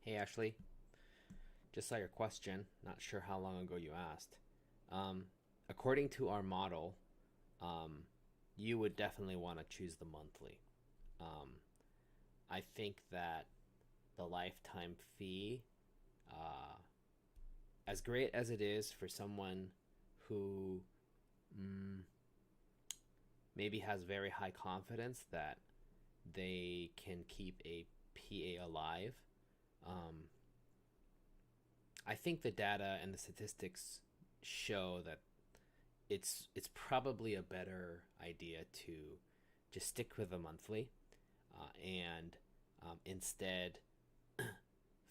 Hey Ashley, just saw your question. Not sure how long ago you asked. Um, According to our model, um, you would definitely want to choose the monthly. Um, I think that the lifetime fee, uh, as great as it is for someone who mm, maybe has very high confidence that they can keep a PA alive, um, I think the data and the statistics show that it's probably a better idea to just stick with the monthly, and instead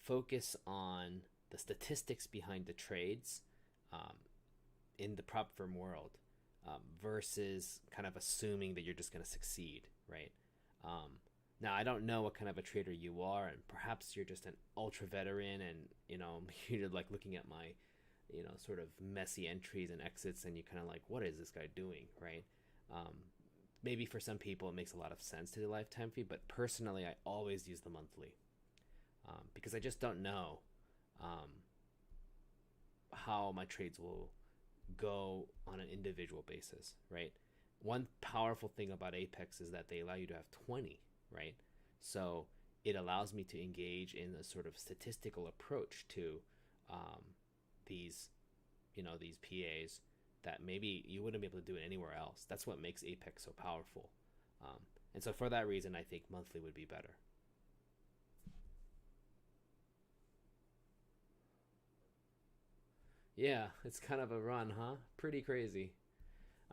focus on the statistics behind the trades, um, in the prop firm world, versus kind of assuming that you're just going to succeed, right? Um, Now, I don't know what kind of a trader you are, and perhaps you're just an ultra veteran, and you're like looking at my, sort of messy entries and exits, and you kind of like, what is this guy doing, right? Um, Maybe for some people it makes a lot of sense to do lifetime fee, but personally, I always use the monthly, because I just don't know, um, how my trades will go on an individual basis, right? One powerful thing about Apex is that they allow you to have 20, right? So it allows me to engage in a sort of statistical approach to, um, these, these PAs that maybe you wouldn't be able to do it anywhere else. That's what makes Apex so powerful. Um, and so for that reason, I think monthly would be better. Yeah, it's kind of a run, huh? Pretty crazy.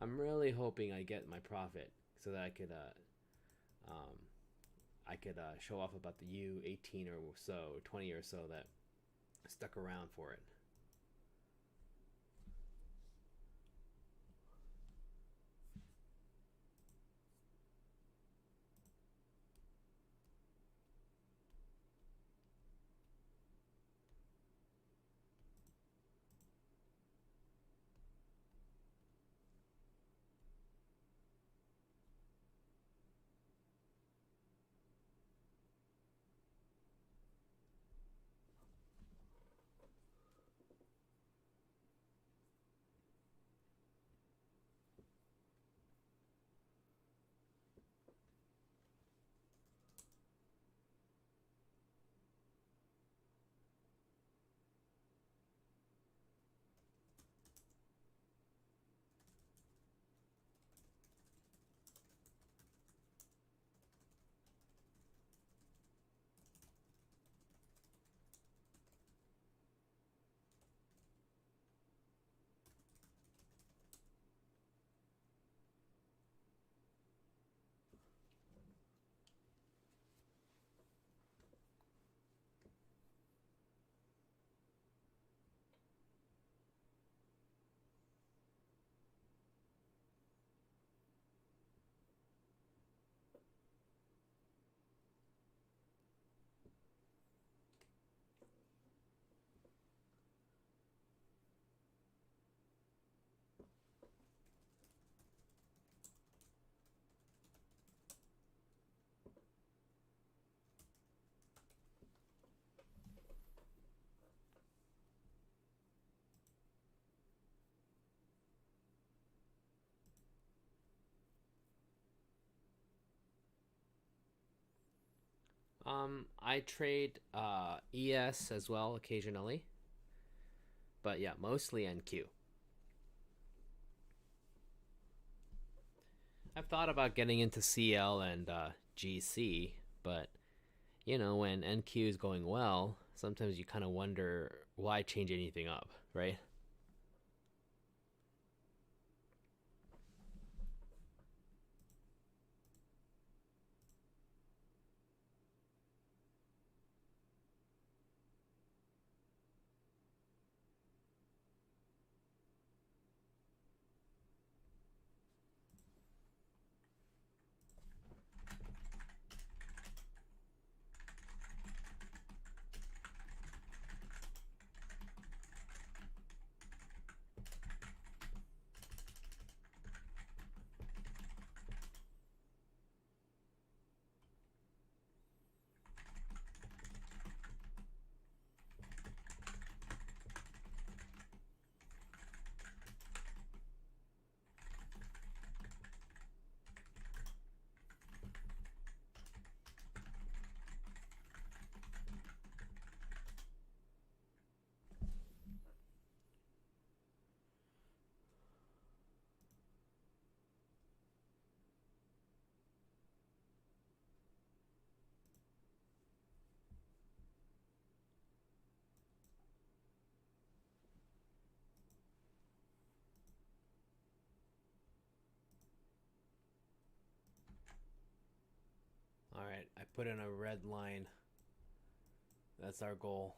I'm really hoping I get my profit so that um, I could show off about the U18 or so, or 20 or so that stuck around for it. I trade ES as well occasionally, but yeah, mostly NQ. I've thought about getting into CL and GC, but when NQ is going well, sometimes you kind of wonder why change anything up, right? I put in a red line. That's our goal.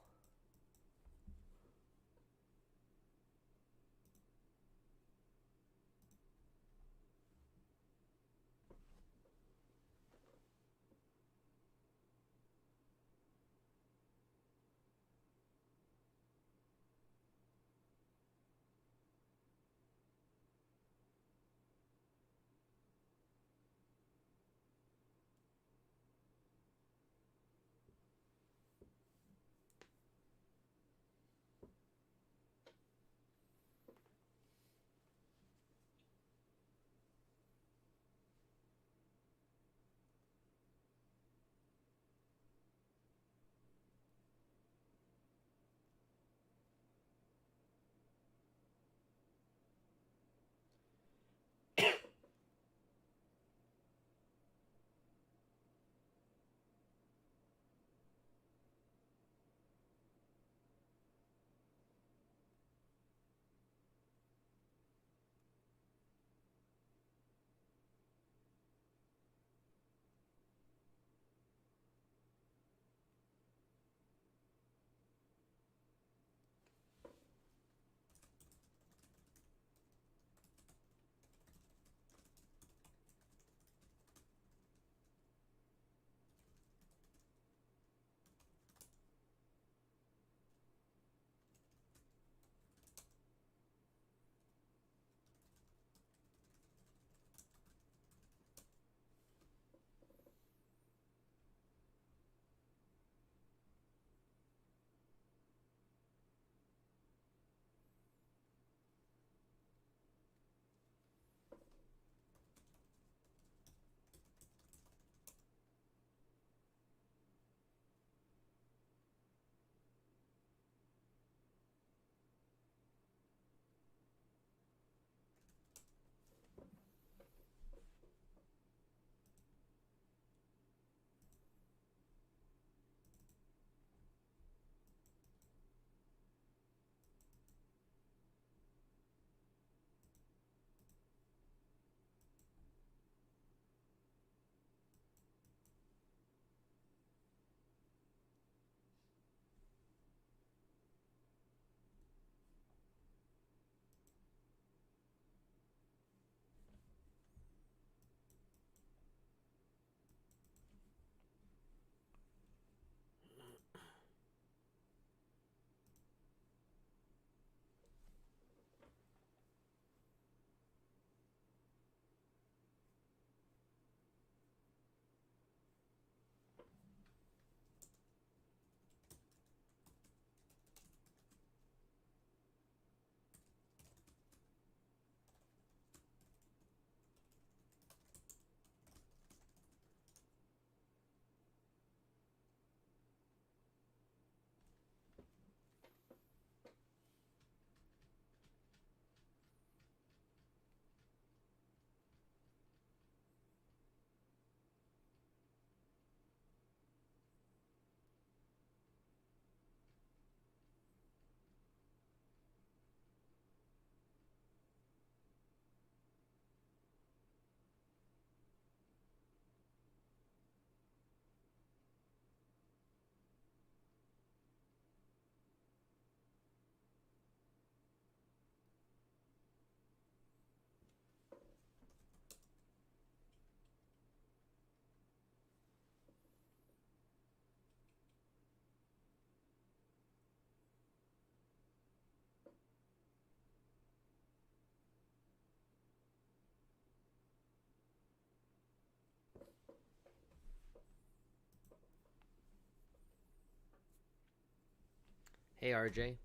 Hey RJ.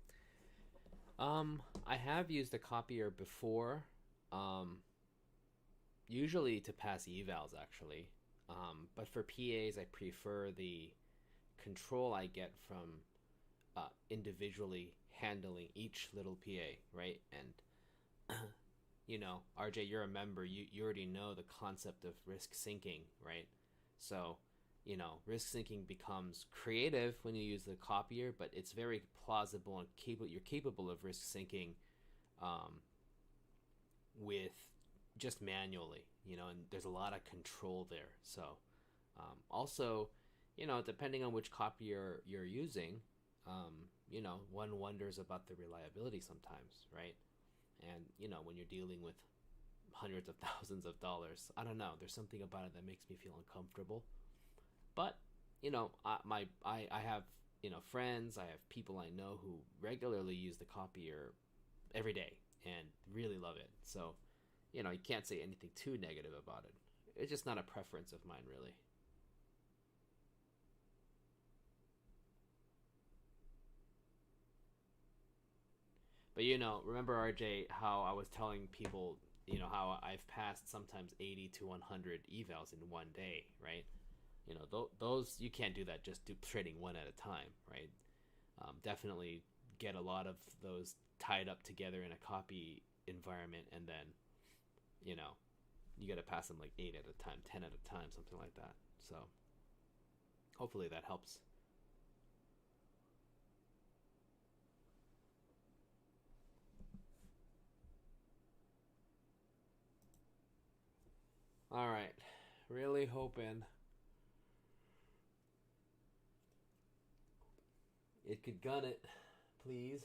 I have used a copier before. Um, Usually to pass evals actually. But for PAs, I prefer the control I get from individually handling each little PA, right? And RJ, you're a member. You already know the concept of risk sinking, right? So, risk sinking becomes creative when you use the copier, but it's very plausible and you're capable of risk sinking um, with just manually, and there's a lot of control there. So, Also, depending on which copy you're using, one wonders about the reliability sometimes, right? And when you're dealing with hundreds of thousands of dollars, I don't know. There's something about it that makes me feel uncomfortable. But I have friends. I have people I know who regularly use the copier every day and really love it. So you can't say anything too negative about it. It's just not a preference of mine, really. But remember RJ, how I was telling people, how I've passed sometimes 80 to 100 evals in one day, right? Those you can't do that just trading one at a time, right? Definitely get a lot of those tied up together in a copy environment, and then you know you got to pass them like 8 at a time, 10 at a time, something like that. So hopefully that helps. All right, really hoping it could gun it, please.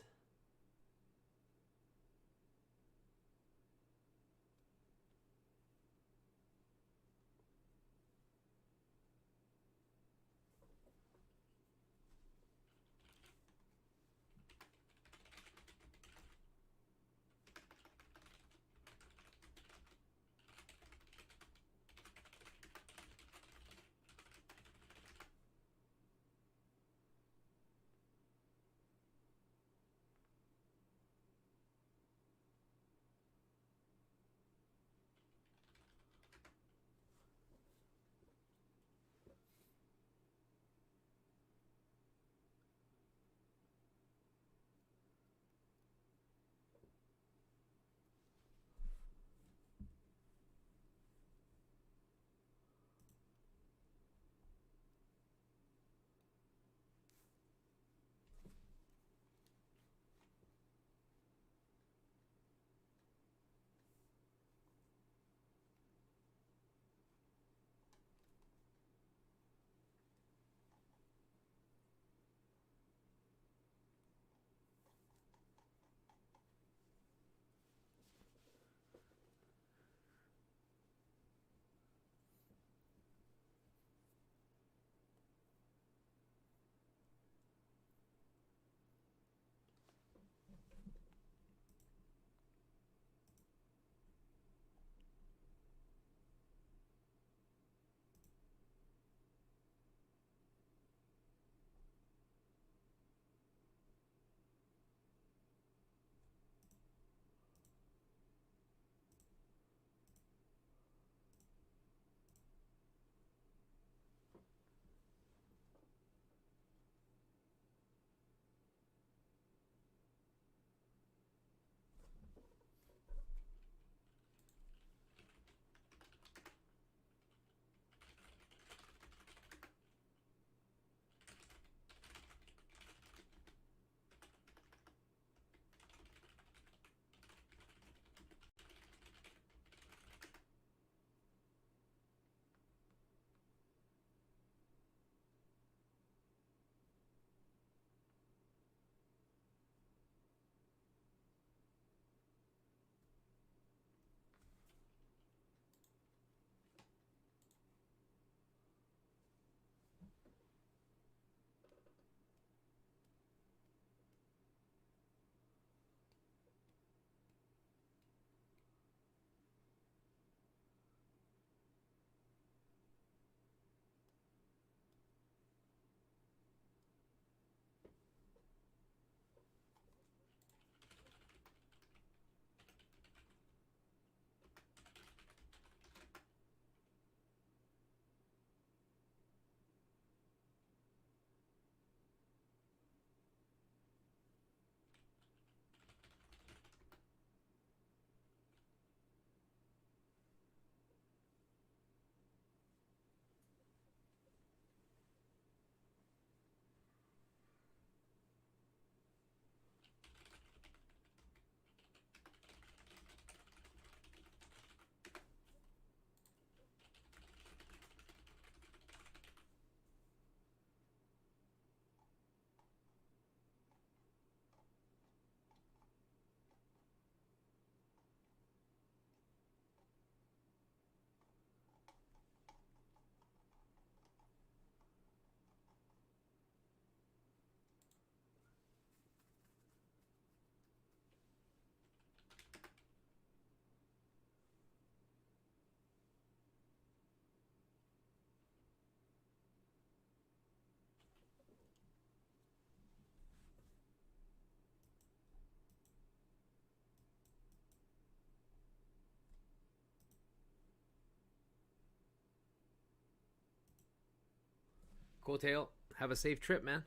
Cool Tail. Have a safe trip, man.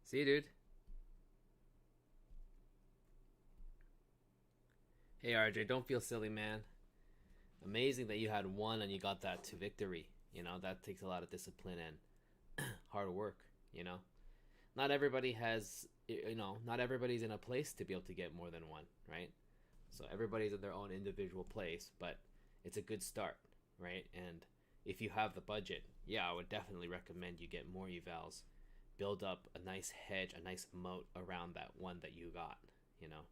See you, dude. Hey, RJ, don't feel silly, man. Amazing that you had one and you got that to victory. You know, that takes a lot of discipline and hard work, you know. Not everybody has, not everybody's in a place to be able to get more than one, right? So everybody's in their own individual place, but it's a good start, right? And if you have the budget, yeah, I would definitely recommend you get more evals, build up a nice hedge, a nice moat around that one that you got, you know.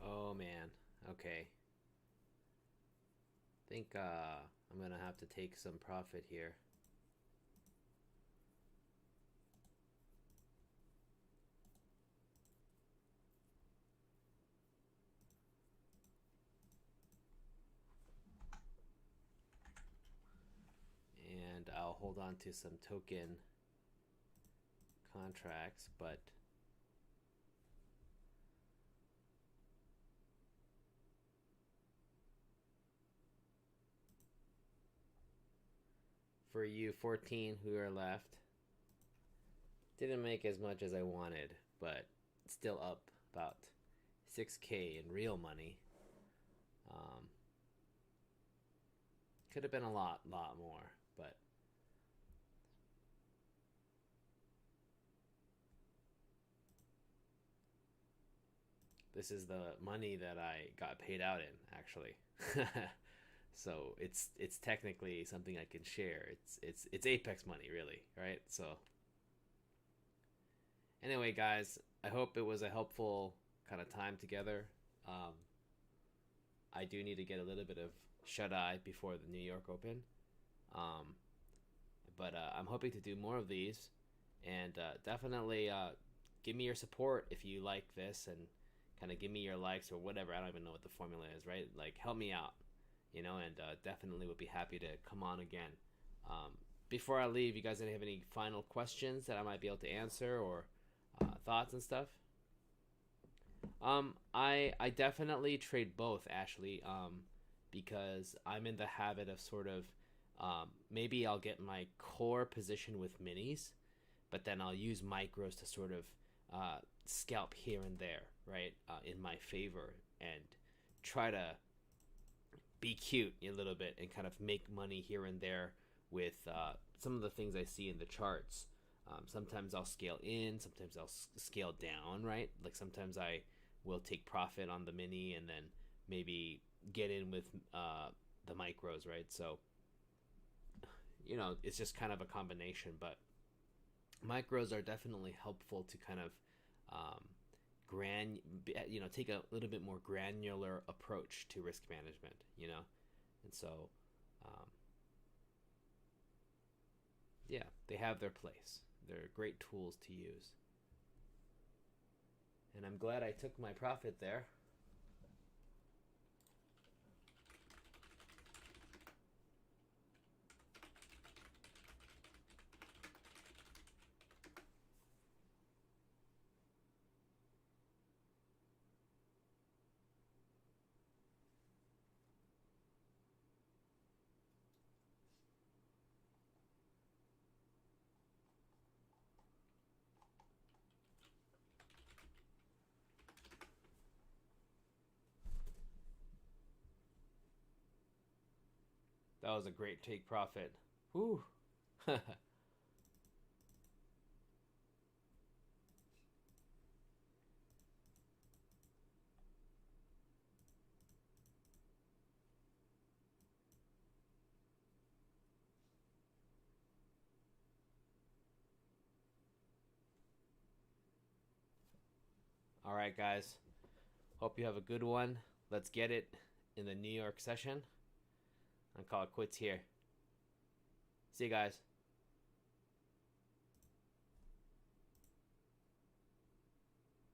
Oh man. Okay. Think I'm gonna have to take some profit here. And I'll hold on to some token contracts, but for you 14 who are left. Didn't make as much as I wanted, but still up about 6K in real money. Could have been a lot more, but this is the money that I got paid out in, actually. So it's technically something I can share. It's Apex money, really, right? So anyway, guys, I hope it was a helpful kind of time together. Um, I do need to get a little bit of shut eye before the New York Open, um, but I'm hoping to do more of these, and definitely give me your support if you like this, and kind of give me your likes or whatever. I don't even know what the formula is, right? Like, help me out, and definitely would be happy to come on again. Um, Before I leave, you guys have any final questions that I might be able to answer, or thoughts and stuff? I definitely trade both, Ashley. Because I'm in the habit of sort of maybe I'll get my core position with minis, but then I'll use micros to sort of scalp here and there, right, in my favor, and try to be cute a little bit and kind of make money here and there with some of the things I see in the charts. Sometimes I'll scale in, sometimes I'll scale down, right? Like sometimes I will take profit on the mini and then maybe get in with the micros, right? So, it's just kind of a combination, but micros are definitely helpful to kind of take a little bit more granular approach to risk management, and so yeah, they have their place. They're great tools to use, and I'm glad I took my profit there. That was a great take profit. Whew. All right, guys. Hope you have a good one. Let's get it in the New York session. I'll call it quits here. See you guys.